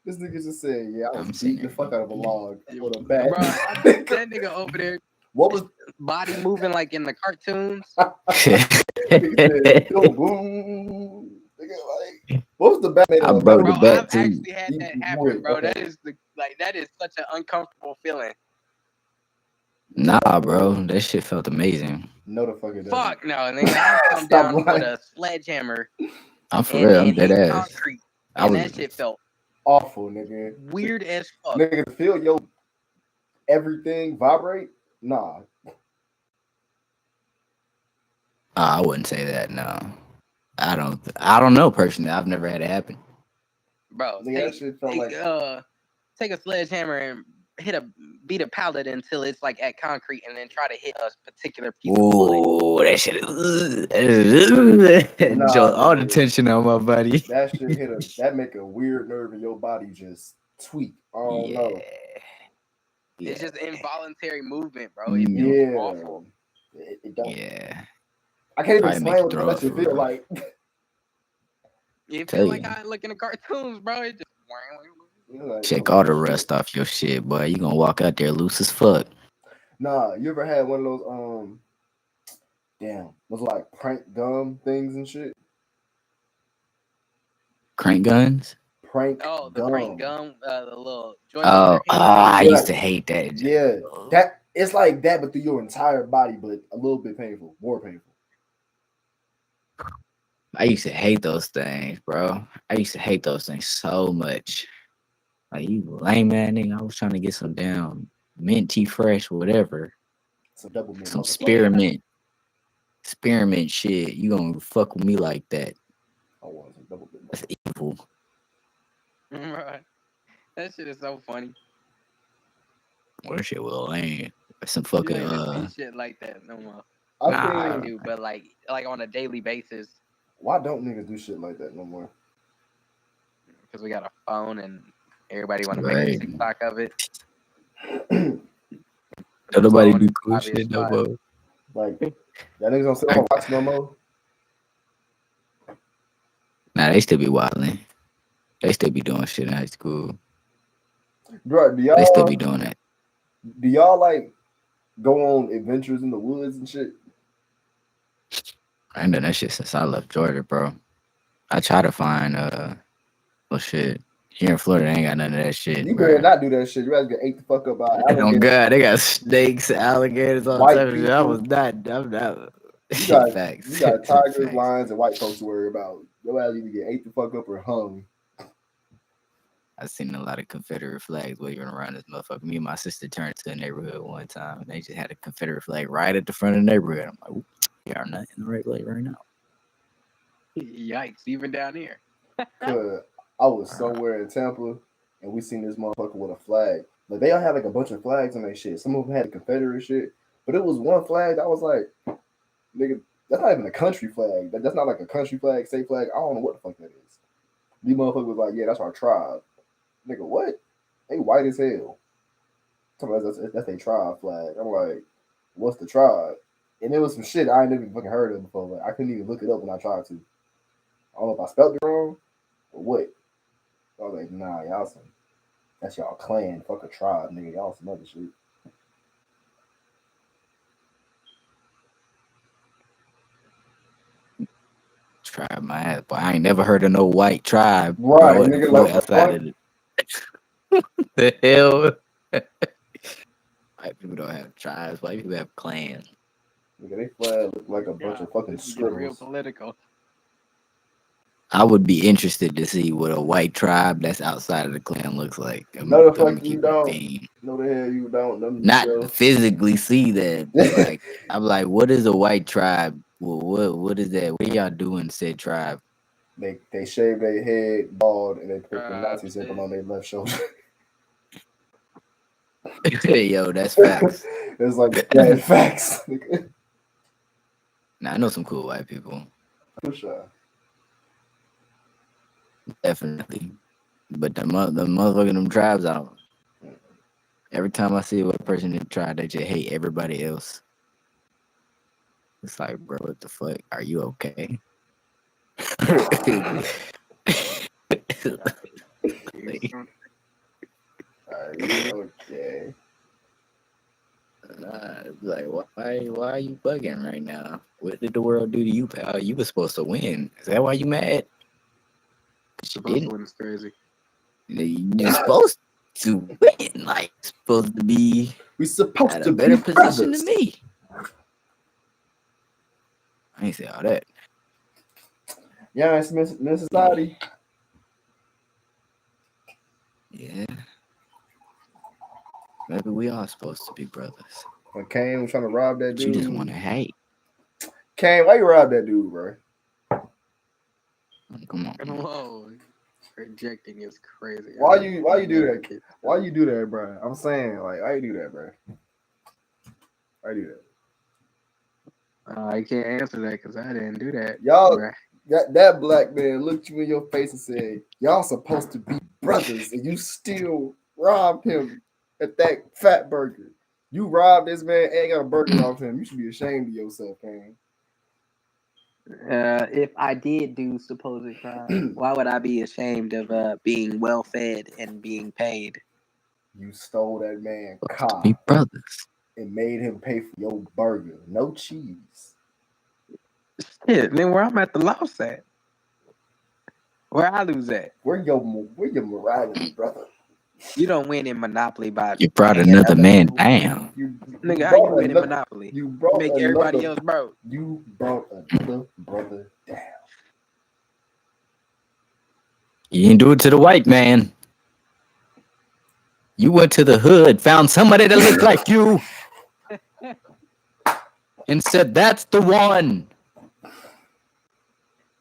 This nigga just said, yeah, I I'm was sitting beating the here. fuck out of a log with a bat. Bro, I think that nigga over there, What was body moving like in the cartoons. nigga said, yo, boom. Nigga, like, what was the bat made I of? broke Bro, the bat I've too. actually had that happen, Wood, bro. okay. That is such an uncomfortable feeling. Nah, bro. That shit felt amazing. No, the fuck it doesn't. Fuck no, nigga. I come Stop down with lying. a sledgehammer I'm for real. I'm and dead hit ass. concrete, I and was. that shit felt Awful, nigga. weird as fuck. Nigga, feel your everything vibrate? Nah. I wouldn't say that. No, I don't know personally. I've never had it happen. Bro, Nigga, that shit felt like take a sledgehammer and beat a pallet until it's like at concrete, and then try to hit a particular piece of wood. Ooh, that shit Nah, all the nigga. tension on my body. That shit that make a weird nerve in your body just tweak. I don't Yeah. know. It's just involuntary movement, bro. It feels Mm, awful. It don't. yeah. I can't even Probably make explain you what throw that up shit for feel real. like. It Tell feel like you. I look in the cartoons, bro. It just Like, Check oh, all the shit. rust off your shit, boy. You gonna walk out there loose as fuck. Nah, you ever had one of those those like prank gum things and shit? Crank guns? Prank the gum. prank gum, the little joints in your hand. I Yeah, used to hate that. yeah, that it's like that, but through your entire body, but a little bit painful, more painful. I used to hate those things, bro. I used to hate those things so much. Like, you lame man nigga. I was trying to get some damn minty fresh, whatever. Some double mint. Some motherfucker. spearmint shit. You gonna fuck with me like that? I want some double mint. That's evil. Right. That shit is so funny. What shit will lame? Some You fucking don't even see shit like that no more. I I think do, but like on a daily basis, why don't niggas do shit like that no more? because we got a phone and everybody want to make right. a TikTok of it. Don't nobody do cool Obvious shit no spot. more. Like y'all niggas don't sit on my watch no more. Nah, they still be wilding. They still be doing shit in high school. Bro, They still be doing that. do y'all like go on adventures in the woods and shit? I ain't done that shit since I left Georgia, bro. I try to find well shit. Here in Florida, they ain't got none of that shit, You bro. better not do that shit. You guys get ate the fuck up by Oh alligators. God, they got snakes, alligators, all White type of shit. people. I'm not. You got Facts. you got tigers, Facts. lions, and white folks to worry about. Your ass either get ate the fuck up or hung. I seen a lot of Confederate flags waving around this motherfucker. Me and my sister turned to a neighborhood one time. They just had a Confederate flag right at the front of the neighborhood. I'm like, we are not in the right place right now. Yikes! Even down here. Cause I was somewhere in Tampa and we seen this motherfucker with a flag. Like they all had like a bunch of flags on their shit. Some of them had the Confederate shit, but it was one flag that was like, nigga, that's not even a country flag. That's not like a country flag, state flag. I don't know what the fuck that is. These motherfuckers was like, yeah, that's our tribe. Nigga, what? They white as hell. That's their tribe flag. I'm like, what's the tribe? And it was some shit I ain't never fucking heard of before. Like I couldn't even look it up when I tried to. I don't know if I spelled it wrong or what. I was like, nah, y'all some that's y'all clan, fuck a tribe, nigga. Y'all some other shit. Tribe my ass, but I ain't never heard of no white tribe. Right, Bro, what the nigga, fuck like, outside of the hell? White people don't have tribes. White people have clans. nigga, they flag look like a bunch of fucking This is getting real scribbles. political. I would be interested to see what a white tribe that's outside of the clan looks like. No, the I'm fuck keep you it don't. being. No, the hell you don't. Them Not physically see that, but like I'm like, what is a white tribe? Well, what is that? What y'all doing, said tribe? they shave their head bald and they put the Nazi shit. symbol on their left shoulder. Yo, that's facts. It's like bad facts. Now I know some cool white people, For sure. definitely. But the motherfucking them tribes, I don't. Every time I see a white person in the tribe, they just hate everybody else. It's like, bro, what the fuck? Are you okay? Are you okay? Like, why are you bugging right now? What did the world do to you, pal? You were supposed to win. Is that why you mad? You didn't. It's crazy. You're supposed to win. Like, supposed to be We supposed at to a better be position brothers. than me. I ain't say all that. Yeah, it's Miss Society. Yeah. Maybe we are supposed to be brothers. When Kane was trying to rob that But you dude. just want to hate. Kane, why you rob that dude, bro? Come on. Whoa. projecting is crazy. Why you do that? Why you do that, bro? I'm saying, like, why you do that, bro? Why you do that? I can't answer that because I didn't do that. Y'all, bruh. that black man looked you in your face and said, "Y'all supposed to be brothers, and you still robbed him at that fat burger. You robbed this man and got a burger off him. You should be ashamed of yourself, man." If I did do supposed crime, why would I be ashamed of being well fed and being paid? You stole that man Supposed to be car brothers. and made him pay for your burger, no cheese. Shit, then where I'm at the loss at? Where I lose at? Where your morality, brother? You don't win in Monopoly by You brought paying another other man people. down. Nigga, how you brought win in another- Monopoly? You You brought make everybody another- else broke. You brought another brother down. You didn't do it to the white man. You went to the hood, found somebody that looked like you, and said, "That's the one."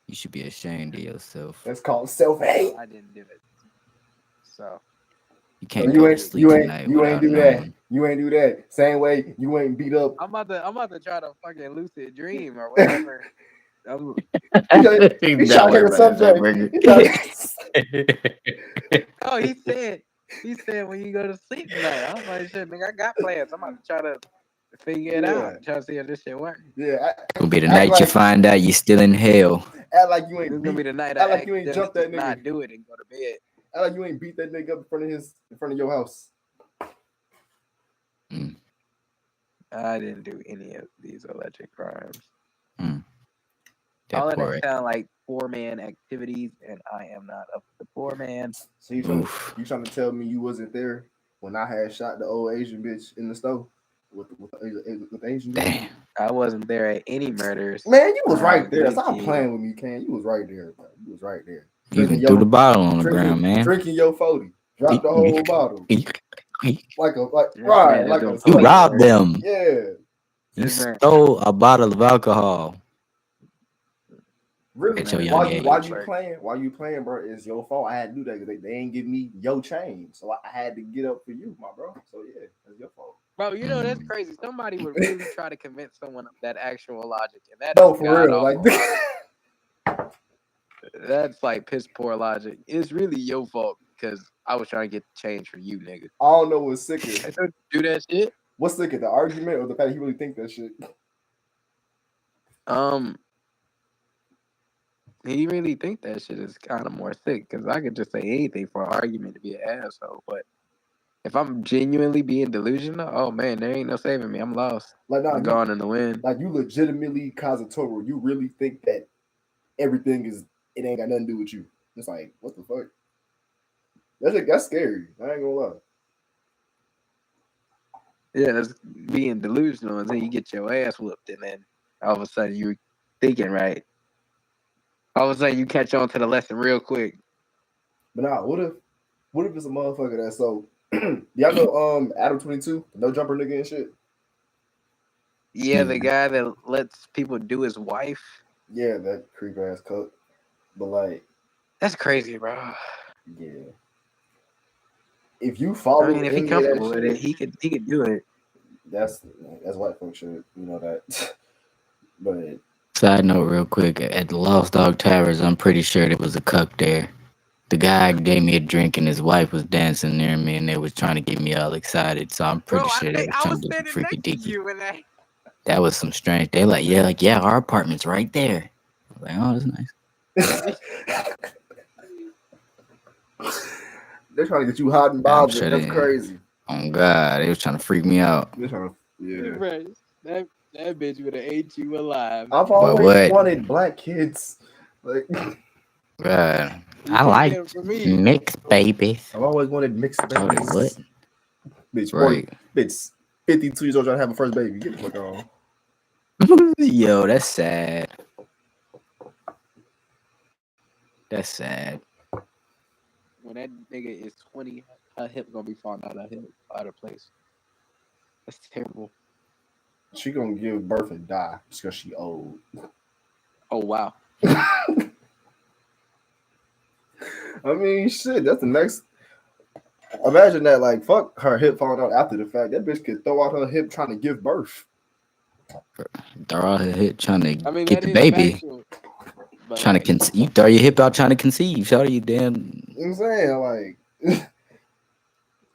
You should be ashamed of yourself. That's called self-hate. I didn't do it. So You can't You go to ain't sleep tonight do without that. knowing. You ain't do that. Same way you ain't beat up. I'm about to try to fucking lucid dream or whatever. He trying to change the subject. Oh, he said when you go to sleep tonight. I was like, shit, nigga, I got plans. I'm about to try to figure it out. Try to see if this shit works. Yeah, Gonna be the night you find out you're still in hell. act like you This is ain't gonna be beat, the night act I like you ain't jumped that accidentally not nigga. do it and go to bed. Act like you ain't beat that nigga up in front of your house. I didn't do any of these alleged crimes. That All of poor that sound like poor man activities, and I am not a poor man. So you trying to tell me you wasn't there when I had shot the old Asian bitch in the stove with the Asian bitch? Damn. I wasn't there at any murders. Man, you was right there. Good Stop kid. playing with me, Ken. You was right there, bro. You was right there. You even threw the bottle on the ground, man. Drinking your 40. Drop the whole bottle. You You robbed them. Yeah. You stole a bottle of alcohol. Really? At your Why young you age. playing? Why you playing, bro? It's your fault. I had to do that because they ain't give me your change, so I had to get up for you, my bro. So yeah, that's your fault. Bro, you know that's crazy. Somebody would really try to convince someone of that actual logic, and that No, is for real. god-awful. That's like piss poor logic. It's really your fault because I was trying to get the change for you, nigga. I don't know what's sicker. I don't do that shit. What's sicker, the argument or the fact he really think that shit? He really think that shit is kind of more sick because I could just say anything for an argument to be an asshole, but if I'm genuinely being delusional, oh man, there ain't no saving me. I'm lost. Like, nah, I'm gone in the wind. Like you legitimately Kazutoru. You really think that everything it ain't got nothing to do with you. It's like, what the fuck? That's scary. I ain't gonna lie. Yeah, that's being delusional, and then you get your ass whooped, and then all of a sudden you're thinking right. All of a sudden you catch on to the lesson real quick. But nah, what if it's a motherfucker that's so y'all know Adam 22, no jumper nigga and shit? Yeah, the guy that lets people do his wife. Yeah, that creep ass cook. But like, that's crazy, bro. Yeah. If you follow, I mean, if he comfortable with it, he could do it. That's white folk shit. You know that. But side note, real quick, at the Lost Dog Towers, I'm pretty sure there was a cuck there. The guy gave me a drink and his wife was dancing near me and they was trying to get me all excited. So I'm pretty sure they was trying to do some freaky deaky. That was some strange. They yeah, our apartment's right there. I was like, oh, that's nice. They're trying to get you hot and bothered. Sure that's crazy. Oh God, they was trying to freak me out. They're trying to, yeah. That bitch would have ate you alive. I've always wanted black kids. Like, God, I like mixed babies. I've always wanted mixed babies. What? Bitch, right. Bitch, 52 years old trying to have a first baby. Get the fuck on. Yo, that's sad. That's sad. When that nigga is 20, her hip gonna be falling out of place. That's terrible. She gonna give birth and die just because she old. Oh wow. I mean, shit. That's the next. Imagine that, like, fuck her hip falling out after the fact. That bitch could throw out her hip trying to give birth. Throw out her hip trying to I mean, get that the is baby. factual. But Trying to like, conceive. You throw your hip out trying to conceive. Shout you damn. You know what I'm saying? Like,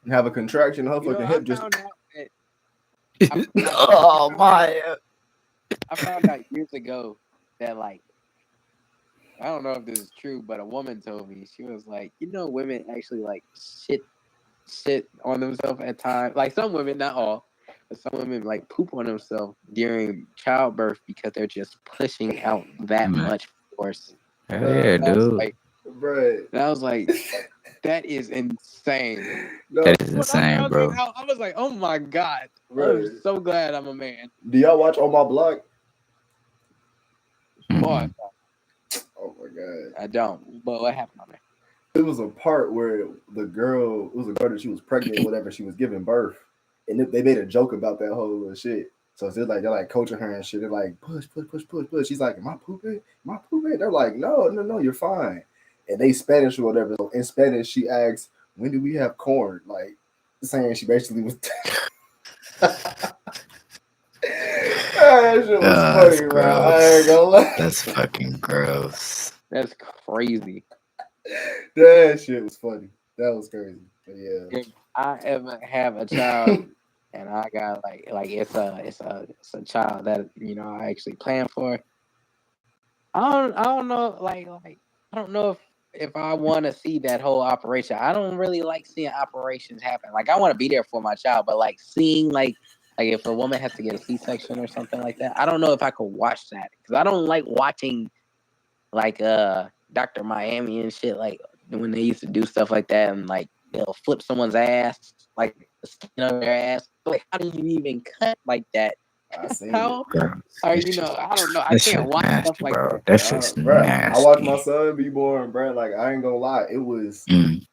have a contraction, her you know, fucking I hip just. found out that Oh my. I found out years ago that like I don't know if this is true, but a woman told me she was like, you know, women actually like shit on themselves at times. Like some women, not all, but some women like poop on themselves during childbirth because they're just pushing out that much force. Hell yeah, And I was dude. like, Bruh. and I was like, that is insane. No, That is When I insane, found bro. that out, I was like, oh my god, I'm bruh. so glad I'm a man. Do y'all watch On My Block? Boy, Oh my god. I don't. But what happened on there? It was a part where it was a girl that she was pregnant or whatever, she was giving birth. And they made a joke about that whole little shit. So it's just like they're like coaching her and shit. They're like, push, push, push, push, push. She's like, am I pooping? Am I pooping? They're like, no, no, no, you're fine. And they Spanish or whatever. So in Spanish, she asks, when do we have corn? Like saying she basically was that shit was That's funny, bro. I ain't gonna gross. lie. That's fucking gross. That's crazy. That shit was funny. That was crazy. But yeah. If I ever have a child and I got like it's a child that I actually plan for. I don't know I don't know if I want to see that whole operation. I don't really like seeing operations happen. Like I want to be there for my child, but like seeing like if a woman has to get a C-section or something like that, I don't know if I could watch that because I don't like watching like Dr. Miami and shit like when they used to do stuff like that and like they'll flip someone's ass like the skin of their ass. Like how do you even cut like that? I seen it. How? Or I don't know. I That can't shit watch stuff nasty, like bro. that. That shit's Bruh, I watched my nasty. son be born, bruh. Like, I ain't gonna lie. It was, Mm.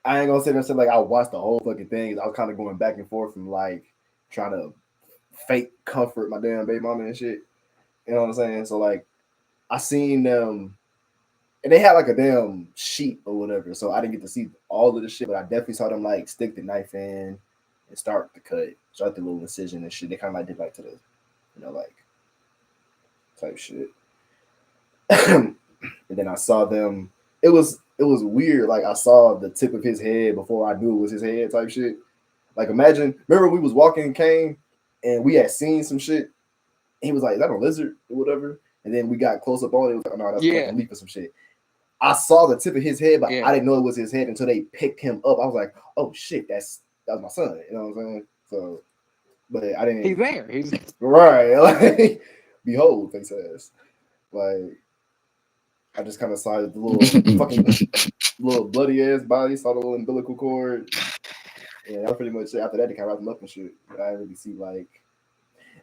I ain't gonna sit there and say, like, I watched the whole fucking thing. I was kind of going back and forth from, like, trying to fake comfort my damn baby mama and shit. You know what I'm saying? So, like, I seen them, and they had, like, a damn sheet or whatever. So I didn't get to see all of the shit, but I definitely saw them, like, stick the knife in and start the cut, start the little incision and shit. They kind of like did, like, to the, like, type shit. And then I saw them. It was weird. Like I saw the tip of his head before I knew it was his head type shit. Like imagine, remember we was walking in Kane and we had seen some shit. He was like, "Is that a lizard or whatever?" And then we got close up on it. It was like, "Oh, no, that's a Yeah, fucking leaf or some shit." I saw the tip of his head, but yeah. I didn't know it was his head until they picked him up. I was like, "Oh shit, that was my son." You know what I'm saying? So, but I He's didn't. there. He's Right, like, behold, face ass. Like I just kind of saw the little fucking little bloody ass body, saw the little umbilical cord. Yeah, that was pretty much it. After that, they kind of wrapped him up and shit. But I didn't really see like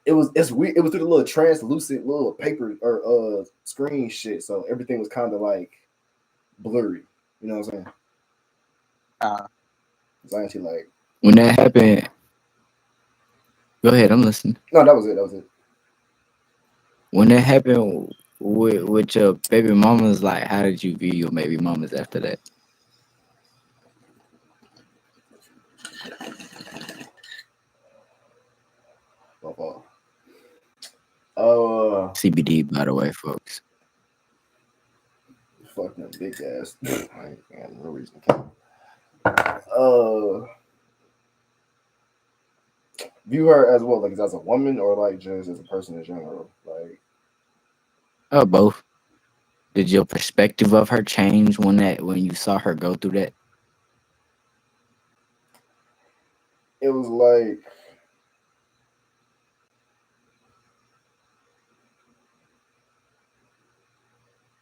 it's weird. It was through the little translucent little paper or screen shit, so everything was kind of like blurry. You know what I'm saying? It's actually like When that happened, go ahead. I'm listening. no, that was it. That was it. When that happened with your baby mamas, like, how did you view your baby mamas after that? My fault. Uh, CBD, by the way, folks. fuck them big ass. I ain't got no reason to count. View her as well, like as a woman or like just as a person in general. Like Oh, both. Did your perspective of her change when you saw her go through that? it was like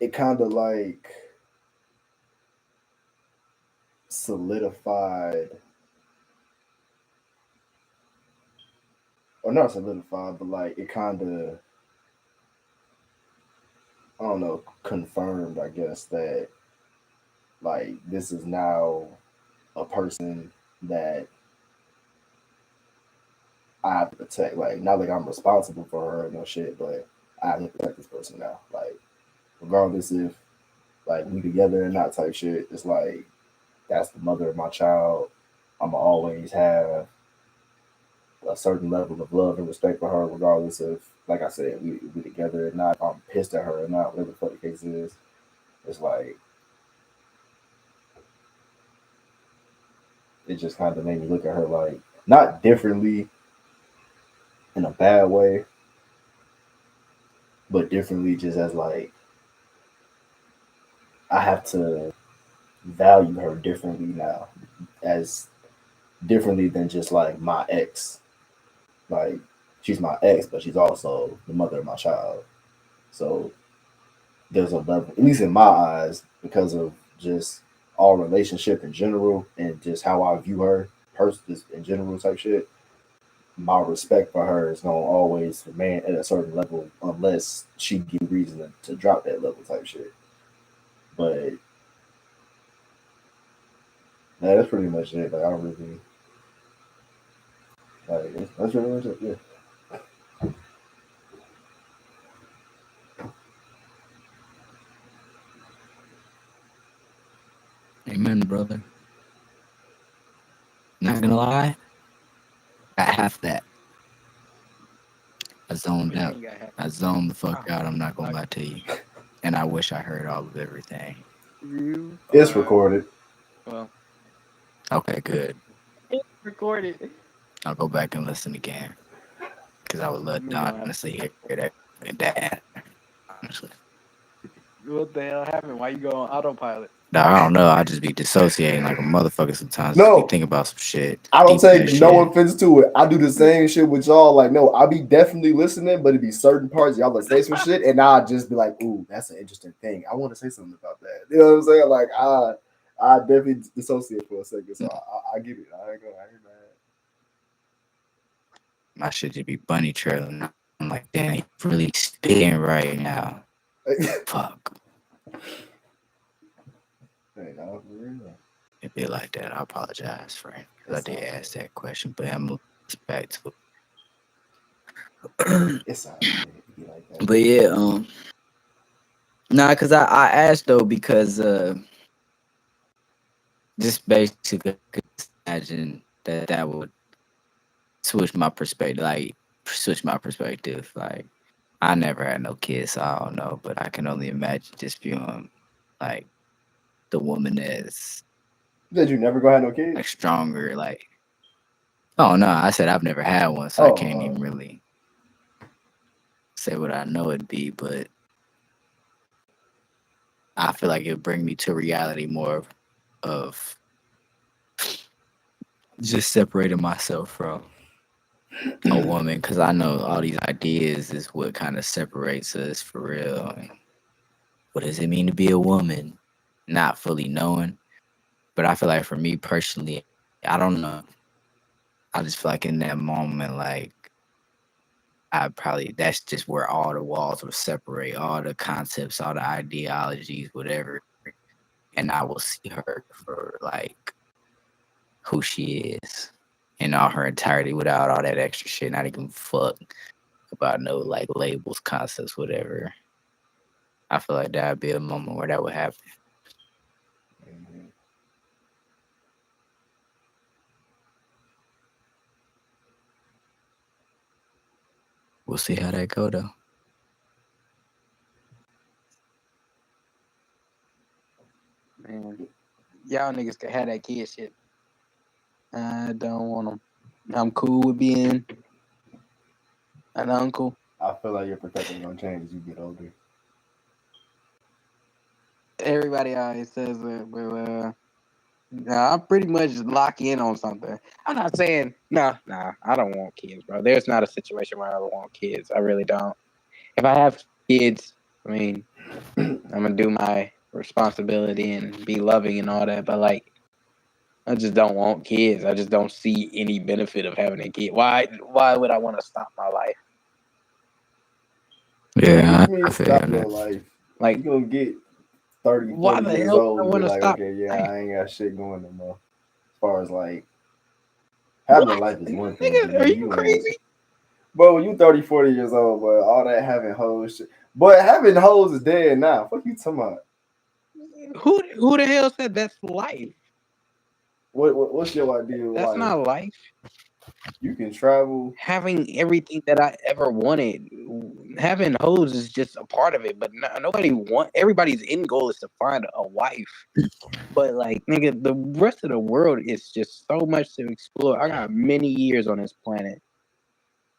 it kind of like solidified or not solidified, but like it kind of I don't know confirmed, I guess, that like this is now a person that I have to protect. Like not like I'm responsible for her or no shit, but I have to protect this person now. Like regardless if like we together and not type shit. It's like that's the mother of my child. I'ma always have a certain level of love and respect for her, regardless of, like I said, we together or not. If I'm pissed at her or not, whatever the fuck the case is. It's like it just kind of made me look at her like not differently in a bad way, but differently just as like I have to value her differently now, as differently than just like my ex. Like she's my ex, but she's also the mother of my child. So there's a level, at least in my eyes, because of just our relationship in general and just how I view her, just in general type shit. My respect for her is gonna always remain at a certain level unless she give reason to drop that level type shit. But yeah, that's pretty much it. Like I don't really like that's really much it. Yeah. Amen, brother. Not gonna lie, I have that. I zoned out. I zoned the fuck out. I'm not gonna lie to you. And I wish I heard all of everything. It's recorded. Well, Okay, good. it's recorded. I'll go back and listen again. Because I would love to honestly hear that. Honestly. What the hell happened? Why you go on autopilot? No, I don't know. I just be dissociating like a motherfucker sometimes. No. Be thinking about some shit. I don't take no shit. offense to it. I do the same shit with y'all. Like, no, I be definitely listening, but it be certain parts y'all like say some shit, and I'll just be like, "Ooh, that's an interesting thing. I want to say something about that." You know what I'm saying? Like, I definitely dissociate for a second, so I get it. I ain't mad. My shit just be bunny trailing. I'm like, damn, you really spitting right now. Fuck. Hey, no, for real. It be like that. I apologize, friend, because I did ask that question, but I'm moving back to it. It's all right. It be like that. But yeah, nah, cause I asked though because just basically could imagine that would switch my perspective. Like I never had no kids, so I don't know, but I can only imagine just viewing like the woman as Did you never go have no kids? like stronger. Like, oh no, I said I've never had one, so I can't even really say what I know it'd be, but I feel like it'd bring me to reality more of just separating myself from a woman, because I know all these ideas is what kind of separates us for real. And what does it mean to be a woman? Not fully knowing. But I feel like for me personally, I don't know. I just feel like in that moment, like that's just where all the walls will separate, all the concepts, all the ideologies, whatever. And I will see her for like who she is in all her entirety without all that extra shit, not even fuck about no like labels, concepts, whatever. I feel like that'd be a moment where that would happen. Mm-hmm. We'll see how that go though. Man, y'all niggas can have that kid shit. I don't want them. I'm cool with being an uncle. I feel like your perspective gonna change as you get older. Everybody always says that, but I'm pretty much lock in on something. I'm not saying nah. I don't want kids, bro. There's not a situation where I want kids. I really don't. If I have kids, I mean, I'm gonna do my responsibility and be loving and all that. But like, I just don't want kids. I just don't see any benefit of having a kid. Why would I want to stop my life? Yeah, I feel stop your life. Like you gonna get 30, 40 years old and be like, okay, yeah, I ain't got shit going no more. As far as like having a life is one thing. Nigga, are you crazy? Bro, when you 30, 40 years old, bro, all that having hoes shit. But having hoes is dead now. What you talking about? Who the hell said that's life? What's your idea of That's life? not life. You can travel. Having everything that I ever wanted, having hoes is just a part of it. But everybody's end goal is to find a wife. But like, nigga, the rest of the world is just so much to explore. I got many years on this planet,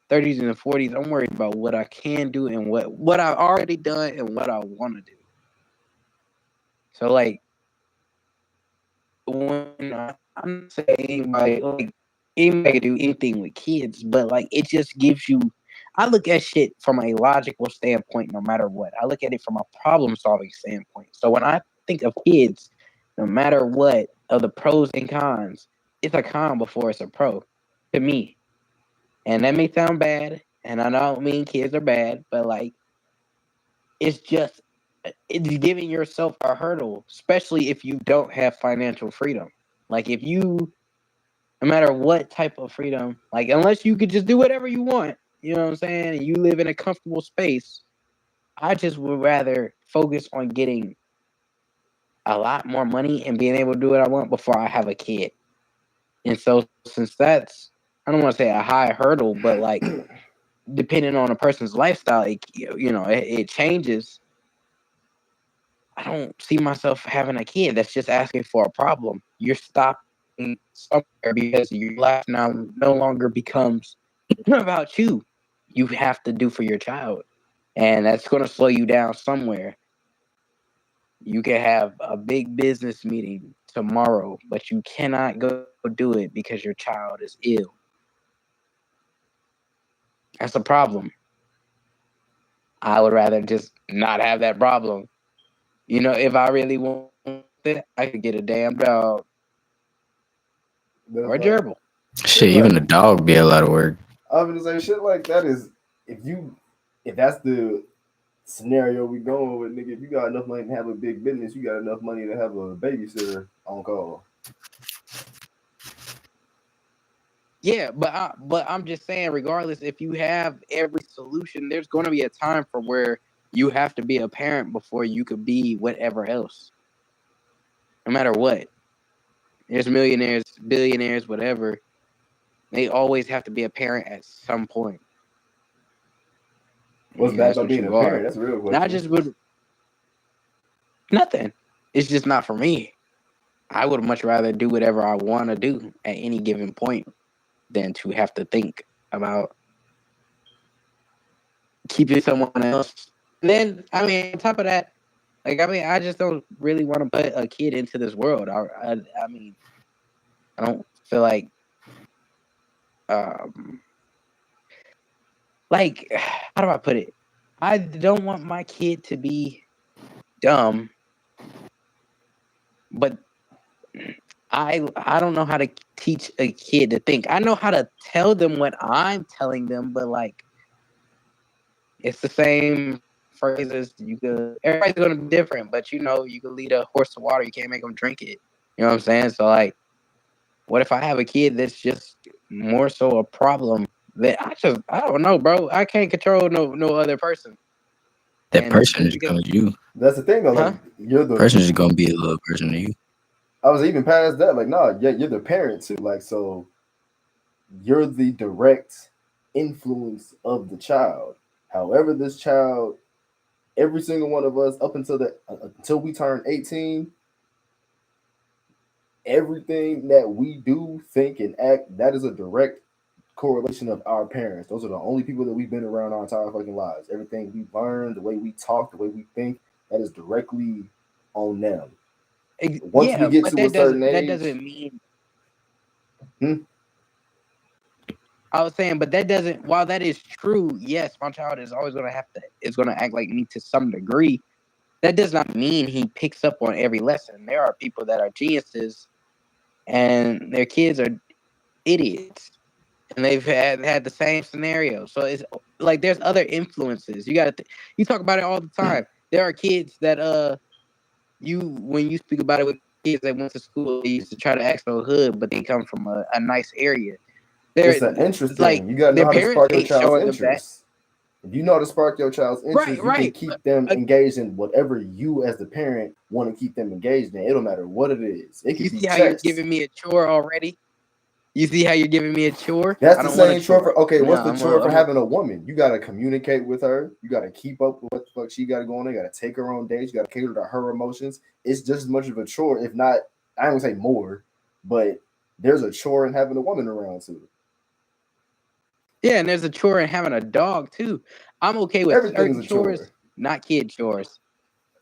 30s and 40s. I'm worried about what I can do and what I've already done and what I want to do. So like, I'm not saying anybody can do anything with kids, but like it just gives you. I look at shit from a logical standpoint, no matter what. I look at it from a problem solving standpoint. So when I think of kids, no matter what of the pros and cons, it's a con before it's a pro to me. And that may sound bad, and I don't mean kids are bad, but like it's giving yourself a hurdle, especially if you don't have financial freedom. Like if you, no matter what type of freedom, like unless you could just do whatever you want, you know what I'm saying? And you live in a comfortable space. I just would rather focus on getting a lot more money and being able to do what I want before I have a kid. And so since that's, I don't want to say a high hurdle, but like depending on a person's lifestyle, it changes. I don't see myself having a kid that's just asking for a problem. You're stopping somewhere because your life now no longer becomes about you. You have to do for your child. And that's going to slow you down somewhere. You can have a big business meeting tomorrow, but you cannot go do it because your child is ill. That's a problem. I would rather just not have that problem. You know, if I really want it, I could get a damn dog or a gerbil. Shit, even a dog be a lot of work. I was gonna say shit like that is if that's the scenario we going with, nigga. If you got enough money to have a big business, you got enough money to have a babysitter on call. Yeah, but I'm just saying, regardless, if you have every solution, there's going to be a time for where you have to be a parent before you could be whatever else. No matter what, there's millionaires, billionaires, whatever. They always have to be a parent at some point. What's bad about being a parent? That's a real question. Not just with nothing. It's just not for me. I would much rather do whatever I want to do at any given point than to have to think about keeping someone else. And then, I mean, on top of that, I just don't really want to put a kid into this world. I mean, I don't feel like, how do I put it? I don't want my kid to be dumb, but I don't know how to teach a kid to think. I know how to tell them what I'm telling them, but like it's the same phrases. Everybody's gonna be different, but you can lead a horse to water. You can't make them drink it. You know what I'm saying? So like, what if I have a kid that's just more so a problem that I don't know, bro. I can't control no other person. That person is gonna be you. That's the thing though. Like you're the person is gonna be a little version of you. I was even past that. Like, nah, yeah, you're the parent too. Like, so you're the direct influence of the child. However, this child, every single one of us, up until we turn 18, everything that we do, think, and act, that is a direct correlation of our parents. Those are the only people that we've been around our entire fucking lives. Everything we learned, the way we talk, the way we think, that is directly on them. Once we get to a certain age, that doesn't mean. I was saying, but that doesn't. While that is true, yes, my child is always going to act like me to some degree. That does not mean he picks up on every lesson. There are people that are geniuses, and their kids are idiots, and they've had the same scenario. So it's like there's other influences. You talk about it all the time. There are kids that when you speak about it with kids that went to school, they used to try to act so hood, but they come from a nice area. It's an interest thing. You got to know how to spark your child's interest. If you know how to spark your child's interest, you can Right. keep them engaged in whatever you, as the parent, want to keep them engaged in. It don't matter what it is. It You could be see how sex. you're giving me a chore already? You see how you're giving me a chore? That's I the don't want a same chore chore. for okay. No, What's the chore for I'm having a woman? You gotta communicate with her. You gotta keep up with what the fuck she got going on. You gotta take her on dates. You gotta cater to her emotions. It's just as much of a chore, if not, I don't say more, but there's a chore in having a woman around too. Yeah, and there's a chore in having a dog too. I'm okay with Everything's certain a chore. chores, not kid chores.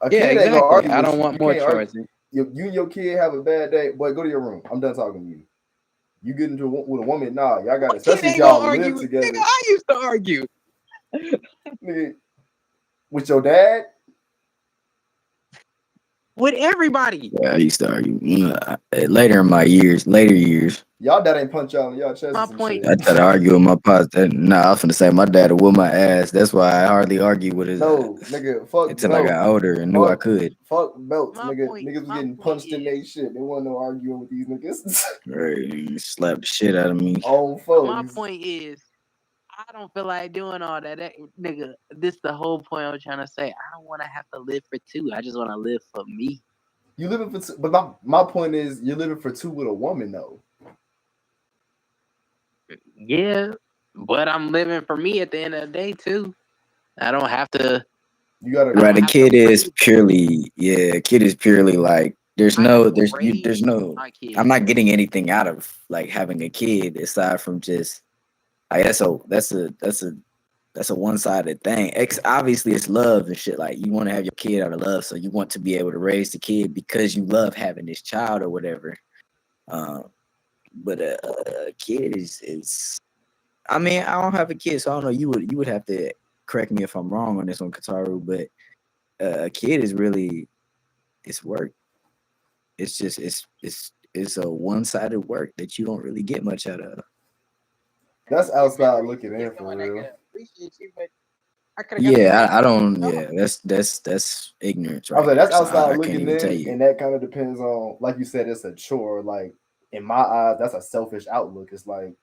A Yeah, kid ain't gonna exactly. argue I with don't you. want You more can't argue. chores. You and your kid have a bad day, boy. Go to your room. I'm done talking to you. You get into with a woman, nah, y'all got, Kid especially if ain't gonna y'all argue live with together. nigga. I used to argue. Nigga, with your dad. With everybody. Yeah, I used to argue later years. Y'all dad ain't punch y'all in y'all chest My and some point. shit. I tried to argue with my pops. Nah, I was finna say my dad would whoop my ass. That's why I hardly argue with his No, nigga, fuck until I belt. got older and knew I could. Fuck belts, My nigga. point. Niggas was My getting point punched in is. their shit. They wasn't no arguing with these niggas. Right, slap the shit out of me. On My foes. point is. I don't feel like doing all that. Nigga, this the whole point I'm trying to say. I don't want to have to live for two. I just want to live for me. You living for two, but my point is you're living for two with a woman though. Yeah, but I'm living for me at the end of the day too. I don't have to. You gotta Right, a kid is purely like there's no. I'm not getting anything out of like having a kid aside from just like that's a one-sided thing. Obviously it's love and shit. Like you want to have your kid out of love, so you want to be able to raise the kid because you love having this child or whatever. But a kid is. I mean, I don't have a kid, so I don't know. You would have to correct me if I'm wrong on this one, Kataru. But a kid is really it's work. It's just it's a one-sided work that you don't really get much out of. That's outside looking in for real. Yeah, I don't. Yeah, that's ignorance, I was right like, that's there. So outside I can't looking even tell in, you. and that kind of depends on, like you said, it's a chore. Like in my eyes, that's a selfish outlook. It's like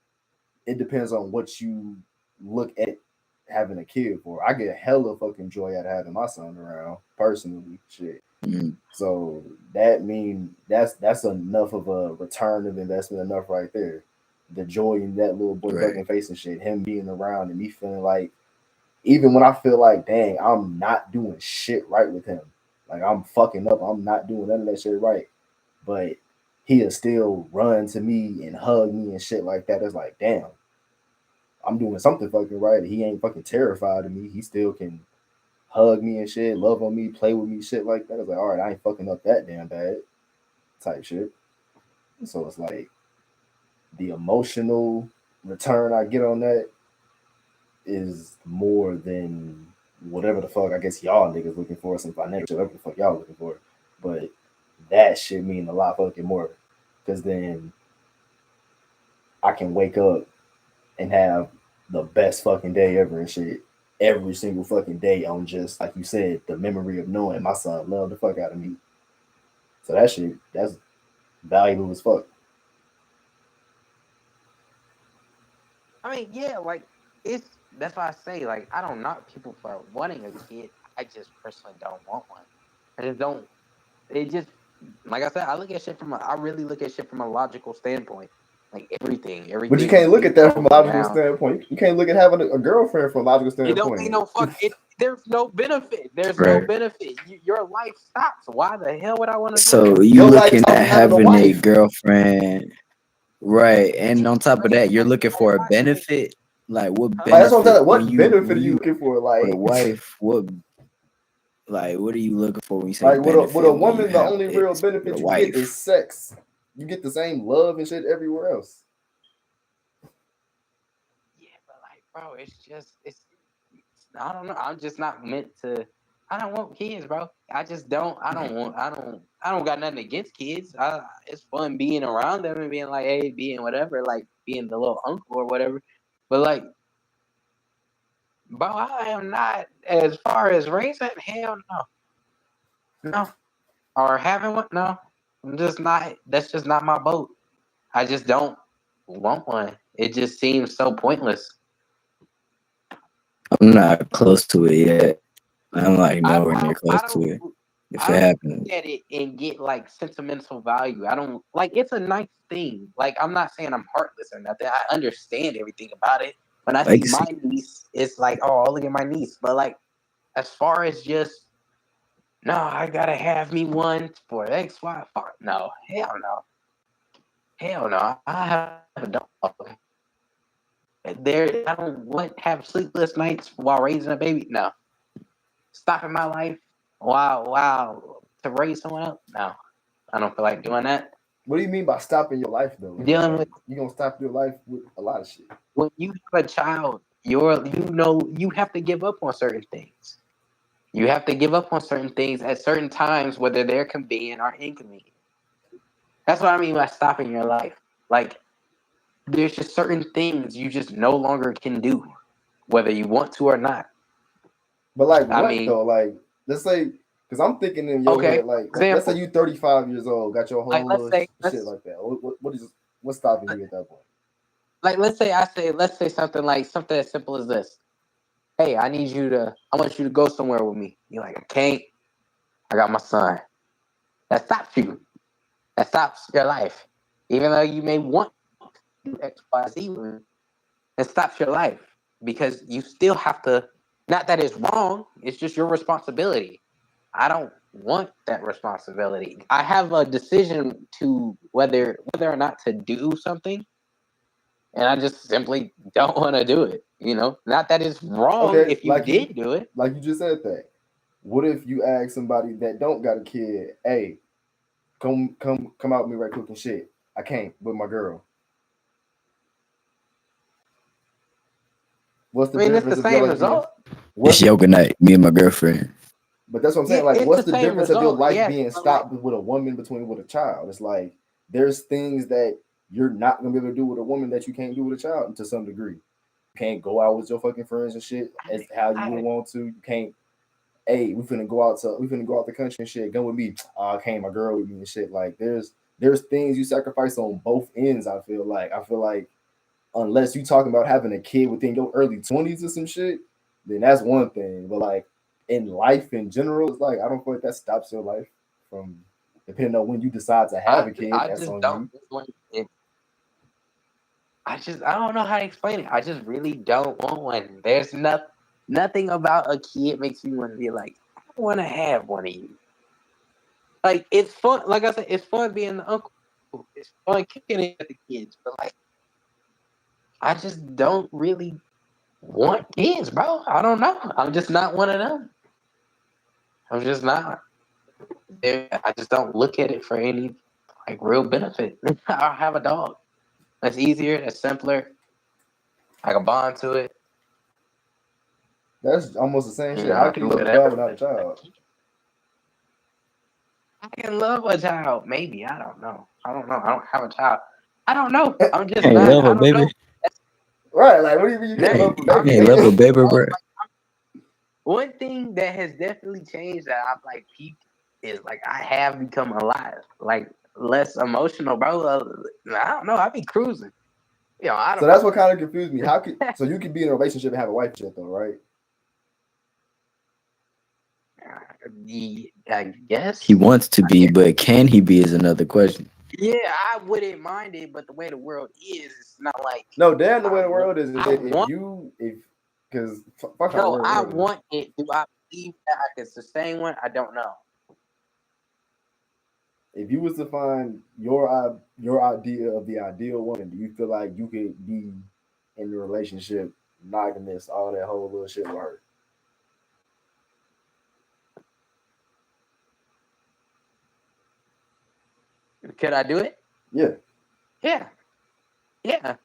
it depends on what you look at having a kid for. I get hella fucking joy out of having my son around personally. Shit. Mm-hmm. So that mean that's enough of a return of investment enough right there. The joy in that little boy fucking face and shit, him being around and me feeling like even when I feel like dang, I'm not doing shit right with him. Like I'm fucking up. I'm not doing none of that shit right. But he'll still run to me and hug me and shit like that. It's like, damn, I'm doing something fucking right. He ain't fucking terrified of me. He still can hug me and shit, love on me, play with me, shit like that. It's like, all right, I ain't fucking up that damn bad type shit. So it's like the emotional return I get on that is more than whatever the fuck I guess y'all niggas looking for, some financial, whatever the fuck y'all looking for. But that shit mean a lot fucking more. Cause then I can wake up and have the best fucking day ever and shit. Every single fucking day on just like you said, the memory of knowing my son loved the fuck out of me. So that shit, that's valuable as fuck. I mean, yeah, like that's why I say like I don't knock people for wanting a kid. I just personally don't want one. I just don't. It just like I said, I really look at shit from a logical standpoint. Like everything. But you can't look at that from a logical down. standpoint. You can't look at having a girlfriend from a logical standpoint. It don't make no fuck. There's no benefit. There's no benefit. Your life stops. Why the hell would I want to? So you looking at having a girlfriend, right? And on top of that, you're looking for a benefit. Like what benefit? That's what I'm telling. What benefit are you looking for? Like with a wife, what? Like what are you looking for when you say like benefit? With a woman, the only real benefit you get is sex. You get the same love and shit everywhere else. Yeah, but like, bro, it's. I don't know. I'm just not meant to. I don't want kids, bro. I just don't. I don't got nothing against kids. It's fun being around them and being like, hey, being whatever, like being the little uncle or whatever. But like, bro, I am not as far as raising. Hell no. Or having one. No, I'm just not. That's just not my boat. I just don't want one. It just seems so pointless. I'm not close to it yet. I'm like nowhere near I close to don't it. If I it don't happens, look at it and get like sentimental value. I don't like it's a nice thing. Like I'm not saying I'm heartless or nothing. I understand everything about it. When I like see my niece, it's like, oh, look at my niece. But like as far as just no, I gotta have me one for X, Y, fuck no. Hell no. Hell no. I have a dog. There I don't have sleepless nights while raising a baby. No. Stopping my life wow to raise someone else. No. I don't feel like doing that. What do you mean by stopping your life though? Dealing Like, with you gonna stop your life with a lot of shit. when you have a child, you have to give up on certain things. You have to give up on certain things at certain times, whether they're convenient or inconvenient. That's what I mean by stopping your life. Like there's just certain things you just no longer can do, whether you want to or not. But like I what mean, though? Like let's say, because I'm thinking in your okay, head, like let's say example, you 35 years old, got your like whole little shit let's like that. What's stopping you at that point? like let's say something like something as simple as this. Hey, I want you to go somewhere with me. You're like, I can't. I got my son. That stops you. That stops your life. Even though you may want to do X, Y, Z, it stops your life because you still have to. Not that it's wrong. It's just your responsibility. I don't want that responsibility. I have a decision to whether or not to do something, and I just simply don't want to do it. Not that it's wrong Okay, if you did do it. like you just said that. What if you ask somebody that don't got a kid, hey, come out with me right quick and shit. I can't with my girl. What's I the mean, it's the difference of your same life being result. it's what's yoga night. Me and my girlfriend. but that's what I'm Yeah, saying. Like, it's what's the the same difference of your result. life Yes, being but like, stopped with a woman between with a child? It's like there's things that you're not gonna be able to do with a woman that you can't do with a child to some degree. You can't go out with your fucking friends and shit as how you would want to. You can't. Hey, we finna go out the country and shit. Go with me. I can't my girl with me and shit. Like there's things you sacrifice on both ends. I feel like unless you talking about having a kid within your early 20s or some shit, then that's one thing. But like in life in general, it's like I don't feel like that stops your life from depending on when you decide to have a kid. I That's just on don't. you. I don't know how to explain it. I just really don't want one. There's nothing about a kid makes me want to be like, I want to have one of you. Like it's fun. Like I said, it's fun being the uncle. It's fun kicking it at the kids, but like I just don't really want kids, bro. I don't know. I'm just not one of them. I'm just not. I just don't look at it for any like real benefit. I'll have a dog. That's easier. That's simpler. I can bond to it. That's almost the same shit. I How can can you look love at a dog without a everything. child? I can love a child. Maybe. I don't know. I don't know. I don't have a child. I don't know. I'm just Can't not. love I a don't know. baby. Right, like what do you mean you can't love a You baby, can't love a nigga? baby, bro. One thing that has definitely changed that I've like peaked is like I have become alive, like less emotional, bro. I don't know. I be cruising. I So don't. that's what kind of confused me. So you can be in a relationship and have a wife shit though, right? I guess. He wants to be, but can he be is another question. Yeah, I wouldn't mind it, but the way the world is, it's not like No, damn the way the world is I that want. if because fuck how the No, I world is. want it. Do I believe that I can sustain one? I don't know. If you was to find your idea of the ideal woman, do you feel like you could be in the relationship, monogamous, all that whole little shit with her? Could I do it? Yeah. Yeah, yeah,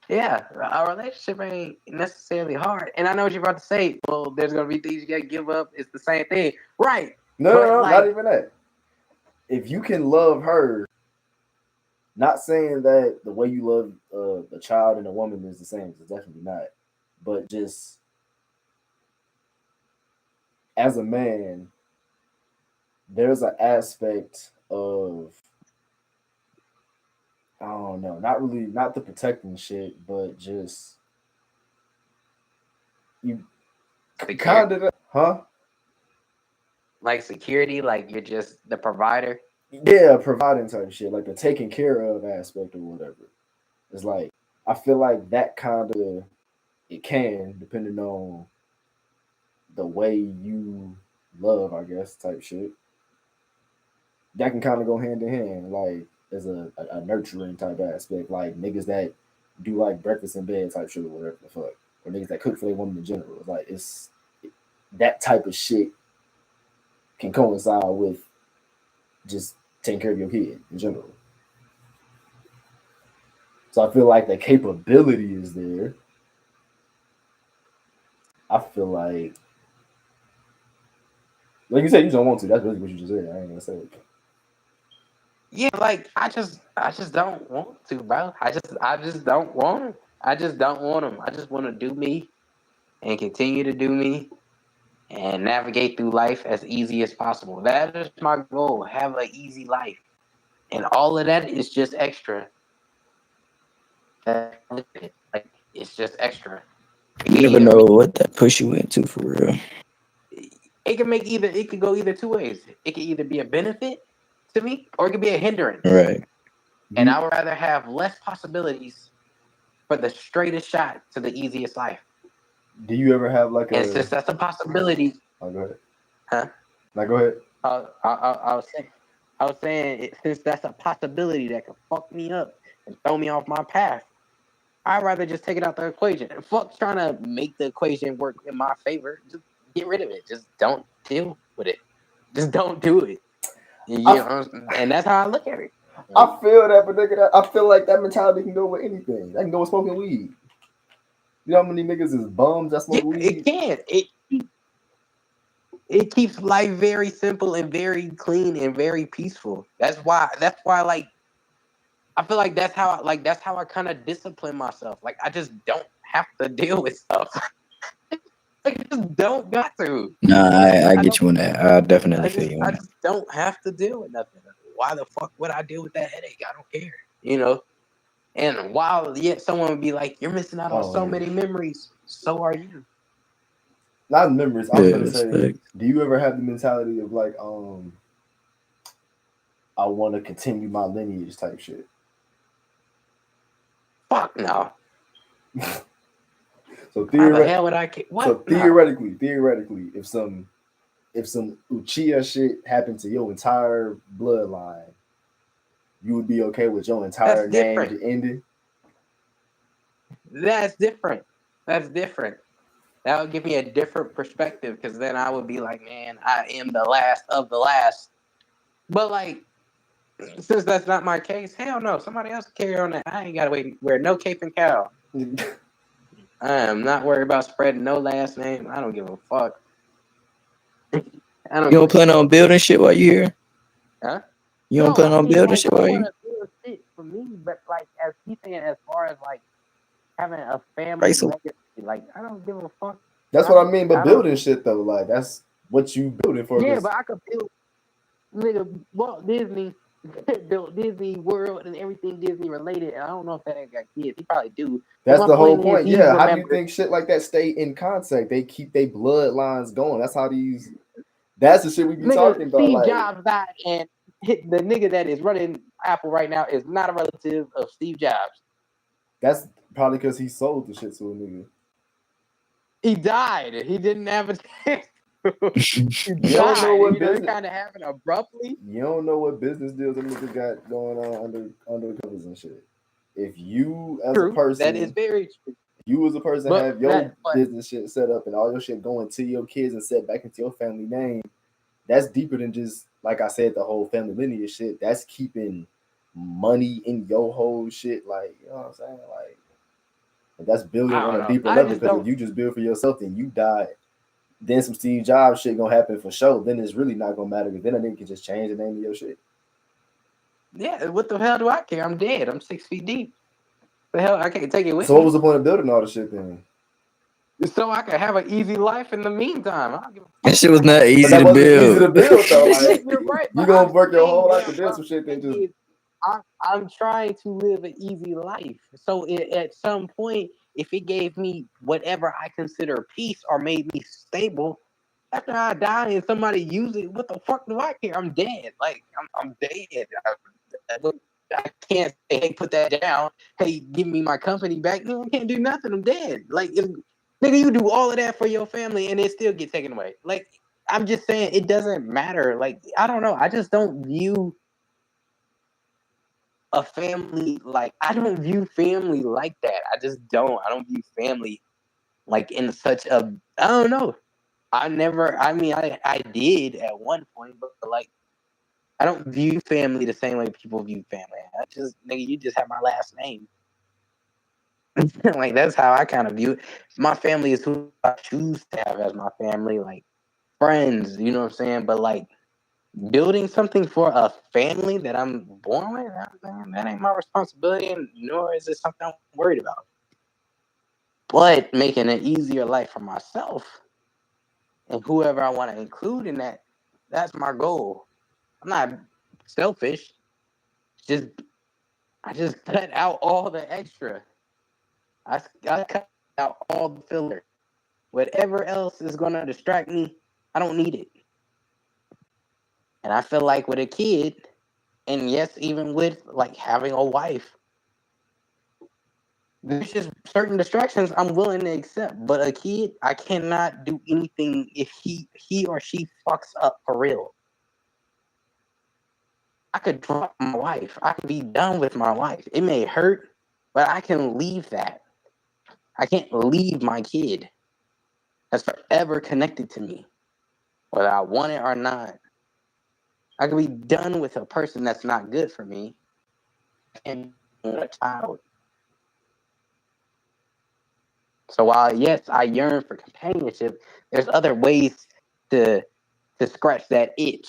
yeah. Our relationship ain't necessarily hard, and I know what you're about to say. Well, there's gonna be things you gotta give up. It's the same thing, right? But Not like, even that. If you can love her, not saying that the way you love the child and the woman is the same, it's definitely not. But just as a man, there's an aspect of I don't know, not the protecting shit, but just You Security. kind of, huh? Like security, like you're just the provider. Yeah, providing type shit, like the taking care of aspect or whatever. It's like I feel like that kind of it can, depending on the way you love, I guess, type shit. That can kind of go hand in hand, like as a nurturing type aspect, like niggas that do like breakfast in bed type shit or whatever the fuck, or niggas that cook for their woman in general. It's like it's that type of shit can coincide with just taking care of your kid in general. So I feel like the capability is there. I feel like you said, you don't want to. That's really what you just said. I ain't gonna say it. Yeah, like I just don't want to, bro. I just don't want them. I just don't want them. I just want to do me and continue to do me and navigate through life as easy as possible. That is my goal. Have an easy life, and all of that is just extra. Like it's just extra. You never know what that push you into for real. It can make either. It could go either two ways. It could either be a benefit to me, or it could be a hindrance. Right. And I would rather have less possibilities for the straightest shot to the easiest life. Do you ever have like And since that's a possibility, Oh, go ahead. huh? Now go ahead. I was saying, since that's a possibility that could fuck me up and throw me off my path, I'd rather just take it out the equation. Fuck trying to make the equation work in my favor. Just get rid of it. Just don't deal with it. Just don't do it. You know, and that's how I look at it. I feel that, but nigga, I feel like that mentality can go with anything. That can go with smoking weed. You know how many niggas is bums that smoke weed? It can. It keeps life very simple and very clean and very peaceful. That's why. Like I feel like that's how I kind of discipline myself. Like I just don't have to deal with stuff. Like I just don't got to. Nah, I get you on that. I definitely feel you on I that. just don't have to deal with nothing. Why the fuck would I deal with that headache? I don't care. You know. And while yet someone would be like, "You're missing out on so many memories." So are you. Not memories. I was gonna say, Like, do you ever have the mentality of like, I want to continue my lineage type shit? Fuck no. So How the hell would I? What? So theoretically, if some Uchiha shit happened to your entire bloodline, you would be okay with your entire name ending? That's different. That's different. That would give me a different perspective because then I would be like, man, I am the last of the last. But like, since that's not my case, hell no, somebody else can carry on that. I ain't gotta wear no cape and cowl. I am not worried about spreading no last name. I don't give a fuck. You don't plan on building shit while you here? Huh? You don't plan on building shit while you here? Shit for me, but like as he's saying, as far as like having a family legacy, like I don't give a fuck. That's what I mean, but building shit though, like that's what you building for. Yeah, but I could build. Nigga, Walt Disney built Disney World and everything Disney related. And I don't know if that ain't got kids. He probably do. That's the whole point. Yeah, how do you think shit like that stay in contact? They keep their bloodlines going. That's how these. That's the shit we be talking about. Steve Jobs died, and the nigga that is running Apple right now is not a relative of Steve Jobs. That's probably because he sold the shit to a nigga. He died. He didn't have a chance. You don't know what business kind of happened abruptly. You don't know what business deals them niggas got going on under the covers and shit. If you as a person, that is very true. You as a person have your business shit set up and all your shit going to your kids and set back into your family name. That's deeper than just like I said, the whole family lineage shit. That's keeping money in your whole shit. Like, you know what I'm saying? Like, that's building on a deeper level because if you just build for yourself, then you die. Then some Steve Jobs shit gonna happen for sure. Then it's really not gonna matter because then a nigga can just change the name of your shit. Yeah, what the hell do I care? I'm dead. I'm 6 feet deep. The hell, I can't take it with me. So what was the point of building all the shit then? So I could have an easy life in the meantime. That shit was not easy to build. Easy to build though. Like, you're right. You gonna work your whole life to build some shit. Then just I'm trying to live an easy life. So at some point, if it gave me whatever I consider peace or made me stable, after I die and somebody use it, what the fuck do I care? I'm dead. Like I'm dead. I can't say, hey, put that down. Hey, give me my company back. No, I can't do nothing. I'm dead. Like, nigga, you do all of that for your family and it still get taken away. Like, I'm just saying, it doesn't matter. Like, I don't know. I just don't view a family like, I don't view family like that. I just don't. I don't view family like in such a, I don't know. I did at one point, but like, I don't view family the same way people view family. I just, nigga, you just have my last name. Like, that's how I kind of view it. My family is who I choose to have as my family, like friends, you know what I'm saying? But like building something for a family that I'm born with, that ain't my responsibility, and nor is it something I'm worried about. But making an easier life for myself and whoever I want to include in that, that's my goal. I'm not selfish. Just I just cut out all the extra. I cut out all the filler. Whatever else is gonna distract me, I don't need it. And I feel like with a kid, and yes, even with like having a wife, there's just certain distractions I'm willing to accept. But a kid, I cannot do anything if he or she fucks up for real. I could drop my wife. I could be done with my wife. It may hurt, but I can leave that. I can't leave my kid. That's forever connected to me, whether I want it or not. I could be done with a person that's not good for me and a child. So while yes, I yearn for companionship, there's other ways to to scratch that itch.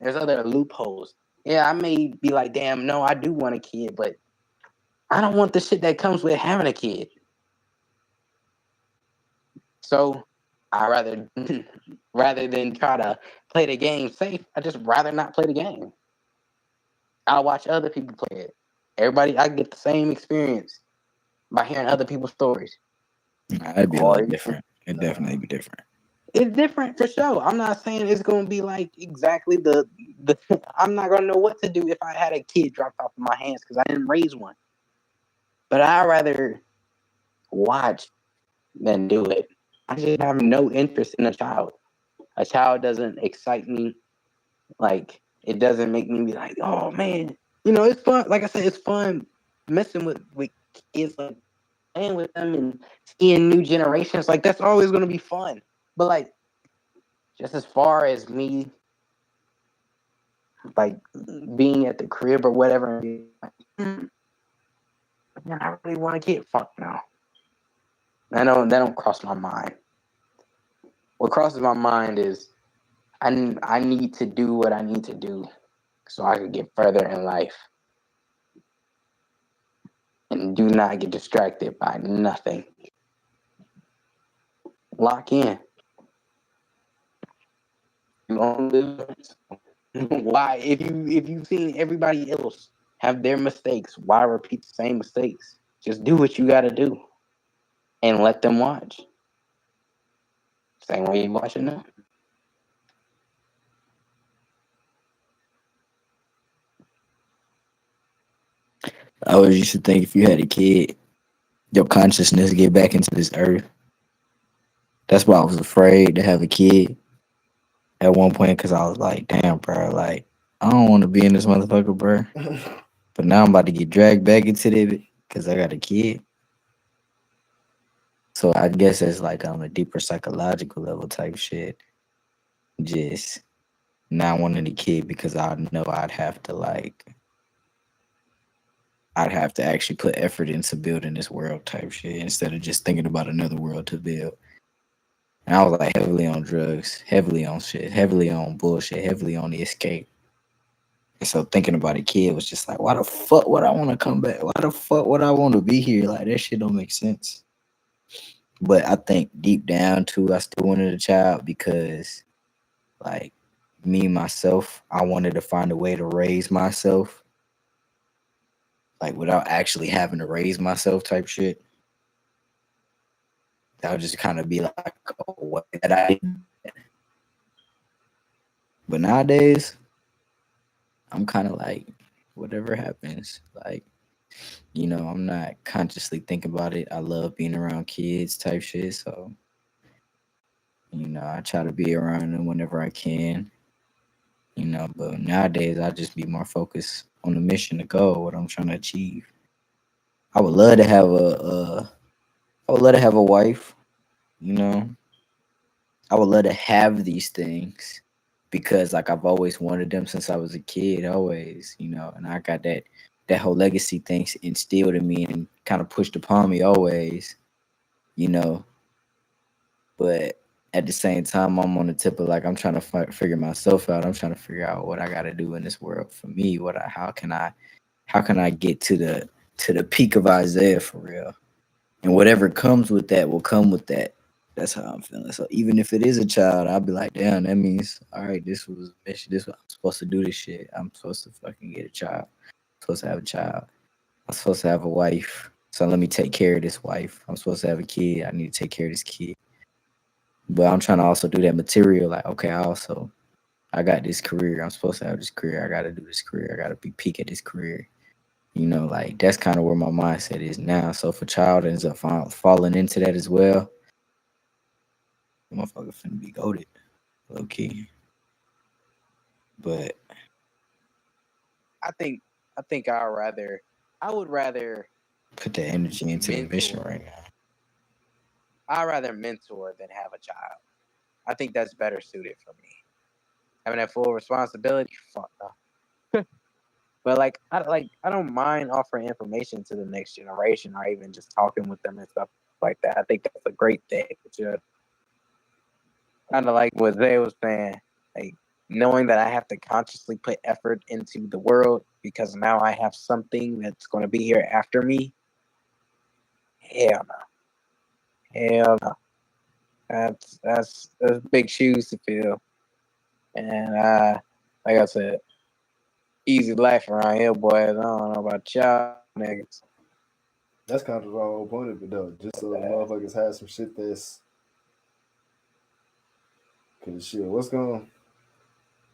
There's other loopholes. Yeah, I may be like, damn, no, I do want a kid, but I don't want the shit that comes with having a kid. So I rather rather than try to play the game safe, I just rather not play the game. I'll watch other people play it. Everybody, I get the same experience by hearing other people's stories. Nah, it'd be a Or lot different. It'd definitely be different. it's different for sure. I'm not saying it's gonna be like exactly the. I'm not gonna know what to do if I had a kid dropped off in my hands because I didn't raise one. But I'd rather watch than do it. I just have no interest in a child. A child doesn't excite me. Like, it doesn't make me be like, oh man, it's fun. Like I said, it's fun messing with kids, like playing with them and seeing new generations. Like, that's always gonna be fun. But like, just as far as me, like being at the crib or whatever, and being like, man, I really want to get fucked now. That don't cross my mind. What crosses my mind is I need to do what I need to do so I can get further in life and do not get distracted by nothing. Lock in. You only live once. Why? If you've seen everybody else have their mistakes, why repeat the same mistakes? Just do what you got to do and let them watch. Same way you watching them. I always used to think if you had a kid, your consciousness get back into this earth. That's why I was afraid to have a kid at one point because I was like, damn, bro, like I don't want to be in this motherfucker, bro. But now I'm about to get dragged back into it because I got a kid. So I guess it's like on a deeper psychological level type shit. Just not wanting a kid because I know I'd have to actually put effort into building this world type shit instead of just thinking about another world to build. And I was like heavily on drugs, heavily on shit, heavily on bullshit, heavily on the escape. And so thinking about a kid was just like, why the fuck would I want to come back? Why the fuck would I want to be here? Like that shit don't make sense. But I think deep down too, I still wanted a child because like me myself, I wanted to find a way to raise myself. Like without actually having to raise myself type shit. That would just kind of be like, oh, what that I did. But nowadays, I'm kind of like, whatever happens, like, I'm not consciously thinking about it. I love being around kids type shit. So, I try to be around them whenever I can, but nowadays I just be more focused on the mission, the goal, what I'm trying to achieve. I would love to have I would love to have a wife, you know. I would love to have these things because like I've always wanted them since I was a kid, always, and I got that whole legacy thing instilled in me and kind of pushed upon me always, you know. But at the same time, I'm on the tip of like I'm trying to figure myself out. I'm trying to figure out what I got to do in this world for me. How can I get to the peak of Isaiah for real? And whatever comes with that will come with that. That's how I'm feeling. So even if it is a child, I'll be like, damn, that means all right, this was a mission. This I'm supposed to do this shit. I'm supposed to fucking get a child. I'm supposed to have a child. I'm supposed to have a wife. So let me take care of this wife. I'm supposed to have a kid. I need to take care of this kid. But I'm trying to also do that material. Like, okay, I got this career. I'm supposed to have this career. I gotta do this career. I gotta be peak at this career. Like that's kind of where my mindset is now. So if a child ends up falling into that as well, the motherfucker finna be goated, low key. But I think I would rather put that energy into the mission right now. I'd rather mentor than have a child. I think that's better suited for me. Having that full responsibility, fuck no. But I don't mind offering information to the next generation or even just talking with them and stuff like that. I think that's a great thing. Kind of like what Zay was saying, like knowing that I have to consciously put effort into the world because now I have something that's going to be here after me. Hell no, hell no. That's big shoes to fill, and like I said, easy life around here, boys. I don't know about y'all niggas. That's kind of the whole point of it, though. Just so the motherfuckers have some shit that's. Cause shit, what's going?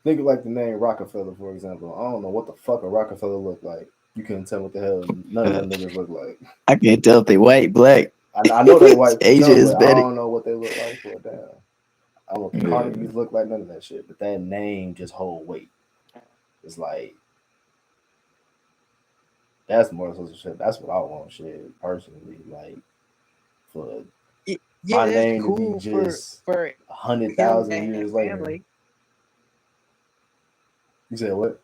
Think of like the name Rockefeller, for example. I don't know what the fuck a Rockefeller look like. You couldn't tell what the hell none of them niggas look like. I can't tell if they white, black. I know they white for Asia some, is but I better. don't know what they look like for a damn. I don't know what the Carnegies look like, none of that shit. But that name just hold weight. It's like that's more social shit. That's what I want, shit, personally. Like for my name cool to be just for 100,000 years later. Family. You said what?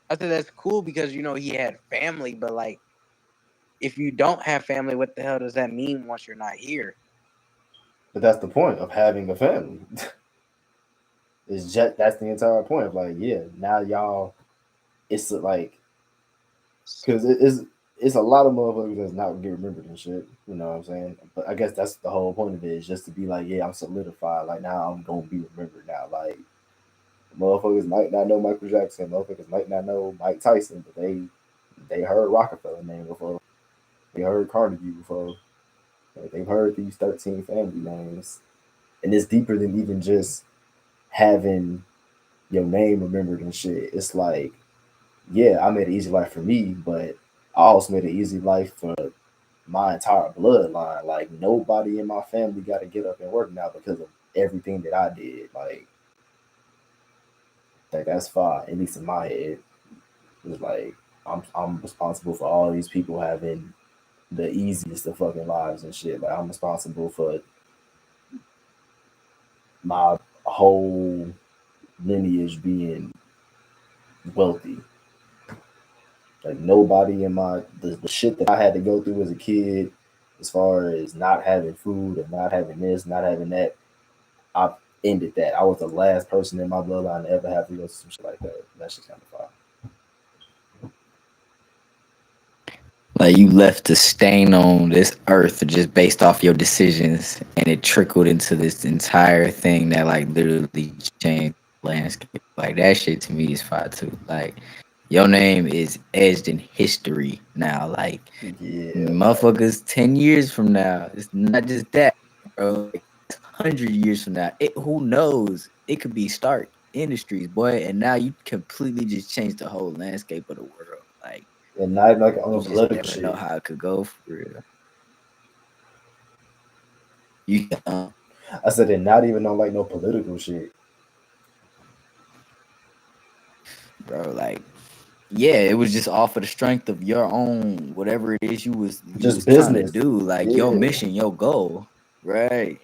I said that's cool because he had family, but like if you don't have family, what the hell does that mean once you're not here? But that's the point of having a family. It's just that's the entire point of like, yeah, now y'all, it's like, because it's a lot of motherfuckers that's not gonna get remembered and shit. You know what I'm saying? But I guess that's the whole point of it is just to be like, yeah, I'm solidified. Like now I'm gonna be remembered now. Like motherfuckers might not know Michael Jackson, motherfuckers might not know Mike Tyson, but they heard Rockefeller name before. They heard Carnegie before. Like, they've heard these 13 family names. And it's deeper than even just having your name remembered and shit. It's like, yeah, I made an easy life for me, but I also made an easy life for my entire bloodline. Like nobody in my family got to get up and work now because of everything that I did. Like that's fine, at least in my head. It's like I'm responsible for all these people having the easiest of fucking lives and shit. Like I'm responsible for my whole lineage being wealthy. Like nobody in the shit that I had to go through as a kid, as far as not having food and not having this, not having that, I ended that. I was the last person in my bloodline to ever have to go through some shit like that. That's just kind of fire. Like you left a stain on this earth just based off your decisions, and it trickled into this entire thing that like literally changed the landscape. Like that shit to me is fire too. Like your name is edged in history now. Like Yeah, motherfuckers, 10 years from now, it's not just that, bro. Like 100 years from now, who knows? It could be Stark Industries, boy, and now you completely just changed the whole landscape of the world. Like and not even like on you the just political never know shit. how it could go for real. You I said, and not even on like no political shit. bro, like yeah, it was just off of the strength of your own whatever it is you Just was trying to business. do, like your Yeah, mission, your goal, right?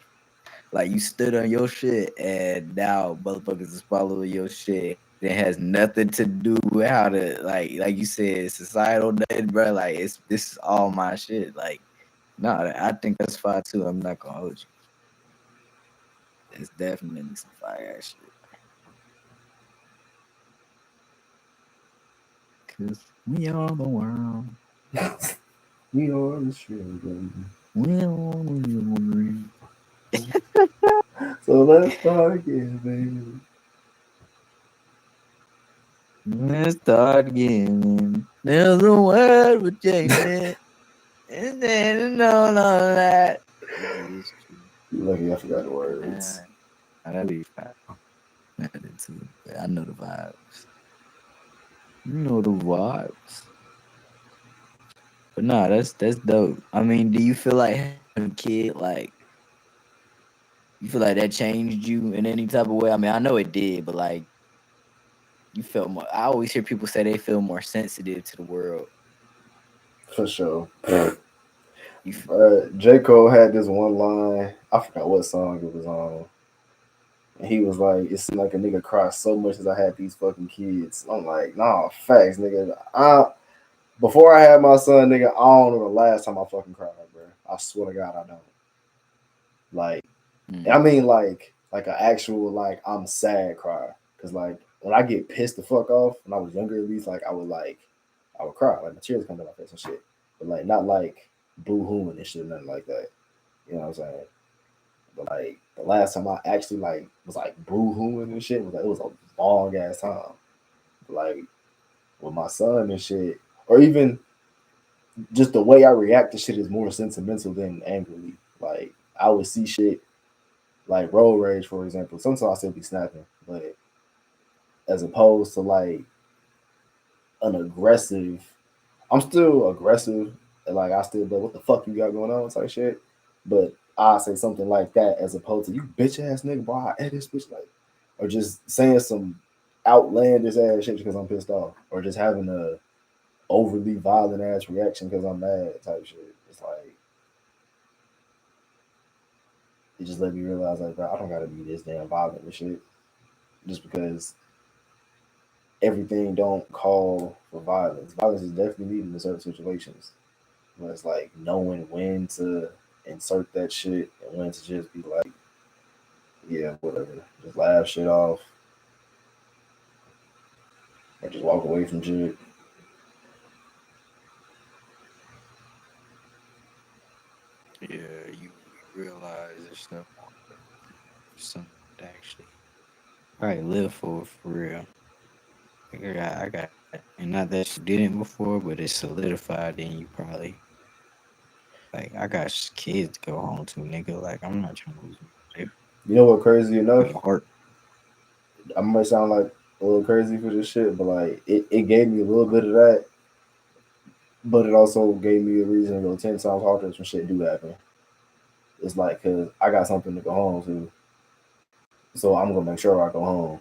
Like you stood on your shit, and now motherfuckers is following your shit. It has nothing to do with how to like you said, societal nothing, bro. Like this is all my shit. Like, no, I think that's fire too. I'm not gonna hold you. It's definitely some fire ass shit. Cause we are the world. we are the children. We are the world. So let's start again, baby. Let's start again. There's a word for changing. And then all that. It's true. You lucky I forgot the Uh, words. that'd be fine. Nothing to it, but I know the vibes. You know the vibes. But nah, that's dope. I mean, do you feel like having a kid, like you feel like that changed you in any type of way? I mean, I know it did, but like you felt more. I always hear people say they feel more sensitive to the world. For sure. You, f- J. Cole had this one line. I forgot what song it was on. And he was like, it seemed like a nigga cried so much as I had these fucking kids. I'm like, nah, facts, nigga. Before I had my son, nigga, I don't know the last time I fucking cried, bro. I swear to God, I don't. Like, and I mm, mean like an actual like I'm sad cry. Cause like when I get pissed the fuck off when I was younger, at least I would cry like my tears come down my face and shit. But like not like boo hooing and shit, nothing like that. You know what I'm saying? But like the last time I actually like was like boo hooing and shit was like it was a long ass time. Like with my son and shit, or even just the way I react to shit is more sentimental than angrily. Like I would see shit like road rage, for example. Sometimes I still be snapping, but as opposed to like an aggressive, I'm still aggressive. And like I still, but what the fuck you got going on type shit. But I say something like that as opposed to you bitch ass nigga, boy, I this bitch like, or just saying some outlandish ass shit because I'm pissed off, or just having a overly violent ass reaction because I'm mad type shit. It's like it just let me realize like, bro, I don't gotta be this damn violent with shit just because everything don't call for violence. Violence is definitely needed in certain situations. But it's like knowing when to insert that shit and when to just be like, yeah, whatever. Just laugh shit off or just walk away from shit. yeah, you realize there's stuff something to actually probably live for real. Like I got, and not that you didn't before, but it's solidified in you probably. Like I got kids to go home to, nigga. Like I'm not trying to lose my life You know what crazy for enough? the heart. I might sound like a little crazy for this shit, but like it gave me a little bit of that, but it also gave me a reason to go 10 times harder when shit do happen. It's like, cause I got something to go home to. So I'm gonna make sure I go home.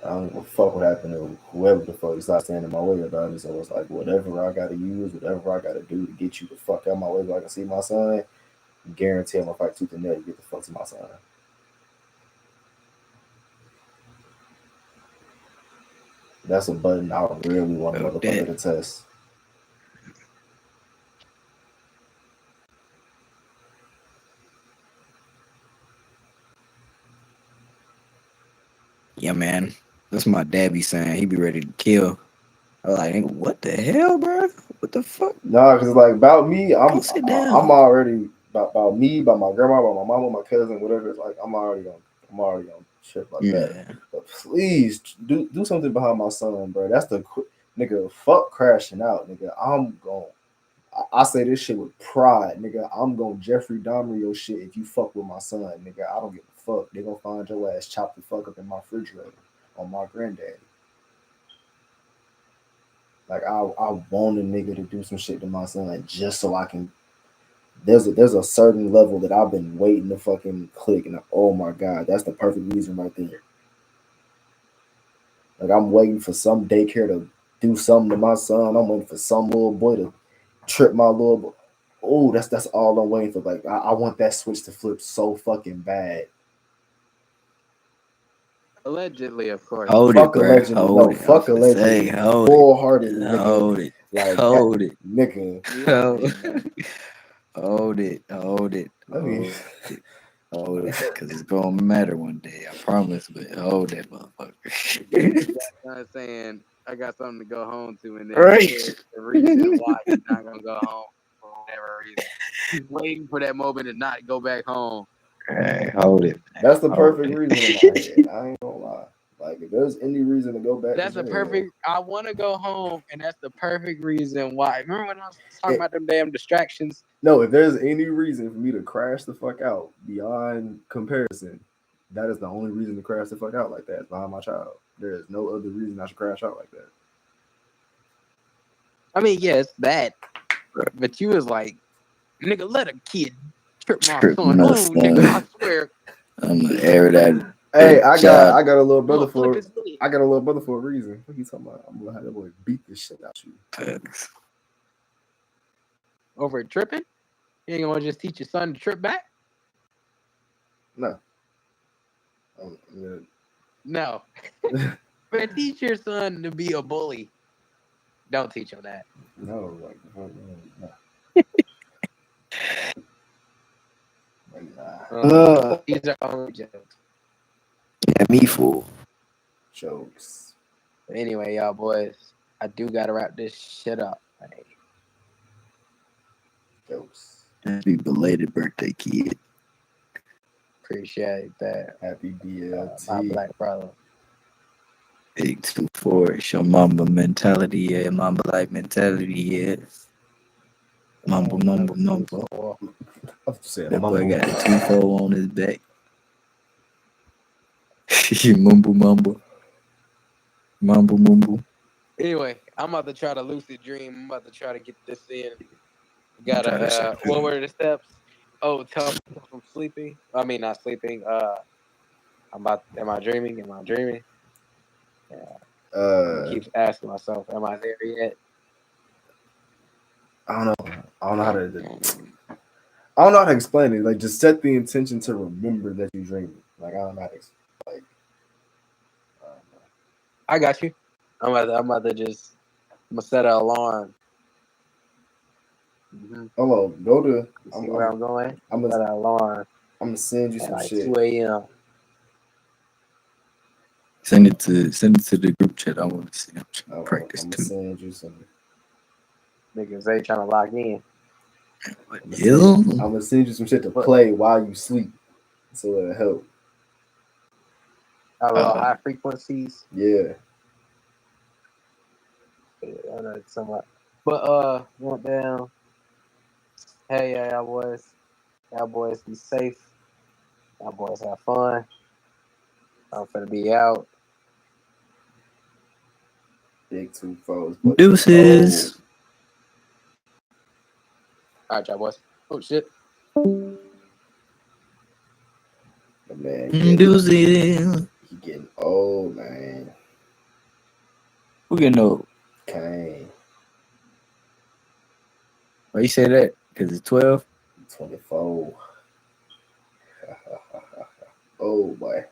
I don't give a fuck what happened to whoever the fuck starts standing in my way about it. So it's like whatever I gotta use, whatever I gotta do to get you the fuck out of my way so I can see my son, guarantee I'm gonna fight tooth and nail to get the fuck to my son. That's a button I really want a Felt motherfucker that. to test. Yeah, man. That's my dad be saying. He be ready to kill. I was like, what the hell, bro? What the fuck? Nah, cause like about me, Go sit I'm down. already about me, about my grandma, about my mama, my cousin, whatever. It's like I'm already gonna shit like that. But please do something behind my son, bro. That's the nigga. Fuck crashing out, nigga. I'm going. I say this shit with pride, nigga. I'm gonna Jeffrey Dahmer your shit if you fuck with my son, nigga. I don't give a fuck. They gonna find your ass chopped the fuck up in my refrigerator on my granddaddy. Like I want a nigga to do some shit to my son just so I can. There's a certain level that I've been waiting to fucking click, and oh my god, that's the perfect reason right there. Like I'm waiting for some daycare to do something to my son. I'm waiting for some little boy to trip my little boy. Oh, that's all I'm waiting for. Like I want that switch to flip so fucking bad. Allegedly, of course. Hold Fuck it, bro. allegedly. Hold No, it. fuck allegedly. Hold Full-heartedly, it. nigga. Hold it. Like Hold it. nigga. Hold it. Hold it. I mean, Hold it. Because it's going to matter one day. I promise. But hold that You motherfucker. got done saying, I got something to go home to, and then Right. the reason why he's not going to go home for whatever reason. He's waiting for that moment to not go back home. Hey, hold it. That's the perfect reason in my head. I ain't gonna lie. Like, if there's any reason to go back, That's the perfect. I want to go home, and that's the perfect reason why. Remember when I was talking about them damn distractions? No, if there's any reason for me to crash the fuck out beyond comparison, that is the only reason to crash the fuck out like that. Behind my child, there is no other reason I should crash out like that. I mean, yeah, it's bad, but you was like, nigga, let a kid trip my son. Oh, nigga, I swear. I'm gonna air that. Hey, I got a little brother Look, flip for his leg. I got a little brother for a reason. What you talking about? I'm gonna have that boy beat this shit out you. Over tripping? You ain't gonna just teach your son to trip back? No. No. But teach your son to be a bully. Don't teach him that. No, like no. These are only jokes. Yeah, me fool. Jokes. But anyway, y'all boys, I do gotta wrap this shit up. Hey. Jokes. Happy belated birthday, kid. Appreciate that. Happy BLT. My black brother. 824. It's your mamba mentality, yeah. Mamba like mentality, yeah. Mamba. I'm That boy got the 2-4 on his back. Mumble. Anyway, I'm about to try to lucid dream. I'm about to try to get this in. Gotta what were the steps? Oh, tell myself I'm sleeping. I mean not sleeping. Am I dreaming? Yeah. Keeps asking myself, am I there yet? I don't know how to explain it. Like, just set the intention to remember that you're dreaming. Like, I don't know how to explain. Like, I got you. I'm about to set an alarm. Mm-hmm. Hold on, go to. See where I'm going. I'm gonna set an alarm. I'm gonna send you some like shit. 2 a.m. Send it to the group chat. I want to see. I'm trying to practice I'm too. Send you some. Niggas they trying to lock in. I'm gonna send you some shit to play while you sleep, so it'll help. High frequencies. Yeah. I know it's somewhat. But went down. Hey, y'all boys be safe. Y'all boys have fun. I'm finna be out. Big 2-4s. Deuces. All right, y'all boys. Oh shit. Man, Deuces. He getting old, man. Who getting old? Kane. Why you say that? Because it's 12? 24. Oh boy.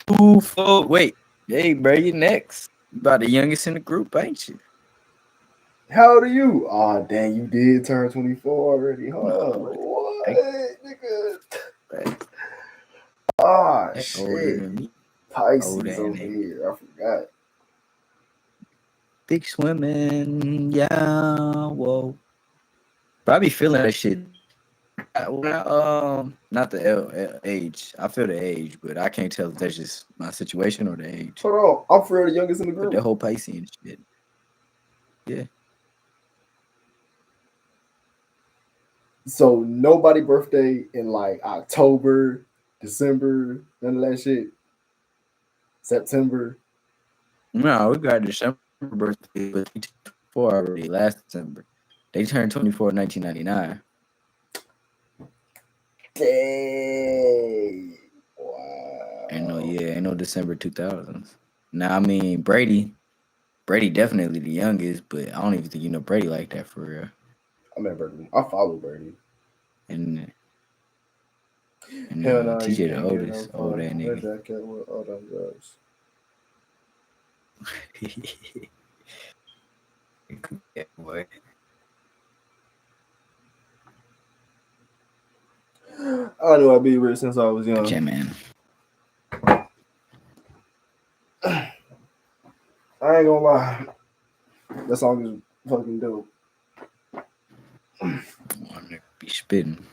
2-4. Wait. Hey, bro, you next. You about the youngest in the group, ain't you? How old are you? Oh, dang, you did turn 24 already. Hold on. What, nigga? Ah, shit. Pisces over here. I forgot. Big swimming. Yeah. Whoa. But I be feeling that shit. not the age. I feel the age, but I can't tell if that's just my situation or the age. Hold on, I'm for real the youngest in the But group. the whole Piscean shit. Yeah. So nobody birthday in like October, December, none of that shit. September. No, we got December birthday, but they turned 24 already last December. They turned 24 in 1999. Dang. Wow. Ain't no December 2000s. Now, I mean, Brady definitely the youngest, but I don't even think you know Brady like that for real. I met Brady. I follow Brady. And Hell no, you TJ the can't get no oldest, old ass nigga. jacket with all them drugs. Yeah, boy. I knew I'd be rich since I was young. Yeah, man. I ain't gonna lie. That song is fucking dope. Be spitting.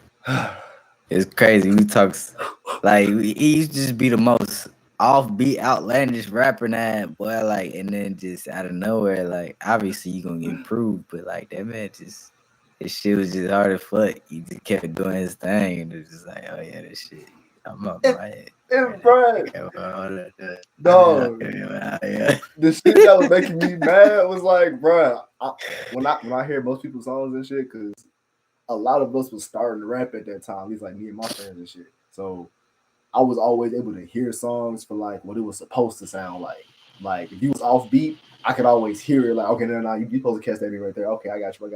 It's crazy. We talks like he used to just be the most offbeat, outlandish rapper now, boy. Like, and then just out of nowhere, like obviously you gonna get improved, but like that man just his shit was just hard as fuck. He just kept doing his thing, and it was just like, oh yeah, this shit. I'm up my head. It's Brad. Dog. Yeah. The shit that was making me mad was like, bruh, when I hear most people's songs and shit, because a lot of us was starting to rap at that time. At least like me and my friends and shit. So I was always able to hear songs for like what it was supposed to sound like. Like if you was off beat, I could always hear it. Like, okay, no, you supposed to catch that beat right there. Okay, I got you.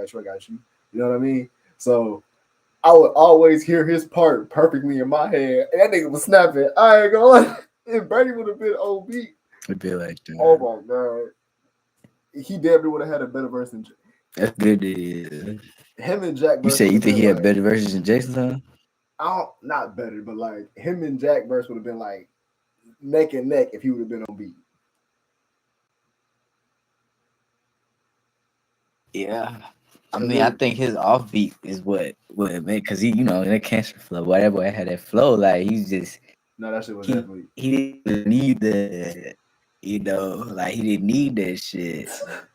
You know what I mean? So I would always hear his part perfectly in my head, and that nigga was snapping. I ain't gonna lie. If Brady would have been on beat, It'd be like that. oh my god, he damn near would have had a better verse than That's good. Yeah. him and Jack. You say you think he had better verses than Jason? Huh? I don't, not better, but like him and Jack verse would have been like neck and neck if he would have been on beat. Yeah. I mean, I think his offbeat is what it made, because he, that cancer flow, whatever, had that flow. Like he's just no, that shit was definitely. He didn't need like he didn't need that shit,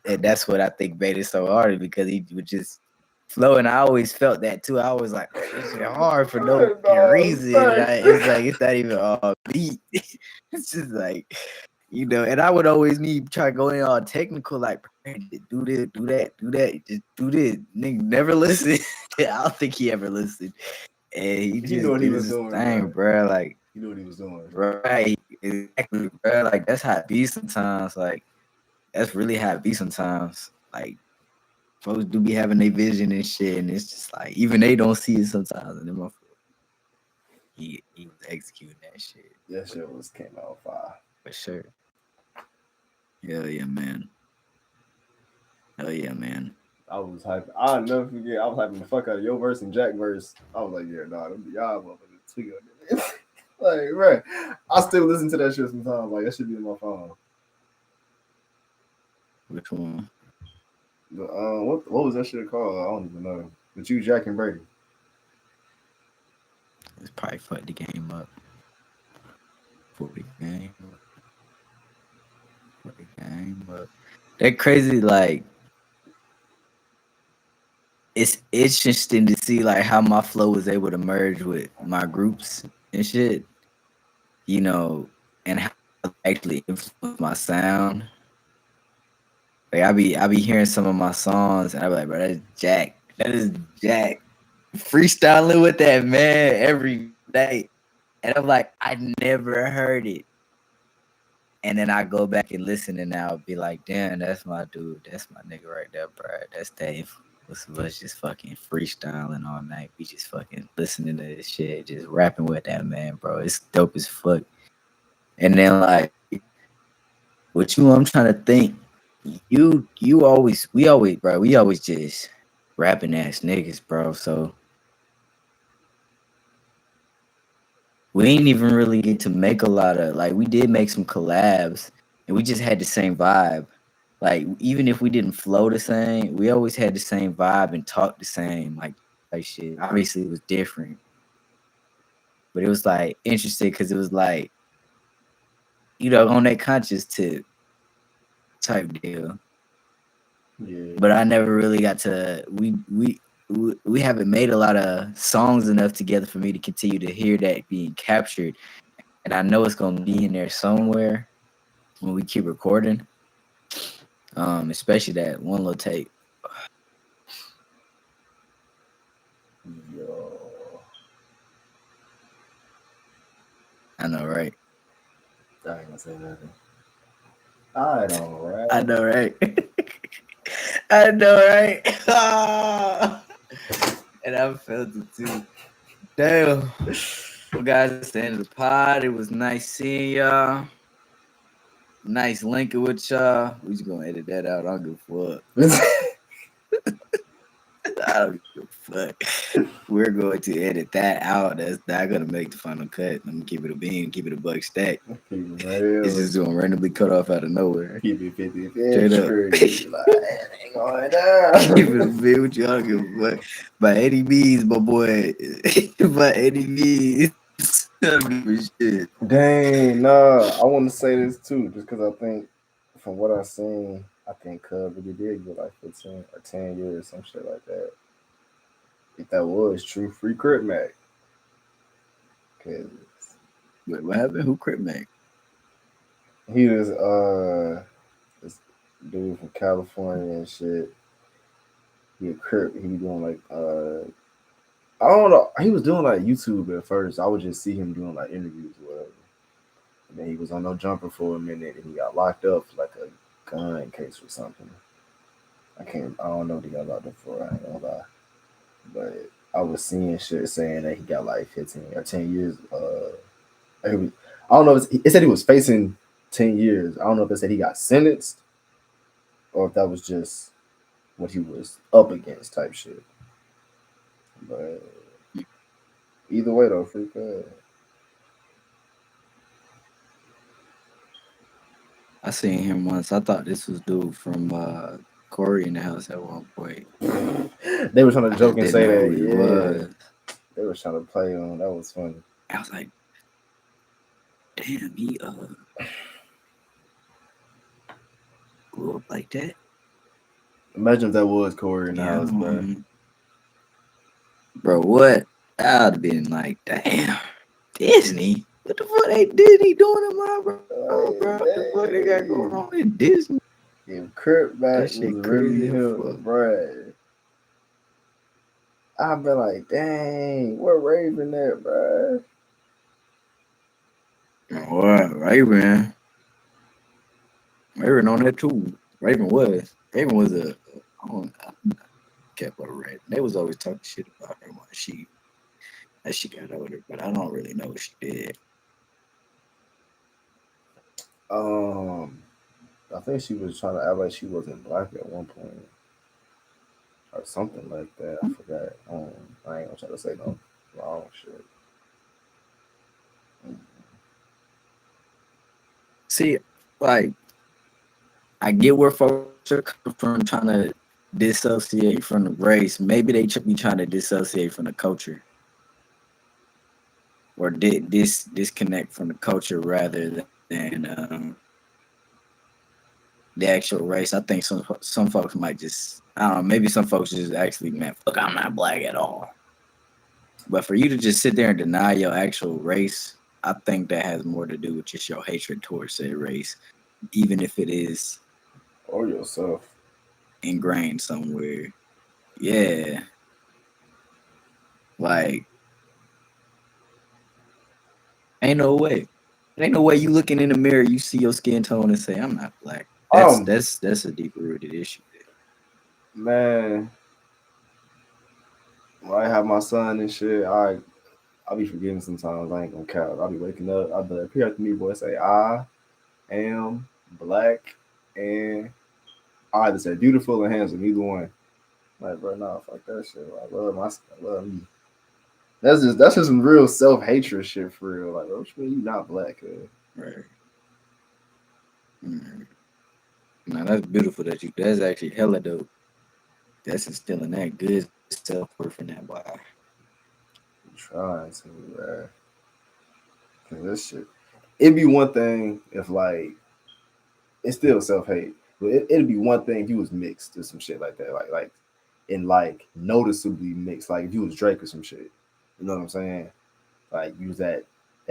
and that's what I think made it so hard, because he would just flow, and I always felt that too. I was like, this shit hard for no reason. It's like it's not even all beat. It's just like. And I would always try to go in all technical, like do this, do that, just do this. Nigga never listen. I don't think he ever listened. And he just knew what he was his doing, thing, bro. Like he knew what he was doing. Right, exactly, bro. Like that's how it be sometimes. Like that's really how it be sometimes. Like folks do be having their vision and shit, and it's just like even they don't see it sometimes. And then he was executing that shit. That shit came out fire. For sure. Hell yeah, man. Hell yeah, man. I was hyping. I'll never forget. I was hyping the fuck out of your verse and Jack verse. I was like, yeah, nah, y'all motherfuckers tweak on it. Like, right. I still listen to that shit sometimes. Like, that should be in my phone. Which one? What was that shit called? I don't even know. But you, Jack and Brady. It's probably fucked the game up. For the game. But that crazy, like it's interesting to see like how my flow was able to merge with my groups and shit, and how it actually influenced my sound. Like I be hearing some of my songs and I be like, bro, that is Jack freestyling with that man every day, and I'm like, I never heard it. And then I go back and listen, and I'll be like, damn, that's my dude. That's my nigga right there, bro. That's Dave. Was just fucking freestyling all night. We just fucking listening to this shit, just rapping with that man, bro. It's dope as fuck. And then like, I'm trying to think. We always just rapping ass niggas, bro. So we ain't even really get to make a lot of, like, we did make some collabs and we just had the same vibe. Like, even if we didn't flow the same, we always had the same vibe and talk the same. Like, type shit. Obviously, it was different, but it was like interesting because it was like, on that conscious tip type deal. Yeah. But I never really got to. We haven't made a lot of songs enough together for me to continue to hear that being captured, and I know it's gonna be in there somewhere when we keep recording. Especially that one little tape. Yo. I know, right? I ain't gonna say nothing. I know, right? I know, right? I know, right? And I felt it too. Damn. Well, guys, that's the end of the pod. It was nice seeing y'all. Nice linking with y'all. We just gonna edit that out. I don't give a fuck. I don't give a fuck. We're going to edit that out. That's not gonna make the final cut. I'm gonna keep it a bean, keep it a buck stack. It's just gonna randomly cut off out of nowhere. Keep it 50 Straight up. like, ain't going down. Keep it a bean with y'all. Give a fuck. By any means, my boy. By any means. I don't give a shit. Dang, nah. I want to say this too, just because I think from what I've seen, I think Cub really did get like 15 or 10 years, some shit like that. If that was true, free Crip Mac. Cause Wait, what happened? Who Crip Mac? he was this dude from California and shit. He a Crip. He be doing like I don't know. He was doing like YouTube at first. I would just see him doing like interviews or whatever. And then he was on No Jumper for a minute and he got locked up for like a gun case or something. I don't know what he got locked up for, I ain't gonna lie. But I was seeing shit saying that he got like 15 or 10 years. I don't know if it said he was facing 10 years. I don't know if it said he got sentenced or if that was just what he was up against type shit. But either way though, free Cub. I seen him once. I thought this was dude from Corey in the House at one point. They were trying to I joke and didn't say know that, who he yeah. was. They were trying to play on. That was funny. I was like, damn, he grew up like that. Imagine if that was Corey in the house, bro. Bro, what? I would have been like, damn, Disney. What the fuck they Disney doing in my bro? What the fuck they got going on in Disney? If Crip Mac was shit really crazy as him, fuck. bruh, I'd be like, dang, where Raven at, bruh? What? Raven on that too. Raven was a I don't kept her red. They was always talking shit about her when she got older, but I don't really know what she did. I think she was trying to act like she wasn't black at one point. Or something like that. I forgot. I ain't gonna try to say no wrong shit. See, like, I get where folks are coming from trying to dissociate from the race. Maybe they be trying to dissociate from the culture, or disconnect from the culture rather than the actual race. I think some folks might just, I don't know. Maybe some folks just actually meant, "Look, I'm not black at all." But for you to just sit there and deny your actual race, I think that has more to do with just your hatred towards said race, even if it is Or yourself. ingrained somewhere. Yeah. Like, ain't no way. Ain't no way you looking in the mirror, you see your skin tone and say, "I'm not black." That's a deeper rooted issue. Man, when I have my son and shit, I'll be forgetting sometimes. I ain't gonna count. I'll be waking up. I'll be like, "Here after me, boy." Say, "I am black," and I either say beautiful or handsome. Either one. Like, bro, nah, fuck that shit. I love me. That's just some real self hatred shit for real. Like, bro, what you mean you not black? Right. Now that's beautiful that's actually hella dope. That's instilling that good self-worth in that boy. Trying to, man. Cause this shit, it'd be one thing if like it's still self hate, but it'd be one thing if you was mixed or some shit like that, like and like noticeably mixed, like if you was Drake or some shit. You know what I'm saying? Like you was that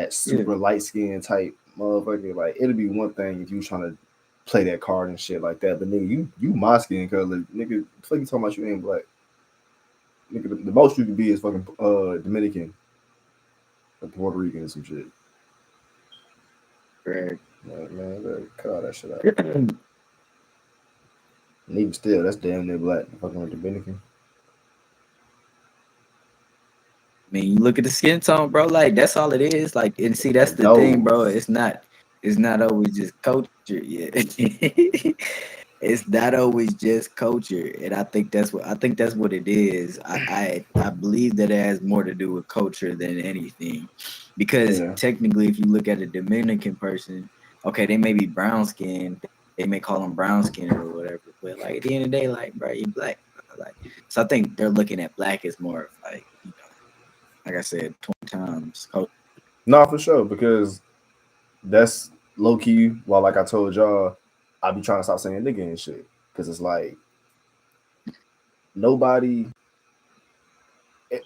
super Yeah. light skin type motherfucker. Like it'd be one thing if you was trying to play that card and shit like that. But nigga, you my skin color, nigga. Fuck you talking about you ain't black, nigga. The most you could be is fucking Dominican, or Puerto Rican or some shit. Right. Man, better cut all that shit out. I And even still, that's damn near black. Fucking with Dominican. mean, you look at the skin tone, bro. Like that's all it is. Like, and see, that's That the thing, bro. nose. It's not always just culture. Yeah, it's not always just culture, and I think that's what it is. I believe that it has more to do with culture than anything, because Yeah. technically, if you look at a Dominican person, okay, they may be brown skinned. They may call them brown skinned or whatever, but like at the end of the day, like, bro, you black. Like, so I think they're looking at black as more of like, like I said, 20 times. No, for sure. Because that's low key. While like I told y'all, I be trying to stop saying nigga and shit. Because it's like nobody,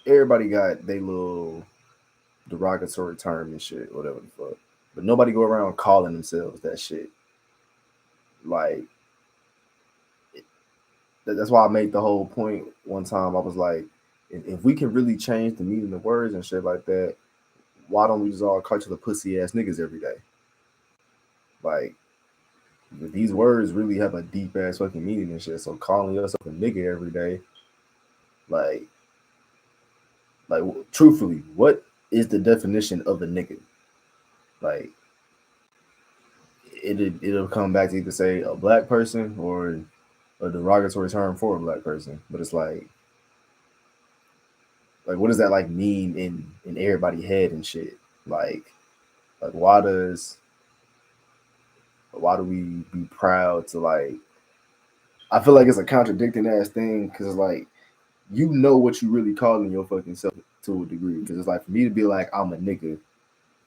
everybody got they little derogatory term and shit, whatever the fuck. But nobody go around calling themselves that shit. Like that's why I made the whole point one time. I was like, if we can really change the meaning of words and shit like that, why don't we just all call each other pussy ass niggas every day? Like these words really have a deep ass fucking meaning and shit. So calling yourself a nigga every day, like, truthfully, what is the definition of a nigga? Like, it'll come back to either say a black person or a derogatory term for a black person. But it's like what does that like mean in everybody's head and shit? Like why do we be proud to like? I feel like it's a contradicting ass thing because it's like you know what you really calling your fucking self to a degree. Because it's like for me to be like I'm a nigga,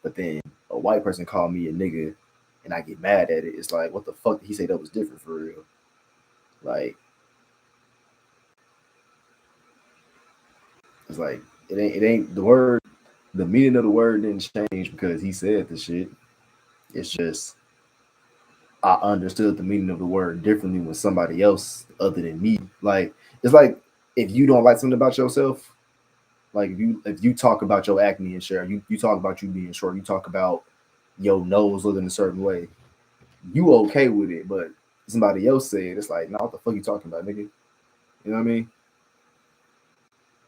but then a white person call me a nigga, and I get mad at it. It's like what the fuck did he say that was different for real? Like it's like it ain't the word. The meaning of the word didn't change because he said the shit. It's just I understood the meaning of the word differently with somebody else other than me. Like it's like if you don't like something about yourself, like if you talk about your acne and shit, you talk about you being short, you talk about your nose looking a certain way, you okay with it, but somebody else said it's like, nah, what the fuck you talking about, nigga? You know what I mean?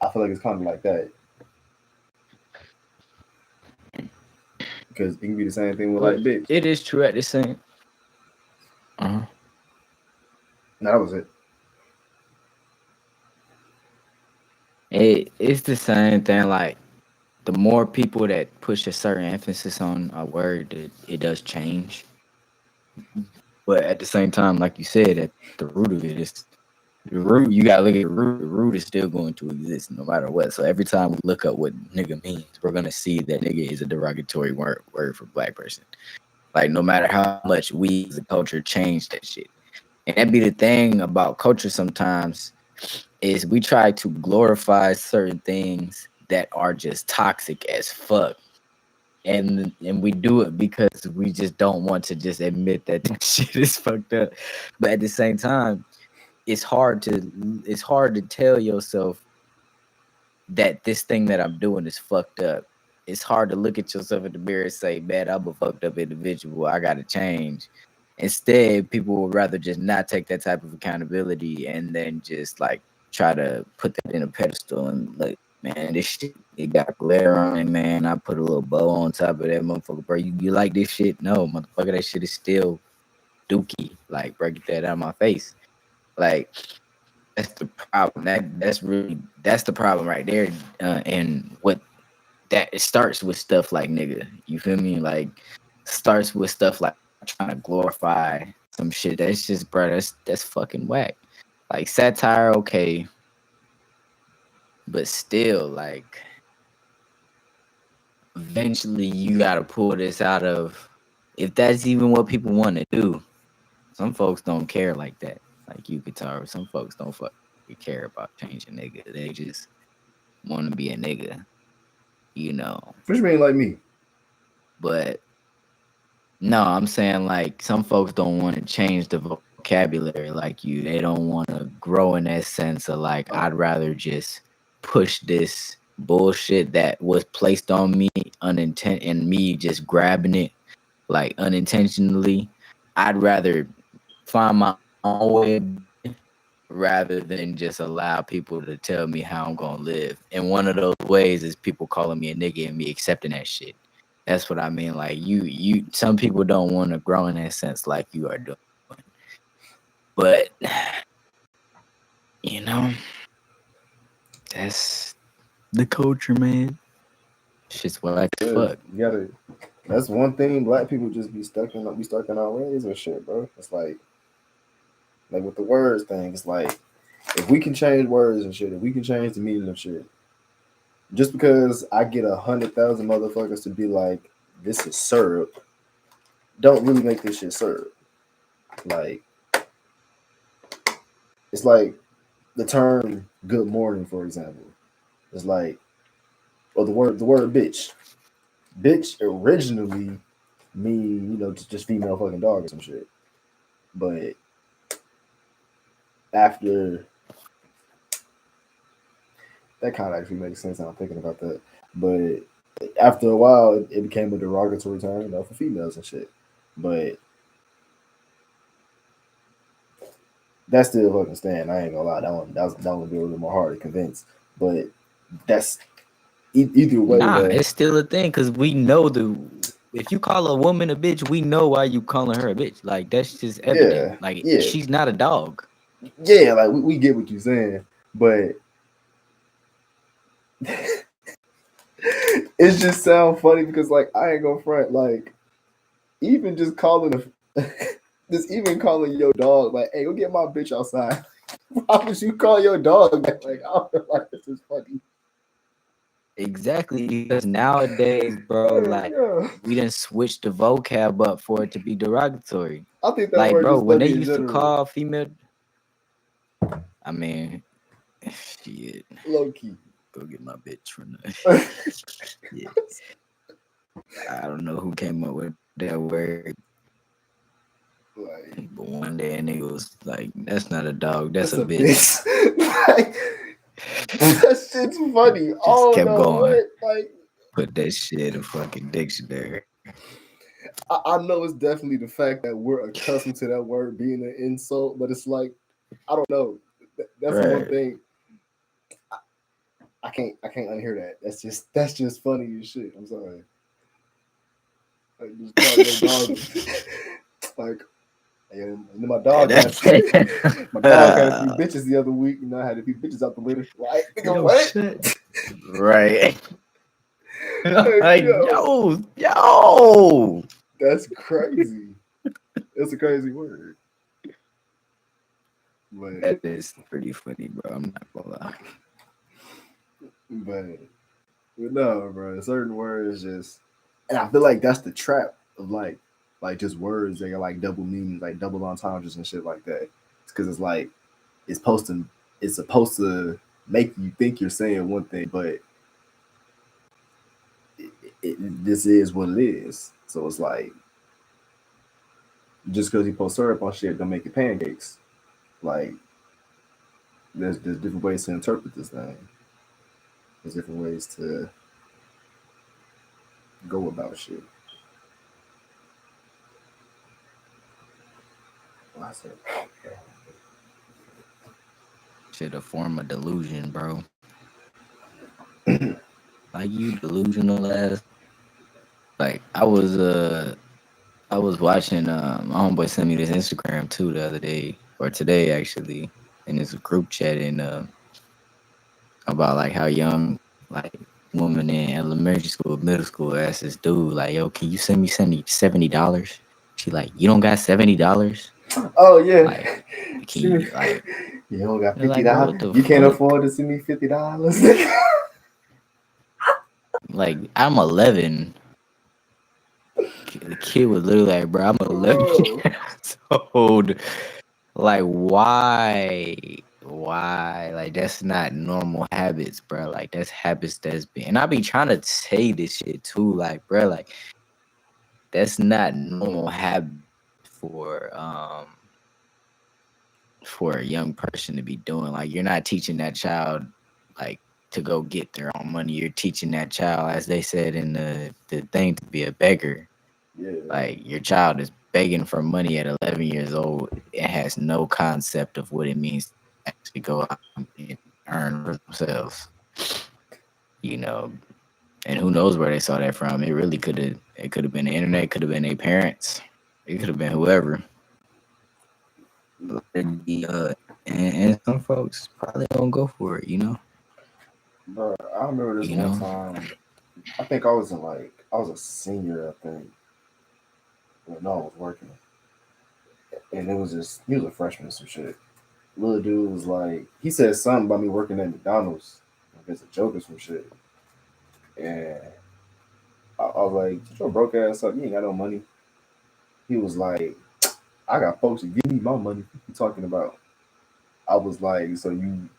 I feel like it's kind of like that because it can be the same thing with But like bitch. it is true at the same. Uh-huh. Nah, that was it. It's the same thing. Like the more people that push a certain emphasis on a word, it does change. But at the same time, like you said, at the root of it is the root. You gotta look at the root. The root is still going to exist no matter what. So every time we look up what nigga means, we're gonna see that nigga is a derogatory word for black person. Like no matter how much we as a culture change that shit. And that be the thing about culture sometimes is we try to glorify certain things that are just toxic as fuck. And we do it because we just don't want to just admit that that shit is fucked up. But at the same time, it's hard to tell yourself that this thing that I'm doing is fucked up. It's hard to look at yourself in the mirror and say, man, I'm a fucked up individual. I gotta change. Instead, people would rather just not take that type of accountability and then just like try to put that in a pedestal and like, man, this shit it got glitter on it, man. I put a little bow on top of that motherfucker, bro. You like this shit? No, motherfucker, that shit is still dookie. Like, bro, get that out of my face. Like, that's the problem. That's the problem right there. And what that it starts with stuff like nigga. You feel me? Like starts with stuff like trying to glorify some shit that's just bro. That's fucking whack. Like satire, okay. But still, like, eventually you gotta pull this out of, if that's even what people want to do. Some folks don't care like that. Like you, guitar. Some folks don't fucking care about changing nigga. They just want to be a nigga, you know. What you mean, like me? But no, I'm saying like some folks don't want to change the vocabulary like you. They don't want to grow in that sense of like, I'd rather just push this bullshit that was placed on me and me just grabbing it like unintentionally. I'd rather find my own way rather than just allow people to tell me how I'm gonna live. And one of those ways is people calling me a nigga and me accepting that shit. That's what I mean. Like you some people don't want to grow in that sense like you are doing. But you know, that's the culture, man. Shit's like fuck. You gotta. That's one thing. Black people just be stuck in our ways and shit, bro. It's like with the words thing. It's like if we can change words and shit, if we can change the meaning of shit, just because I get 100,000 motherfuckers to be like, this is syrup, don't really make this shit syrup. Like, it's like the term "good morning," for example. It's like, or the word bitch. Bitch originally mean, just female fucking dog or some shit. But after that kind of actually makes sense. I'm thinking about that. But after a while, it became a derogatory term, for females and shit. But that still fucking stand. I ain't gonna lie. That one be a little more hard to convince. But that's either way. Nah, it's still a thing because we know if you call a woman a bitch, we know why you calling her a bitch. Like that's just evident. She's not a dog. Yeah, like we get what you're saying, but it just sounds funny because like I ain't gonna front, like even just calling even calling your dog like, hey, go get my bitch outside. Why would you call your dog that? Like, I don't know, like this is funny. Exactly, because nowadays, bro, like we done switched the vocab up for it to be derogatory. I think that like, word bro, is when they funny in used to general. call female, I mean, shit, low key. Go get my bitch from the. Yeah. I don't know who came up with that word. Like, but one day a nigga was like, that's not a dog, that's a bitch. Like, that shit's funny. Just kept going. What? Like, put that shit in a fucking dictionary. I know it's definitely the fact that we're accustomed to that word being an insult, but it's like, I don't know. That's one thing. I can't unhear that. That's just funny as shit. I'm sorry. Like, just call your dog. Like, and then my dog had a few bitches the other week. I had a few bitches out the litter. Like, nigga, what? Shit. Right. Like, yo. That's crazy. It's a crazy word. But that is pretty funny, bro. I'm not gonna lie. But no, bro. Certain words just, and I feel like that's the trap of like just words that are like double meanings, like double entendres and shit like that. It's because it's like it's supposed to make you think you're saying one thing, but this is what it is. So it's like just because you put syrup on shit don't make it pancakes. Like there's different ways to interpret this thing. There's different ways to go about shit. Shit, a form of delusion, bro. Like you delusional ass. Like I was watching my homeboy sent me this Instagram too the other day or today actually, and it's a group chat and about like how young like woman in elementary school, middle school asked this dude like, yo, can you send me $70? She like, you don't got $70? Oh yeah. Like, can you like You don't got They're $50. like, bro, what the You can't fuck? afford to send me $50. Like, I'm 11. The kid was literally like, bro, I'm 11 Bro. years old. Like, why? Why? Like, that's not normal habits, bro. Like, that's habits that's been. And I be trying to say this shit too. Like, bro, like, that's not normal habit for a young person to be doing. Like, you're not teaching that child like to go get their own money. You're teaching that child, as they said in the thing, to be a beggar. Yeah. Like, your child is begging for money at 11 years old and has no concept of what it means to actually go out and earn for themselves. You know, and who knows where they saw that from? It really could have been the internet, could have been their parents, it could have been whoever. And some folks probably don't go for it, you know. Bro, I remember this You one know, time. I think I was a senior, I think. Well, no, I was working. And he was a freshman or some shit. Little dude was like, he said something about me working at McDonald's. Like it's a joke or some shit. And I was like, "Shut your broke ass up. You ain't got no money." He was like, "I got folks to give me my money. What you talking about?" I was like, "So you."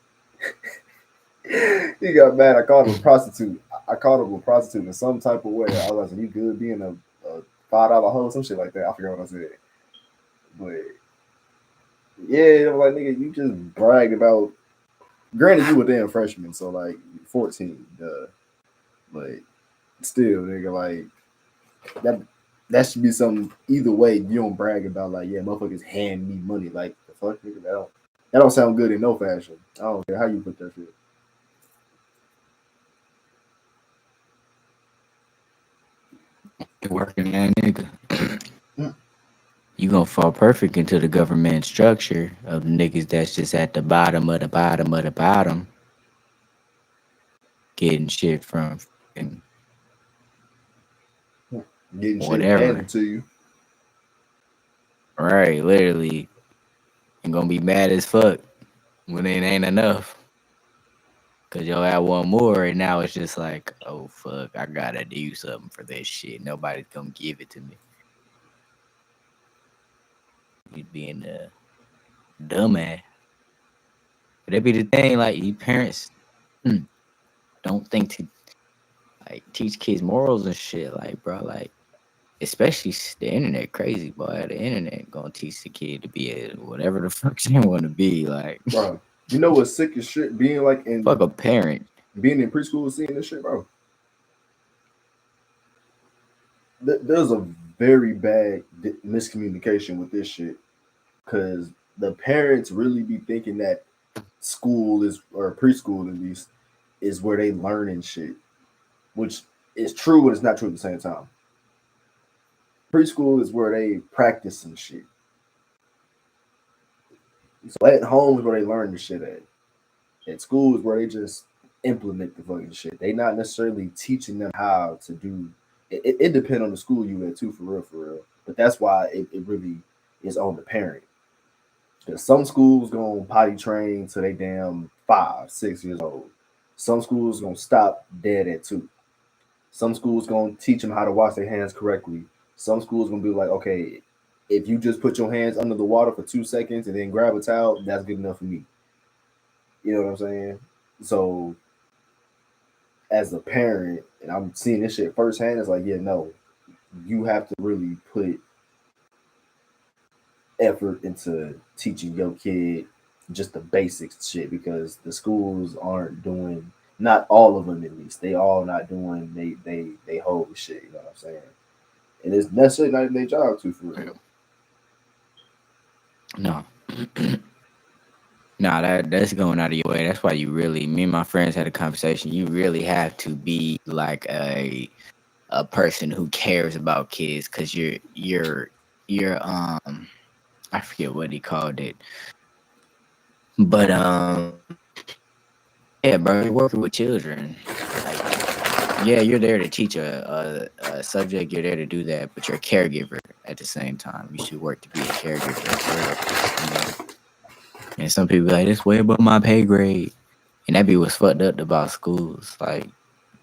He got mad. I called him a prostitute. I called him a prostitute in some type of way. I was like, "You good being a $5 hoe, some shit like that." I forgot what I said. But yeah, I'm like, nigga, you just brag about. Granted, you were damn freshman, so like 14, duh. But still, nigga, like that should be something. Either way, you don't brag about like, yeah, motherfuckers hand me money. Like the fuck, nigga, that don't sound good in no fashion. I don't care how you put that shit. you're working that nigga. You gonna fall perfect into the government structure of niggas that's just at the bottom of the bottom of the bottom, getting shit from fucking Getting shit whatever. handed to you. Right, literally, and gonna be mad as fuck when it ain't enough. Cause you'll have one more, and now it's just like, oh fuck, I gotta do something for this shit. Nobody's gonna give it to me. You being a dumbass. But that be the thing, like you parents don't think to like teach kids morals and shit. Like, bro, like especially the internet crazy, boy. The internet gonna teach the kid to be a whatever the fuck they want to be. Like, Bro, you know what's sick as shit? Being like fuck a parent. being in preschool, seeing this shit, bro. There's a very bad miscommunication with this shit because the parents really be thinking that school is or preschool at least is where they learning shit, which is true, but it's not true at the same time. Preschool is where they practice some shit. So at home is where they learn the shit at. At school is where they just implement the fucking shit. They not necessarily teaching them how to do. It depends on the school you at too, for real, for real. But that's why it really is on the parent. Because some schools gonna potty train till they damn 5, 6 years old. Some schools gonna stop dead at 2. Some schools gonna teach them how to wash their hands correctly. Some schools gonna be like, okay, if you just put your hands under the water for 2 seconds and then grab a towel, that's good enough for me. You know what I'm saying? So as a parent, and I'm seeing this shit firsthand, it's like, yeah, no, you have to really put effort into teaching your kid just the basics shit because the schools aren't doing, not all of them at least, they all not doing they whole shit, you know what I'm saying? And it's necessarily not in their job too, for real. No. Nah, that's going out of your way. That's why you really, me and my friends had a conversation. You really have to be like a person who cares about kids, because you're I forget what he called it, but yeah, bro, you're working with children. Like, yeah, you're there to teach a subject. You're there to do that, but you're a caregiver at the same time. You should work to be a caregiver as well. You know? And some people be like, this way above my pay grade. And that be what's fucked up about schools. Like,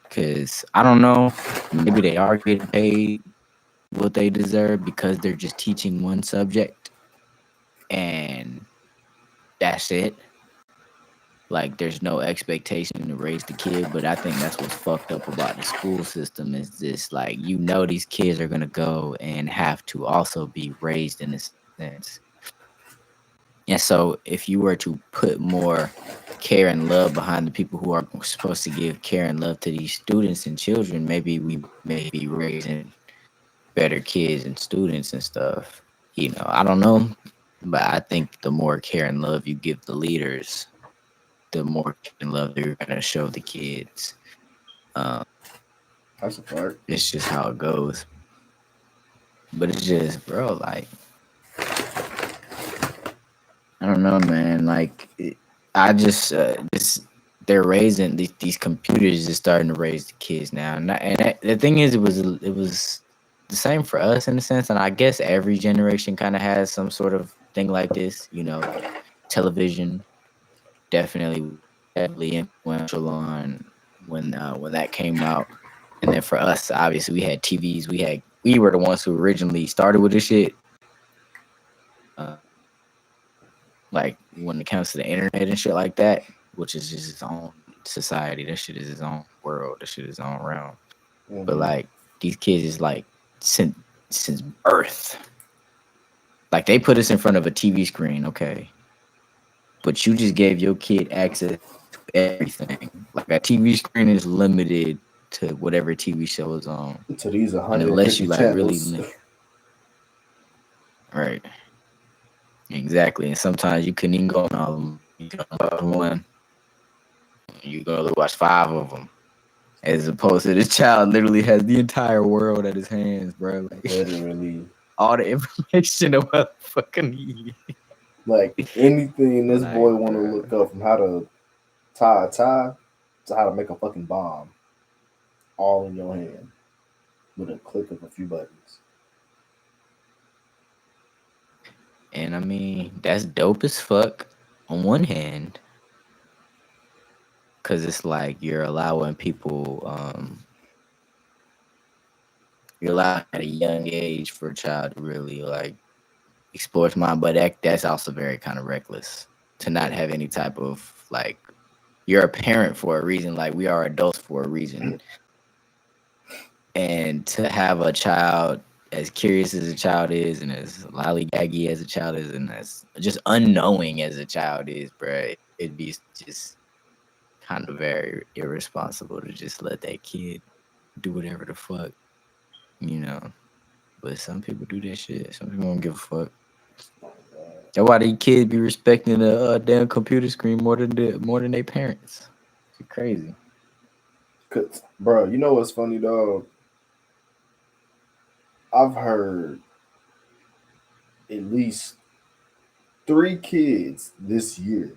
because I don't know, maybe they are getting paid what they deserve because they're just teaching one subject and that's it. Like, there's no expectation to raise the kid, but I think that's what's fucked up about the school system is this, like, these kids are gonna go and have to also be raised in a sense. And so if you were to put more care and love behind the people who are supposed to give care and love to these students and children, maybe we may be raising better kids and students and stuff. I don't know, but I think the more care and love you give the leaders, the more care and love they're gonna show the kids. Um, That's a fact. it's just how it goes. But it's just, bro, like I don't know, man. Like I just they're raising these computers is starting to raise the kids now, the thing is, it was the same for us in a sense, and I guess every generation kind of has some sort of thing like this. Like television definitely heavily influential on when that came out, and then for us, obviously, we had TVs. We were the ones who originally started with this shit. Uh, like when it comes to the internet and shit like that, which is just its own society. That shit is its own world. That shit is its own realm. But like these kids is like since birth. Like they put us in front of a TV screen, okay. But you just gave your kid access to everything. Like a TV screen is limited to whatever TV show is on. To these And unless you 150 like really channels. right. Exactly. And sometimes you couldn't even go on all of them. You can watch one. You go to watch 5 of them. As opposed to this child literally has the entire world at his hands, bro. Like Literally. all the information of what fucking need. Like anything this Like, boy want to bro. look up, from how to tie a tie to how to make a fucking bomb, all in your hand with a click of a few buttons. And I mean, that's dope as fuck on one hand. Cause it's like you're allowing people, you're allowing at a young age for a child to really like explore his mind, but that's also very kind of reckless to not have any type of like you're a parent for a reason, like we are adults for a reason. And to have a child as curious as a child is and as lollygaggy as a child is and as just unknowing as a child is, bro, it'd be just kind of very irresponsible to just let that kid do whatever the fuck, you know. But some people do that shit. Some people don't give a fuck. That's why these kids be respecting the damn computer screen more than their parents. It's crazy. Cause, bro, you know what's funny, dog? I've heard at least 3 kids this year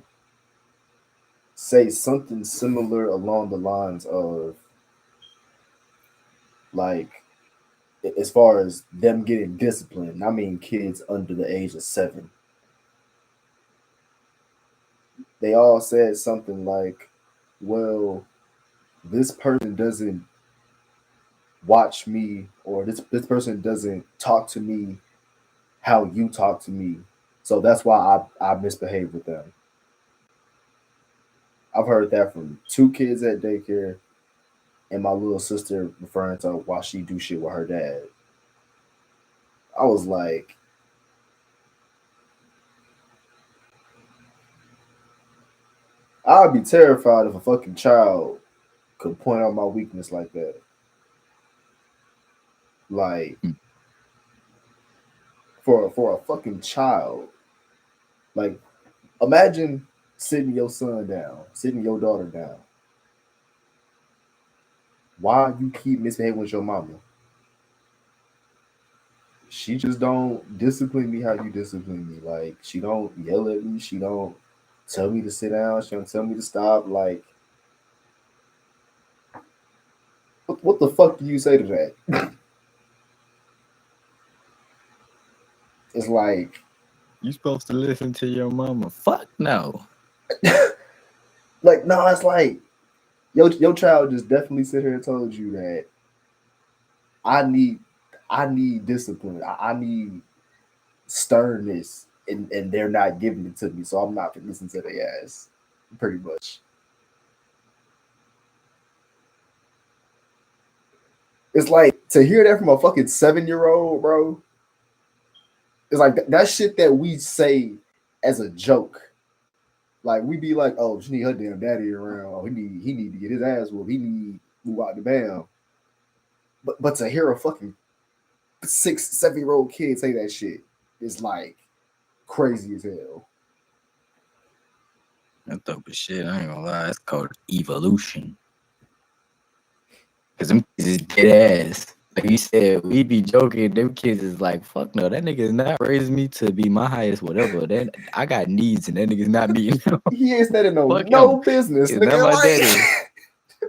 say something similar along the lines of like, as far as them getting disciplined. I mean, kids under the age of 7. They all said something like, well, this person doesn't watch me, or this person doesn't talk to me how you talk to me, so that's why I misbehave with them. I've heard that from 2 kids at daycare, and my little sister referring to why she do shit with her dad. I was like, I'd be terrified if a fucking child could point out my weakness like that. Like, Mm. for a fucking child, like, imagine sitting your son down, sitting your daughter down. Why you keep misbehaving with your mama? She just don't discipline me how you discipline me. Like, she don't yell at me. She don't tell me to sit down. She don't tell me to stop. Like, what the fuck do you say to that? It's like, You supposed to listen to your mama. Fuck no. Like, no, it's like your child just definitely sit here and told you that I need discipline. I need sternness, and they're not giving it to me, so I'm not gonna listen to their ass. Pretty much. It's like to hear that from a fucking 7-year-old, bro. It's like that shit that we say as a joke. Like we be like, oh, she need her damn daddy around. Oh, he need to get his ass whooped. He need to move out the bam. But to hear a fucking 6, 7-year-old kid say that shit is like crazy as hell. That dope as shit. I ain't gonna lie. It's called evolution. Cause them kids is dead ass. Like you said, we be joking. Them kids is like, fuck no, that nigga is not raising me to be my highest whatever. Then I got needs and that nigga's not meeting them. He ain't standing Fuck no him. business, It's nigga. not my Like, daddy.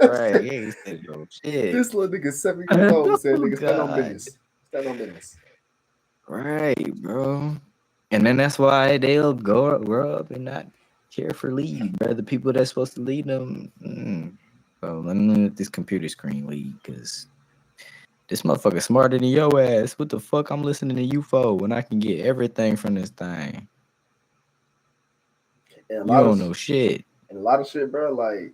Right. He ain't said no shit. this little nigga 7 years old said, Oh, nigga, stand on God. business. Stand on business. Right, bro. And then that's why they'll grow up and not care for lead, bro. The people that's supposed to lead them. So let me let this computer screen lead, because this motherfucker smarter than your ass. What the fuck I'm listening to you for when I can get everything from this thing? And You don't know shit. And a lot of shit, bro, like,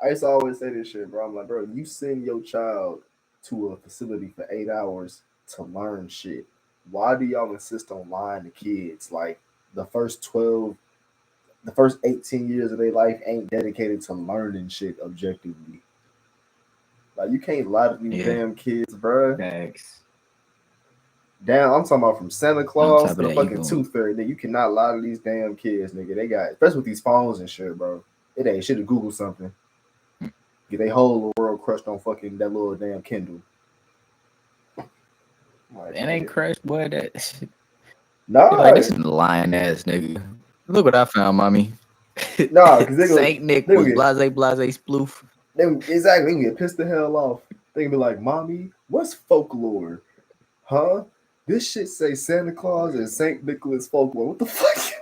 I used to always say this shit, bro. I'm like, bro, you send your child to a facility for 8 hours to learn shit. Why do y'all insist on lying to kids? Like, the first 18 years of their life ain't dedicated to learning shit objectively. Like, you can't lie to these damn kids, bro. Thanks. Damn, I'm talking about from Santa On Claus top to of the that, fucking Tooth Fairy. Nigga, you cannot lie to these damn kids, nigga. They got, especially with these phones and shit, bro. It ain't shit to Google something. Get their whole little world crushed on fucking that little damn Kindle. Like, that ain't crushed, boy. That nah, like this is a lying ass nigga. Look what I found, mommy. nah, because Saint Nick was blase sploof. Exactly, they get pissed the hell off. They can be like, "Mommy, what's folklore? Huh? This shit say Santa Claus and Saint Nicholas folklore. What the fuck?"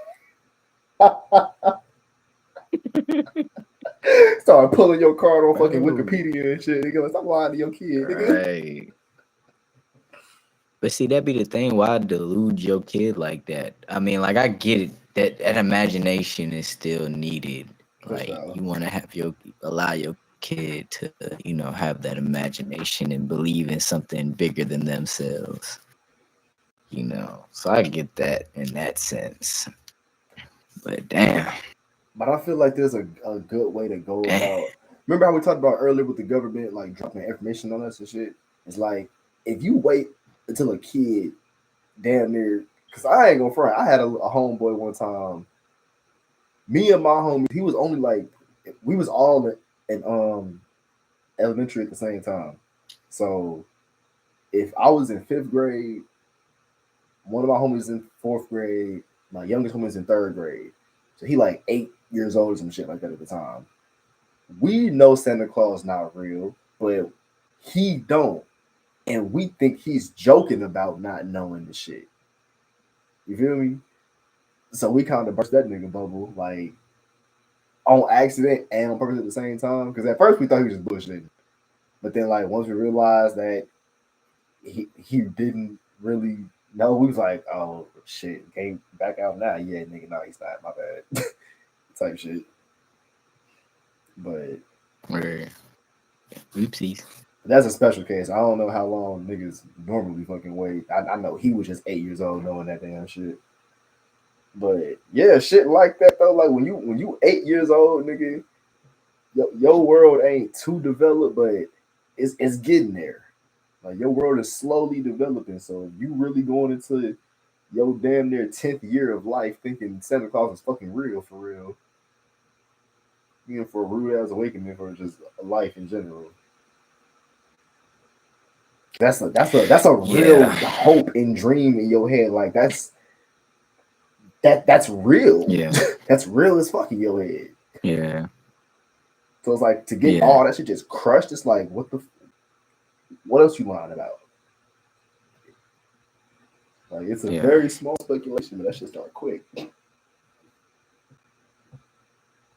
Start pulling your card on fucking Wikipedia and shit. Nigga, stop lying to your kid, nigga. Right. But see, that be the thing. Why delude your kid like that? I mean, like, I get it. That imagination is still needed. Like, you want to allow your kid to, have that imagination and believe in something bigger than themselves. So I get that in that sense. But damn. But I feel like there's a good way to go about. Remember how we talked about earlier with the government like dropping information on us and shit? It's like if you wait until a kid damn near, because I ain't gonna front. I had a homeboy one time. Me and my homie, he was only like, we was all in elementary at the same time. So if I was in 5th grade, one of my homies in 4th grade, my youngest homie is in 3rd grade. So he like 8 years old or some shit like that at the time. We know Santa Claus not real, but he don't. And we think he's joking about not knowing the shit. You feel me? So we kind of burst that nigga bubble, like, on accident and on purpose at the same time. Because at first we thought he was just bullshitting. But then, like, once we realized that he didn't really know, we was like, oh, shit, can't back out now. Yeah, nigga, no, he's not. My bad. Type shit. But oopsies. That's a special case. I don't know how long niggas normally fucking wait. I know he was just 8 years old knowing that damn shit. But yeah, shit like that though. Like when you 8 years old, nigga, your world ain't too developed, but it's getting there. Like your world is slowly developing. So if you really going into your damn near 10th year of life thinking Santa Claus is fucking real for real. Even for a rude ass awakening for just life in general. That's a real hope and dream in your head. Like that's real. Yeah. That's real as fuck in your head. Yeah. So it's like to get all that shit just crushed. It's like what else you lying about? Like it's a Yeah. very small speculation, but that shit start quick.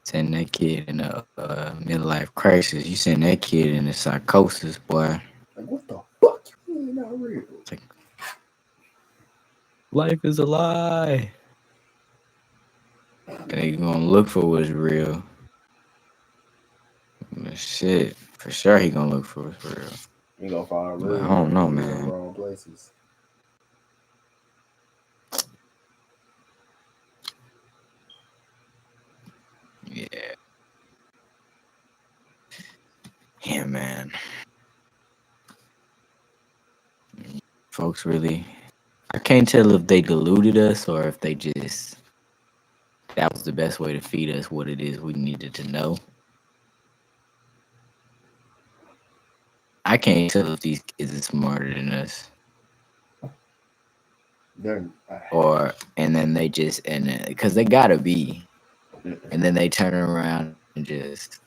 Send that kid in a midlife crisis. You send that kid in a psychosis, boy. Like what the fuck? You mean not real? It's like, life is a lie. And they gonna look for what's real. Shit, for sure he gonna look for what's real. You gonna find But real I don't know, in the man. wrong places. Yeah. Yeah, man. Folks really, I can't tell if they deluded us or if they just, that was the best way to feed us what it is we needed to know. I can't tell if these kids are smarter than us. They're And then they just, and then, because they gotta be. And then they turn around and just,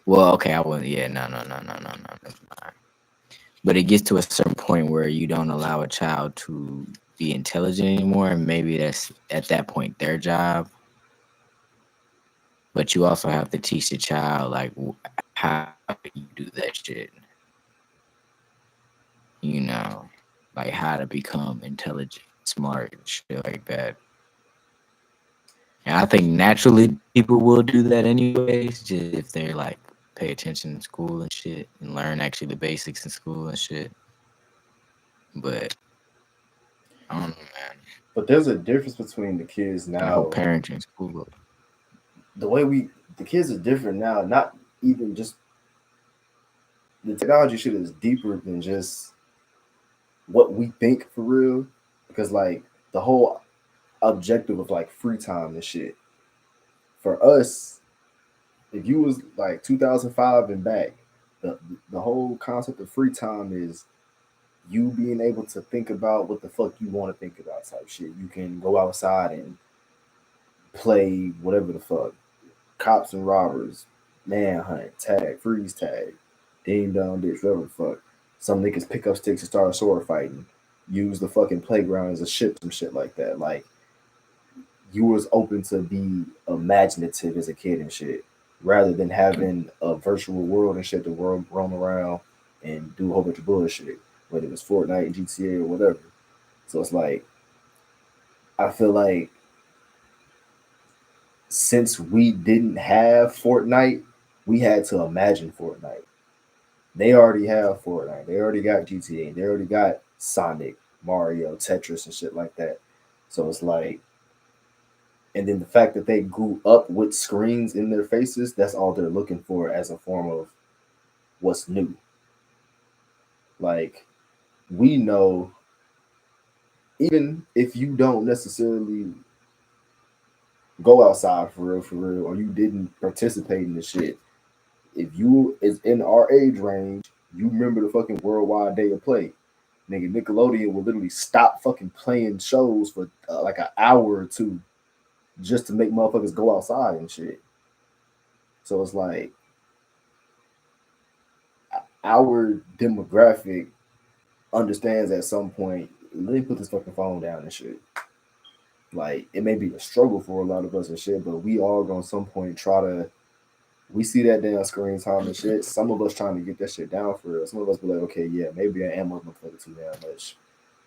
well, okay, I wouldn't, yeah, no, that's fine. But it gets to a certain point where you don't allow a child to be intelligent anymore, and maybe that's at that point their job. But you also have to teach the child like how you do that shit. You know, like how to become intelligent, smart, and shit like that. And I think naturally people will do that anyways, just if they're like pay attention in school and shit and learn actually the basics in school and shit. But I don't know, man. But there's a difference between the kids And I hope now. parents in school. The way the kids are different now. Not even just the technology shit is deeper than just what we think for real. Because like the whole objective of like free time and shit. For us, if you was like 2005 and back, the whole concept of free time is you being able to think about what the fuck you want to think about type shit. You can go outside and play whatever the fuck, cops and robbers, manhunt, tag, freeze tag, ding dong ditch, whatever the fuck. Some niggas pick up sticks and start sword fighting. Use the fucking playground as a ship, some shit like that. Like you was open to be imaginative as a kid and shit, rather than having a virtual world and shit to roam around and do a whole bunch of bullshit, whether it was Fortnite, GTA, or whatever. So it's like I feel like since we didn't have Fortnite, we had to imagine Fortnite. They already have Fortnite. They already got GTA. They already got Sonic, Mario, Tetris, and shit like that. So it's like, and then the fact that they grew up with screens in their faces, that's all they're looking for as a form of what's new. Like, we know, even if you don't necessarily go outside for real, or you didn't participate in the shit, if you is in our age range, you remember the fucking worldwide day of play. Nigga, Nickelodeon will literally stop fucking playing shows for like an hour or two just to make motherfuckers go outside and shit. So it's like our demographic understands at some point, let me put this fucking phone down and shit. Like it may be a struggle for a lot of us and shit, but we all gonna some point try to. We see that damn screen time and shit. Some of us trying to get that shit down for real. Some of us be like, okay, yeah, maybe I am looking for it too damn much.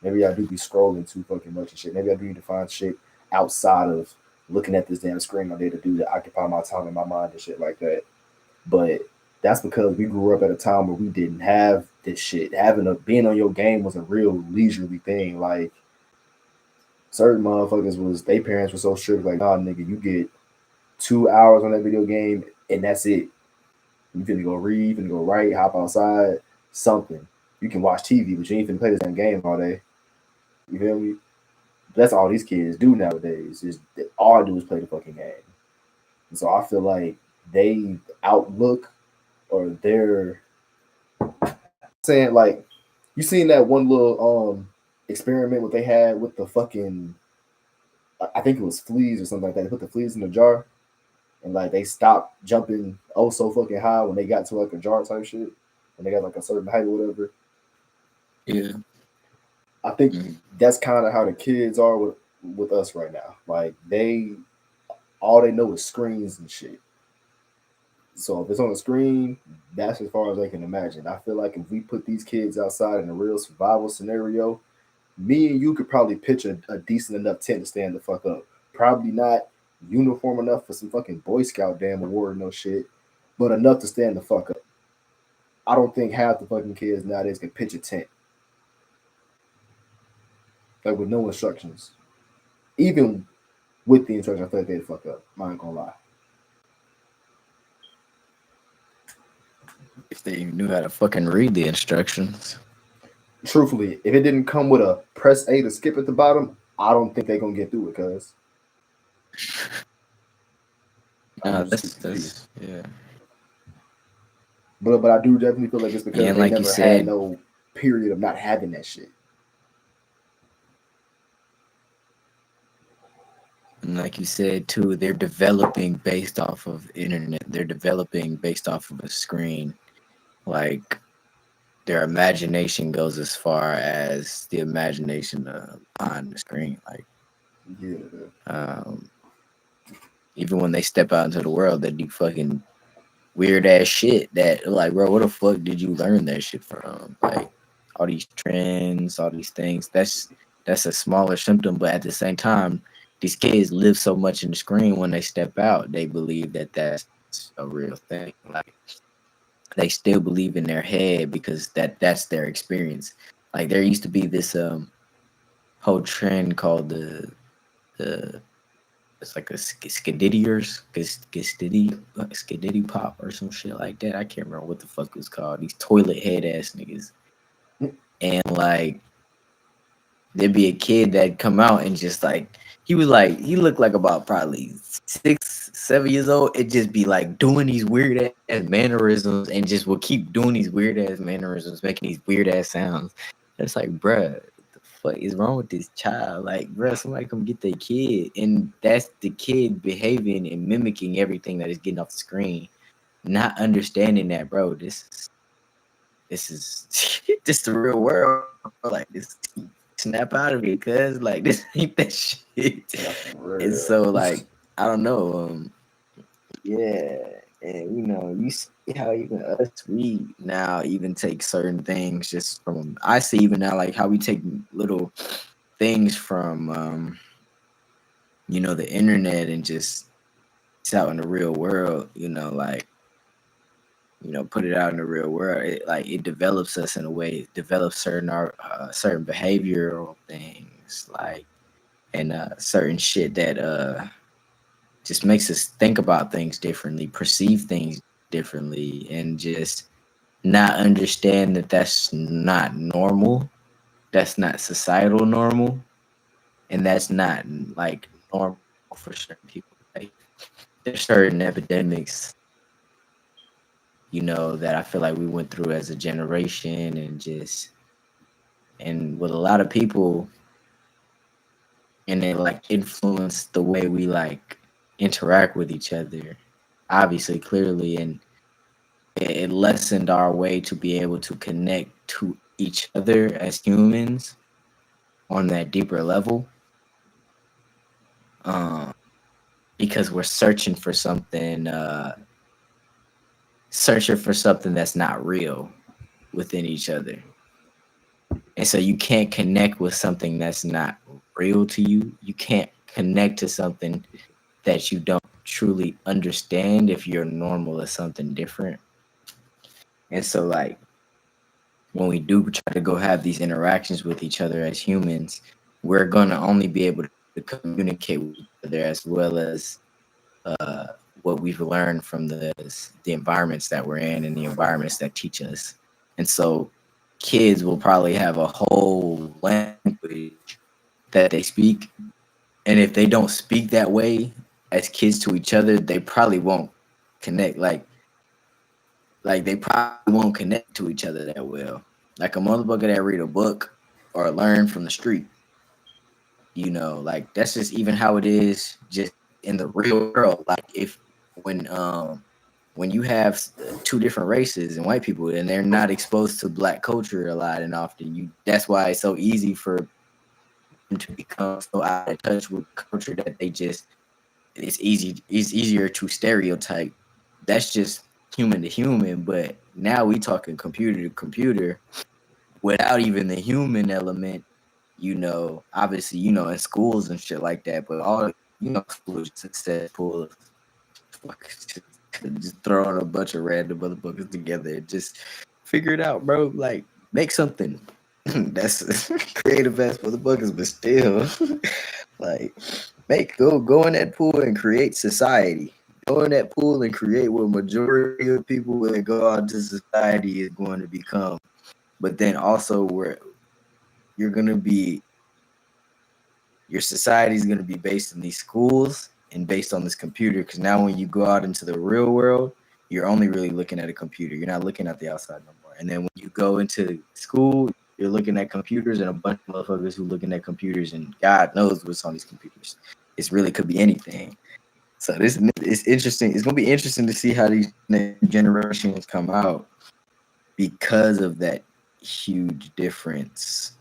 Maybe I do be scrolling too fucking much and shit. Maybe I do need to find shit outside of looking at this damn screen all day to do to occupy my time and my mind and shit like that. But that's because we grew up at a time where we didn't have this shit. Being on your game was a real leisurely thing. Like certain motherfuckers was their parents were so strict, like, nah, nigga, you get 2 hours on that video game and that's it. You finna go read, finna go write, hop outside, something. You can watch TV, but you ain't finna play this damn game all day. You feel me? That's all these kids do nowadays. Is all I do is play the fucking game. And so I feel like they outlook or their saying like you seen that one little experiment what they had with the fucking I think it was fleas or something like that. They put the fleas in the jar and like they stopped jumping oh so fucking high when they got to like a jar type shit. When they got like a certain height or whatever. Yeah. I think Mhm. that's kind of how the kids are with us right now. Like all they know is screens and shit. So if it's on the screen, that's as far as I can imagine. I feel like if we put these kids outside in a real survival scenario, me and you could probably pitch a decent enough tent to stand the fuck up. Probably not uniform enough for some fucking Boy Scout damn award or no shit, but enough to stand the fuck up. I don't think half the fucking kids nowadays can pitch a tent like with no instructions. Even with the instructions, I feel like they'd fuck up. I ain't gonna lie. If they even knew how to fucking read the instructions. Truthfully, if it didn't come with a press A to skip at the bottom, I don't think they're gonna get through it, cuz I'm No, just too confused. that's yeah. But I do definitely feel like it's Yeah, because and they like you never had said, no period of not having that shit. and like you said too, they're developing based off of internet. They're developing based off of a screen. Like their imagination goes as far as the imagination behind the screen. Like Yeah. um, even when they step out into the world, they do fucking weird ass shit. That like, bro, where the fuck did you learn that shit from? Like all these trends, all these things. That's a smaller symptom, but at the same time, these kids live so much in the screen. When they step out, they believe that that's a real thing. Like they still believe in their head because that's their experience. Like there used to be this whole trend called the it's like a skidity pop or some shit like that. I can't remember what the fuck it was called. These toilet head ass niggas. And like there'd be a kid that come out and just like he looked like about probably 6, 7 years old. It just be like doing these weird ass mannerisms and just will keep doing these weird ass mannerisms, making these weird ass sounds. It's like, bruh, what the fuck is wrong with this child? Like, bruh, somebody come get their kid. And that's the kid behaving and mimicking everything that is getting off the screen, not understanding that, bro, this is just the real world. Like this snap out of it, cuz like this ain't that shit. And so like I don't know. Yeah, and you see how even us we now even take certain things just from I see even now like how we take little things from the internet and just it's out in the real world, like put it out in the real world. It develops us in a way. It develops certain behavioral things, like and certain shit that just makes us think about things differently, perceive things differently, and just not understand that that's not normal. That's not societal normal, and that's not like normal for certain people. Like there's certain epidemics that I feel like we went through as a generation and with a lot of people and it like influenced the way we like interact with each other, obviously, clearly, and it lessened our way to be able to connect to each other as humans on that deeper level. Um, because we're searching for something that's not real within each other. And so you can't connect with something that's not real to you. You can't connect to something that you don't truly understand if you're normal as something different. And so like when we do try to go have these interactions with each other as humans, we're gonna only be able to communicate with each other as well as uh, what we've learned from the environments that we're in and the environments that teach us. And so kids will probably have a whole language that they speak. And if they don't speak that way as kids to each other, they probably won't connect. Like they probably won't connect to each other that well. Like a motherfucker that read a book or learn from the street, like that's just even how it is just in the real world. Like if when when you have two different races and white people and they're not exposed to black culture a lot and often, that's why it's so easy for them to become so out of touch with culture that it's easier to stereotype. That's just human to human, but now we talking computer to computer without even the human element, obviously, in schools and shit like that, but all, schools successful, just throwing a bunch of random motherfuckers together and just figure it out, bro. Like, make something. That's creative ass motherfuckers, but still, like, go in that pool and create society. Go in that pool and create what majority of people that go out to society is going to become. But then also where you're gonna be, your society is gonna be based in these schools and based on this computer. Because now when you go out into the real world, you're only really looking at a computer. You're not looking at the outside no more. And then when you go into school, you're looking at computers and a bunch of motherfuckers who looking at computers, and God knows what's on these computers. It really could be anything. So it's interesting. It's gonna be interesting to see how these next generations come out because of that huge difference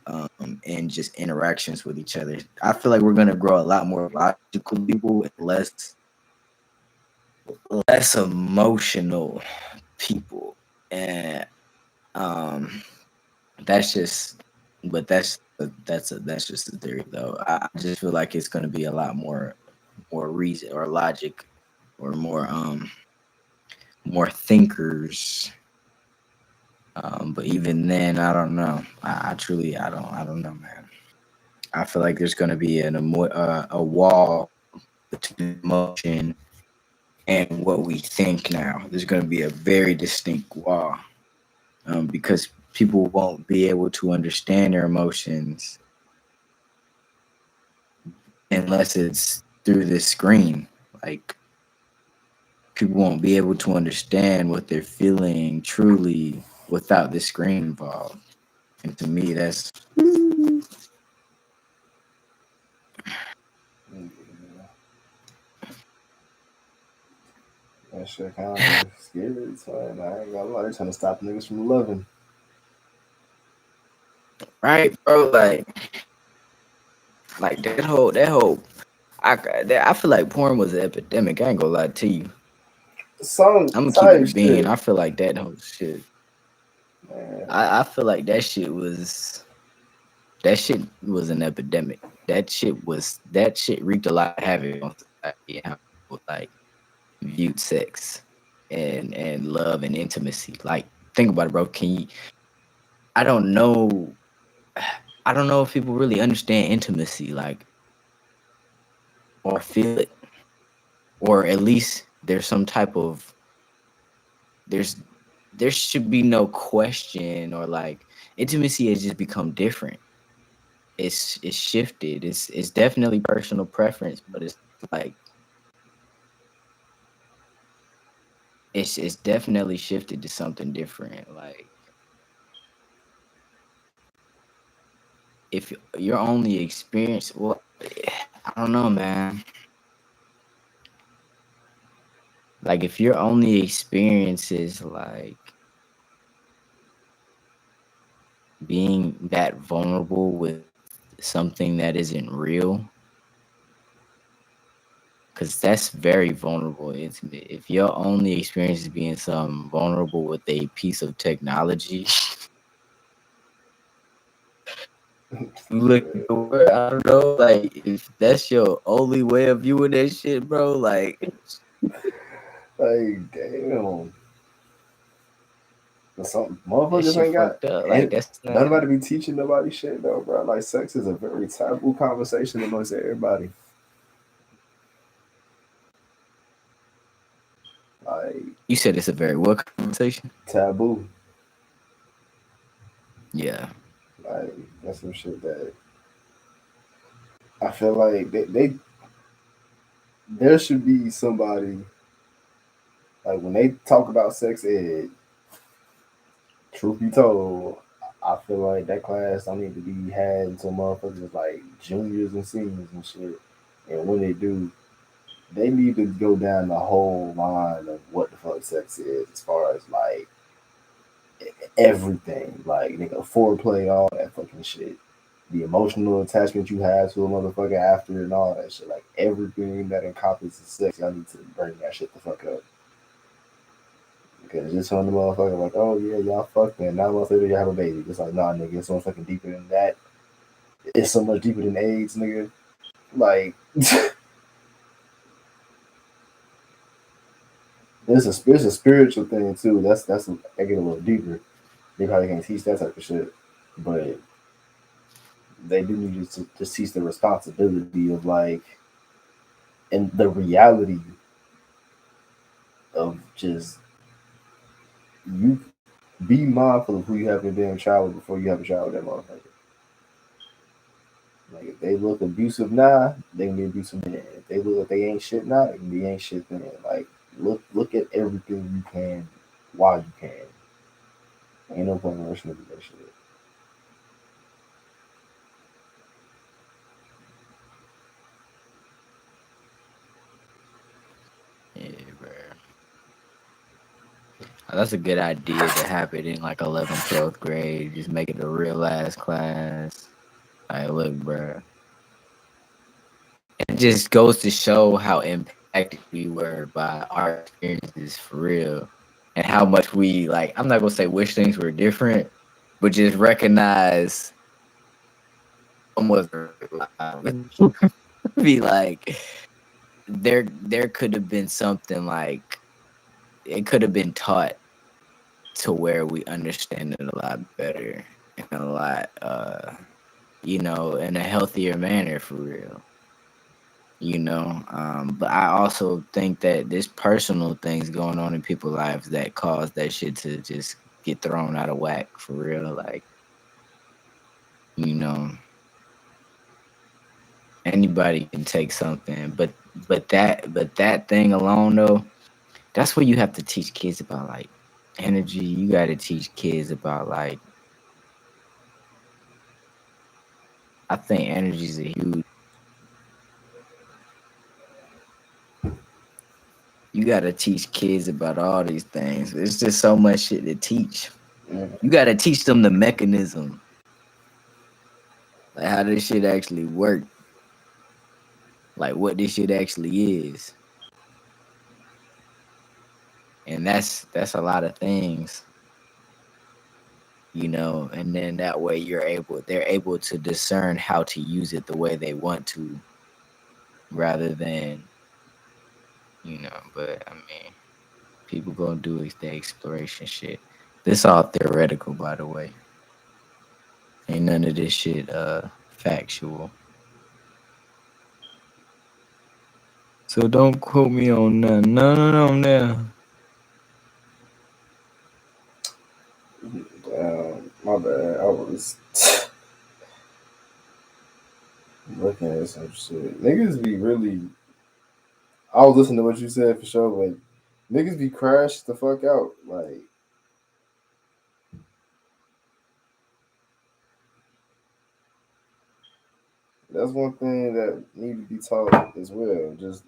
in just interactions with each other. I feel like we're gonna grow a lot more logical people and less emotional people, and that's just. But that's just a theory, though. I just feel like it's gonna be a lot more reason or logic or more thinkers. But even then, I don't know. I truly, I don't know, man. I feel like there's going to be a wall between emotion and what we think now. There's going to be a very distinct wall because people won't be able to understand their emotions unless it's through this screen. Like, people won't be able to understand what they're feeling truly without the screen involved. And to me, that's that shit kind of scary. So I ain't gonna lie, they're trying to stop niggas from loving. right, bro. Like that whole. I feel like porn was an epidemic. I ain't gonna lie to you. Some I'm gonna keep it type a bean. shit. I feel like that whole shit. Man. I feel like that shit was an epidemic. That shit wreaked a lot of havoc on society and how people like viewed sex and love and intimacy. Like, think about it, bro. I don't know. I don't know if people really understand intimacy, like, or feel it, or at least there's some type of there should be no question, or like, intimacy has just become different. It's shifted. It's definitely personal preference, but it's like it's definitely shifted to something different. Like, if your only experience, well, I don't know, man. Like, if your only experience is like being that vulnerable with something that isn't real, because that's very vulnerable and intimate. If your only experience is being some vulnerable with a piece of technology, look, I don't know, like, if that's your only way of viewing that shit, bro, like Damn. Some that motherfuckers shit ain't got, fucked up. Like, and that's not. nobody be teaching nobody shit though, bro. Like, sex is a very taboo conversation amongst everybody. Like, You said it's a very what conversation? taboo. Yeah. Like, that's some shit that I feel like there should be somebody, like, when they talk about sex ed, truth be told, I feel like that class don't need to be had until motherfuckers like juniors and seniors and shit. And when they do, they need to go down the whole line of what the fuck sex is, as far as like everything, like nigga foreplay, all that fucking shit. The emotional attachment you have to a motherfucker after and all that shit, like everything that encompasses sex, y'all need to bring that shit the fuck up. Because just on the motherfucker like, oh yeah, y'all fucked, man. 9 months later, y'all have a baby. It's like, nah, nigga, it's so fucking deeper than that. It's so much deeper than AIDS, nigga. Like, it's a spiritual thing too. I get a little deeper. They probably can't teach that type of shit, but they do need to just teach the responsibility of like and the reality of just you be mindful of who you have your damn child with before you have a child with that motherfucker. Like if they look abusive now, they can be abusive then. If they look like they ain't shit now, they can be ain't shit then. Like look at everything you can while you can. Ain't no point in rushing into that shit. Yeah, bro. That's a good idea to have it in like 11th, 12th grade. Just make it a real ass class. Like, look, bro. It just goes to show how impacted we were by our experiences for real. And how much we like, I'm not gonna say wish things were different, but just recognize almost be like there could have been something like it could have been taught to where we understand it a lot better and a lot in a healthier manner for real. But I also think that there's personal things going on in people's lives that cause that shit to just get thrown out of whack for real. Like, you know, anybody can take something, but that thing alone though, that's what you have to teach kids about, like energy. You got to teach kids about like I think energy is a huge. You got to teach kids about all these things. It's just so much shit to teach. Mm. You got to teach them the mechanism, like how this shit actually work, like what this shit actually is, and that's a lot of things, And then that way they're able to discern how to use it the way they want to, rather than But I mean, people gonna do their exploration shit. This all theoretical, by the way. Ain't none of this shit factual. So don't quote me on none. None there. Damn, my bad. I was looking at some shit. Niggas be really. I was listening to what you said for sure, but niggas be crashed the fuck out. Like that's one thing that need to be taught as well. Just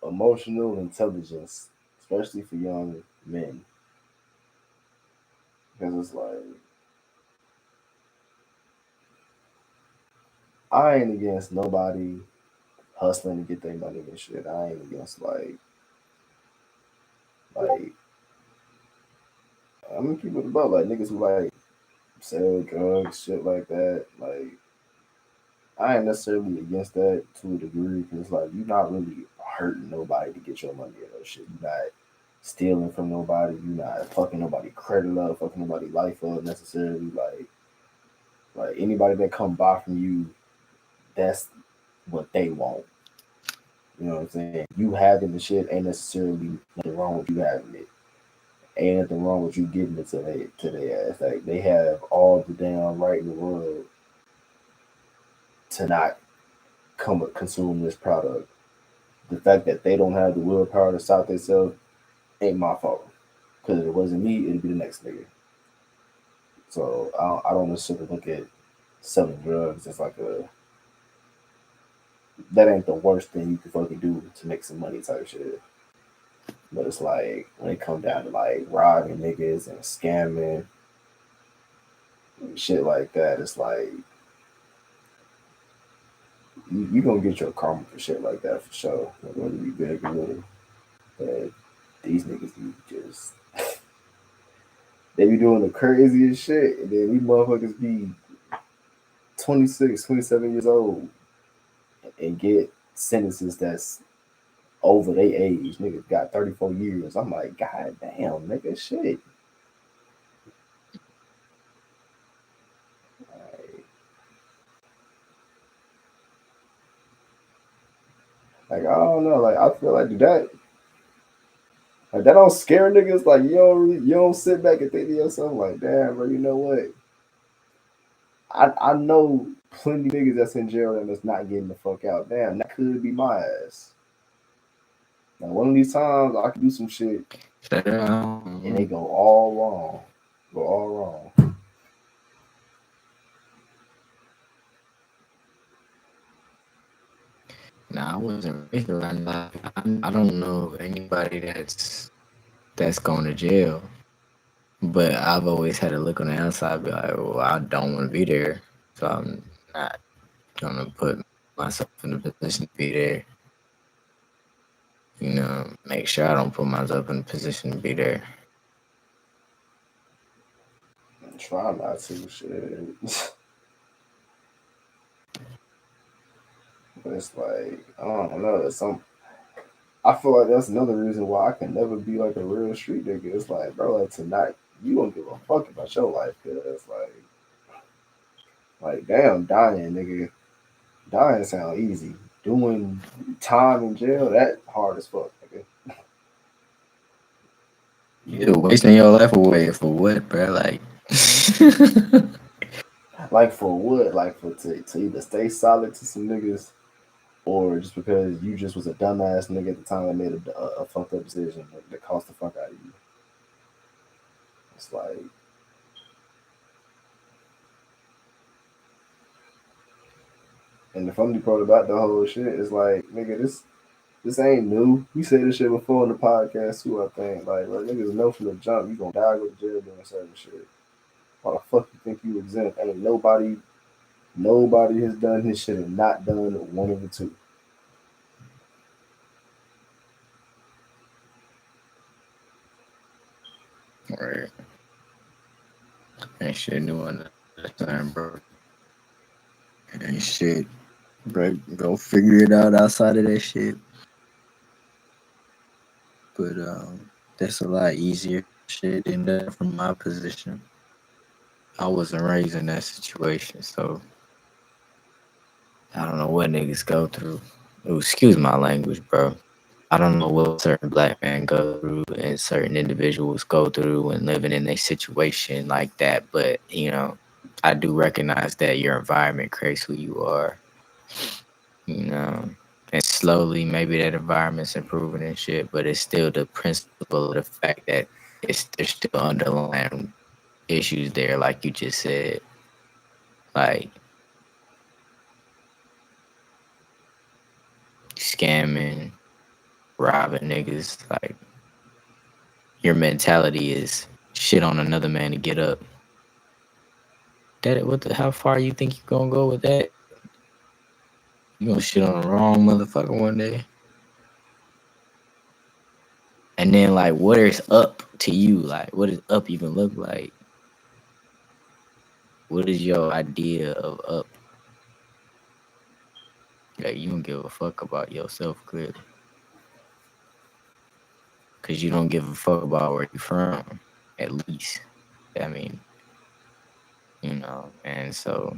emotional intelligence, especially for young men, because it's like I ain't against nobody hustling to get their money and shit. I ain't against like I'm gonna keep it above like niggas who like sell drugs, shit like that. Like I ain't necessarily against that to a degree because like you're not really hurting nobody to get your money or no shit. You're not stealing from nobody. You're not fucking nobody credit up, fucking nobody life up necessarily. Like anybody that come buy from you, that's what they want. You know what I'm saying? You having the shit ain't necessarily nothing wrong with you having it. Ain't nothing wrong with you giving it to their ass. Like they have all the damn right in the world to not come consume this product. The fact that they don't have the willpower to stop themselves ain't my fault. Because if it wasn't me, it'd be the next nigga. So I don't necessarily look at selling drugs as like a that ain't the worst thing you can fucking do to make some money type shit. But it's like when it come down to like robbing niggas and scamming and shit like that, it's like you gonna get your karma for shit like that for sure. Whether you be big or little. But these niggas be just they be doing the craziest shit, and then these motherfuckers be 26, 27 years old and get sentences that's over their age. Niggas got 34 years. I'm like, God damn, nigga, shit. Like I don't know. Like I feel like that don't scare niggas. Like you don't sit back and think to yourself like, damn, bro, you know what? I know plenty niggas that's in jail and that's not getting the fuck out. Damn, that could be my ass. Now one of these times I could do some shit and they go all wrong. Go all wrong. Nah, I wasn't raised around that. I don't know anybody that's going to jail. But I've always had to look on the outside, be like, well, I don't want to be there, so I'm not gonna put myself in a position to be there. You know, make sure I don't put myself in a position to be there. Try not to shit. But it's like I don't know. It's some. I feel like that's another reason why I can never be like a real street nigga. It's like, bro, like tonight, you don't give a fuck about your life, cause it's like, damn, dying, nigga. Dying sound easy. Doing time in jail, that hard as fuck, nigga. You're wasting your life away for what, bro? Like, Like for what? Like for to either stay solid to some niggas, or just because you just was a dumbass nigga at the time that made a fucked up decision that cost the fuck out of you. It's like And the funny part about the whole shit is like, nigga, this ain't new. We said this shit before in the podcast too, I think. Like niggas know from the jump you gonna die, go to jail doing certain shit. Why the fuck you think you exempt? Ain't nobody has done his shit and not done one of the two. right? Ain't shit new on that time, bro. Ain't shit, bro. Go figure it out outside of that shit. But that's a lot easier shit than that from my position. I wasn't raised in that situation, so I don't know what niggas go through. Oh, excuse my language, bro. I don't know what certain black men go through and certain individuals go through when living in a situation like that. But, you know, I do recognize that your environment creates who you are, you know. And slowly, maybe that environment's improving and shit, but it's still the principle of the fact that there's still underlying issues there, like you just said. Like scamming, robbing niggas. Like your mentality is shit on another man to get up. That what the how far you think you gonna go with that? You gonna shit on the wrong motherfucker one day, and then like what is up to you? Like what does up even look like? What is your idea of up? Like you don't give a fuck about yourself clearly, cause you don't give a fuck about where you from. At least, I mean, you know, and so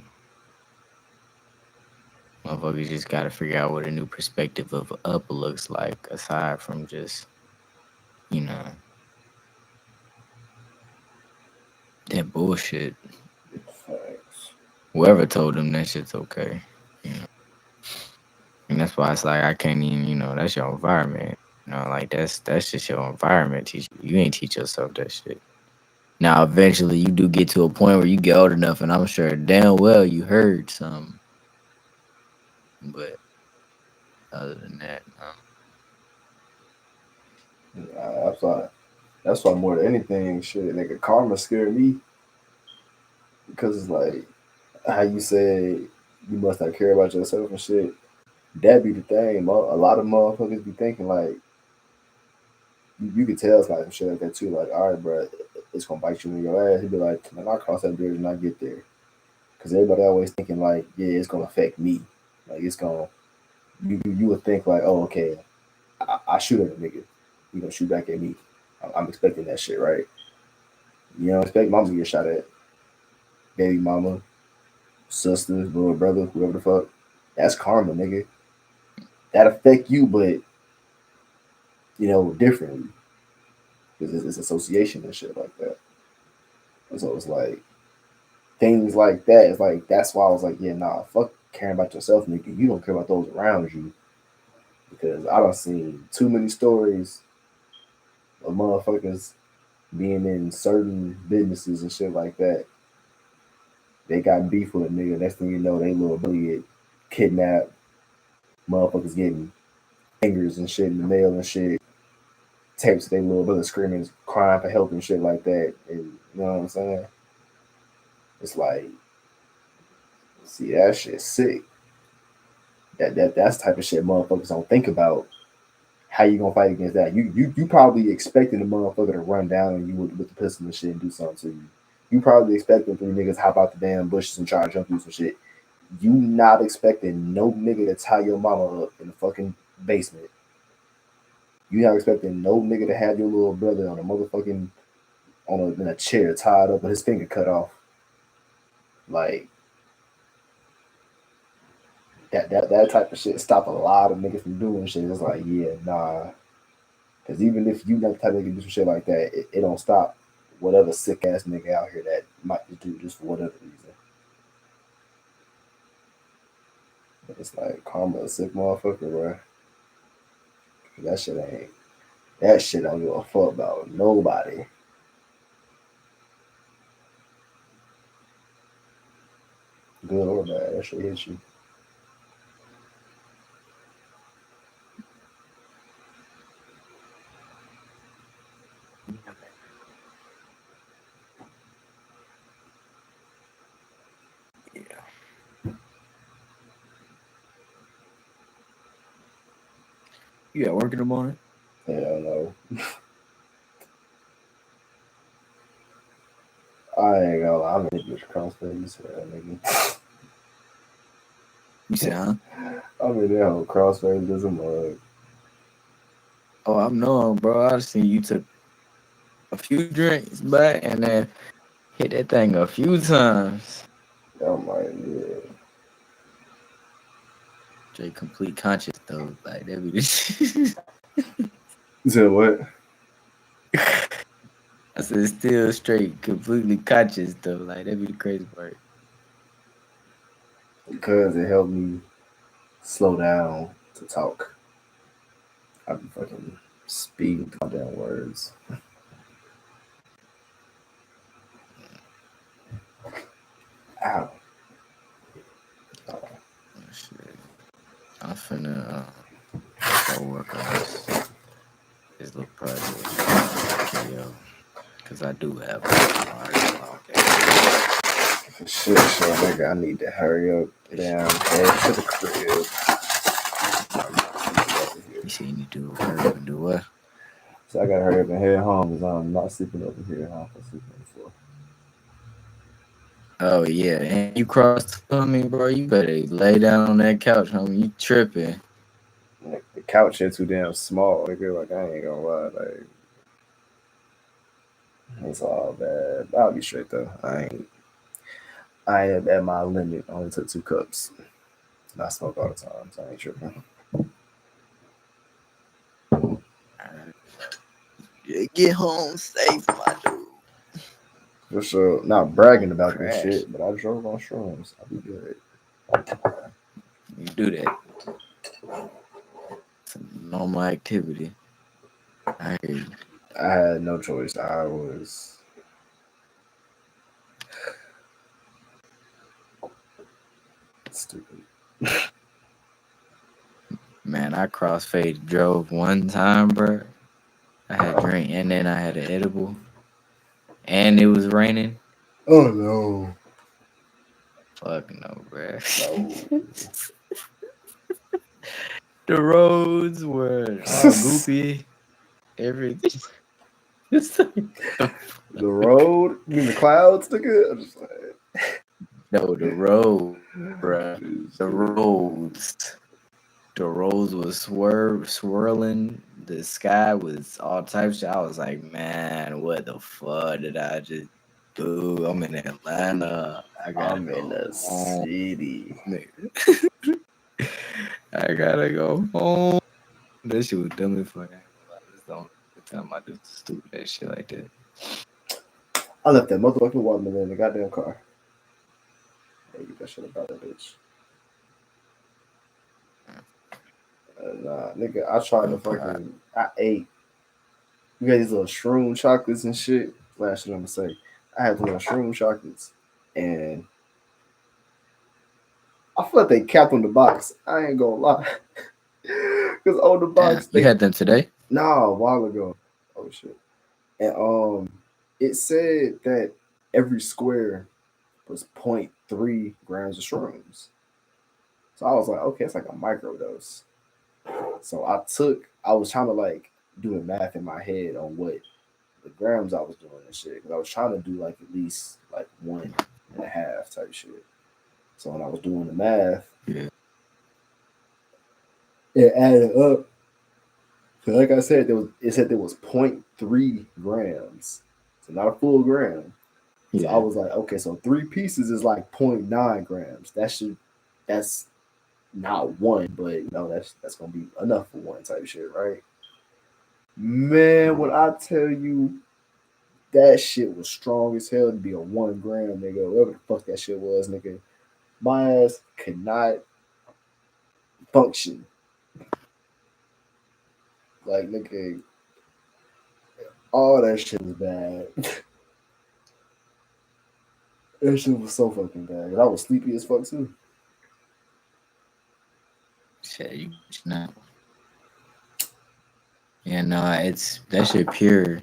motherfuckers just gotta figure out what a new perspective of up looks like, aside from just, you know, that bullshit. Facts. Whoever told them that shit's okay, you know. And that's why it's like I can't even, you know, that's your environment. You know, like that's just your environment. Teach you. You ain't teach yourself that shit. Now eventually you do get to a point where you get old enough, and I'm sure damn well you heard some, but Other than that, That's why more than anything, shit, nigga, karma scared me because it's like how you say you must not care about yourself and shit. That be the thing. A lot of motherfuckers be thinking like you could tell it's like some shit like that too. Like, all right, bro, it's gonna bite you in your ass. He'd be like, man, I'll cross that bridge and I get there. Because everybody always thinking like, yeah, it's gonna affect me. Like it's gonna you would think like, oh, okay, I shoot at a nigga, you gonna shoot back at me. I'm expecting that shit, right? You don't expect mama to get shot at, baby mama, sisters, little brother, whoever the fuck. That's karma, nigga. That affect you, but differently because it's association and shit like that. And so it's like things like that. It's like that's why I was like, yeah, nah, fuck caring about yourself, nigga. You don't care about those around you because I don't seen too many stories of motherfuckers being in certain businesses and shit like that. They got beef with a nigga. Next thing you know, they little buddy get kidnapped. Motherfuckers getting fingers and shit in the mail and shit. Tapes of their little brother screaming, crying for help and shit like that. And you know what I'm saying? It's like, see, that shit sick. That's the type of shit motherfuckers don't think about. How you gonna fight against that? You probably expecting the motherfucker to run down on you with the pistol and shit and do something to you. You probably expecting three niggas hop out the damn bushes and try to jump you some shit. You not expecting no nigga to tie your mama up in the fucking basement. You not expecting no nigga to have your little brother on a motherfucking in a chair tied up with his finger cut off. Like that type of shit stop a lot of niggas from doing shit. It's like, yeah, nah. Because even if you not the type of nigga to do some shit like that, it don't stop whatever sick ass nigga out here that might do just for whatever reason. But it's like karma a sick motherfucker, bro. That shit don't give a fuck about nobody. Good or bad, that shit hits you. you at work in the morning? Hell no. I ain't gonna lie, I'm in this crossface, nigga. You said, huh? I'm in that whole crossface as a mug. Oh, I'm knowing, bro. I seen you took a few drinks back and then hit that thing a few times. I'm like, yeah. Straight complete conscious though, like that be the You said what? I said still straight, completely conscious though, like that be the crazy part. Because it helped me slow down to talk. I be fucking speeding through my damn words. Ow. Oh, shit. I'm finna go work on this little project KO, cause I do have a long day. Shit, nigga, I need to hurry up down head to the crib. You see, you need to hurry up and do what? So I gotta hurry up and head home because I'm not sleeping over here. I'm sleeping on the floor. Oh yeah, and you crossed me, bro. You better lay down on that couch, homie. You tripping? Like, the couch here too damn small, nigga. Like I ain't gonna lie, like it's all bad. I'll be straight though. I am at my limit. I only took 2 cups. And I smoke all the time, so I ain't tripping. Yeah, get home safe, my dude. For sure. Not bragging about this Crash. shit, but I drove on shrooms. I'll be good. You do that. It's a normal activity. I hear you. I had no choice. I was Man, Man, I crossfade drove one time, bro. I had a drink and then I had an edible, and it was raining. Oh no. Fuck no, bro. No. The roads were all goopy. Everything. It's like, The road, you mean the clouds, nigga? I'm just like, no, the road, bro. The roads. The roads was swirling. The sky was all types of shit. I was like, man, what the fuck did I just do? I'm in Atlanta. I gotta I'm in go the home. city. Nigga. I gotta go home. That shit was dumb as fuck. That's the only time I do stupid ass shit like that. I left that motherfucking watermelon in the goddamn car. Hey, get that shit about that bitch. Nah, nigga, I tried to fucking. I ate. We got these little shroom chocolates and shit. Last shit I'm gonna say. I had the little shroom chocolates, and I feel like they capped on the box. I ain't gonna lie, because on the Damn, box you they had them today? nah a while ago. Oh shit, and it said that every square was zero point 0.3 grams of shrooms. So I was like, okay, it's like a microdose. So I was trying to like do the math in my head on what the grams I was doing and shit. Because I was trying to do like at least like 1.5 type shit. So when I was doing the math, Yeah. it added up. So like I said, it said there was zero point 0.3 grams. So not a full gram. So I Yeah. was like, okay, so 3 pieces is like 0.9 grams. That's not one, but you know, that's gonna be enough for one type shit, right? Man, when I tell you that shit was strong as hell to be a 1 gram, nigga, whatever the fuck that shit was, nigga, my ass could not function. Like, nigga, all that shit was bad. That shit was so fucking bad. I was sleepy as fuck too. Shit, you know. Yeah, no, it's that shit pure.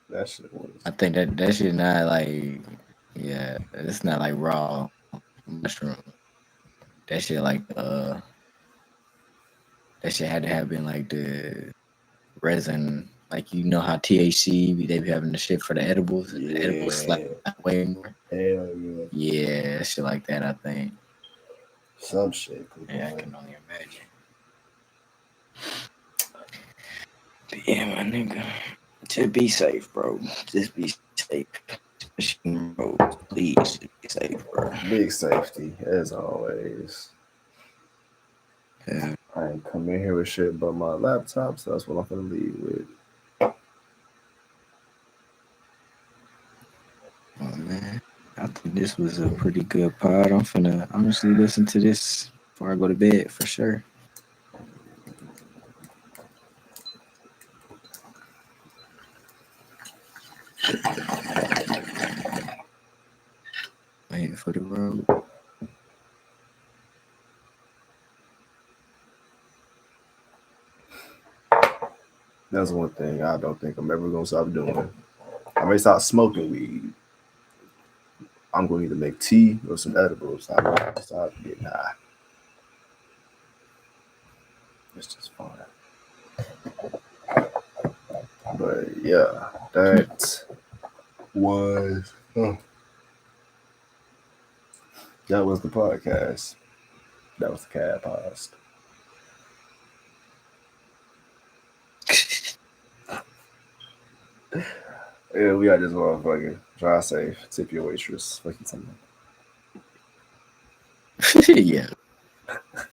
That shit was. I think that shit not like, yeah, it's not like raw mushroom. That shit like that shit had to have been like the resin. Like you know how THC they be having the shit for the edibles. The edibles slap Yeah. way more. Hell yeah. Yeah, shit like that. I think. Some shit. Yeah, I can only imagine. But yeah, my nigga, just be safe, bro. Just be safe. Especially on the roads. Please just be safe, bro. Big safety, as always. Yeah. I ain't come in here with shit but my laptop, so that's what I'm gonna leave with. Oh man, I think this was a pretty good pod. I'm finna honestly listen to this before I go to bed for sure. Waiting for the road. That's one thing I don't think I'm ever gonna stop doing. I may stop smoking weed. I'm gonna either make tea or some edibles. I'm not gonna stop getting high. It's just fun. But yeah, that was that was the podcast. That was the cat podcast. Yeah, we got this motherfucker. Drive safe. Tip your waitress. Fuck you, something. Yeah.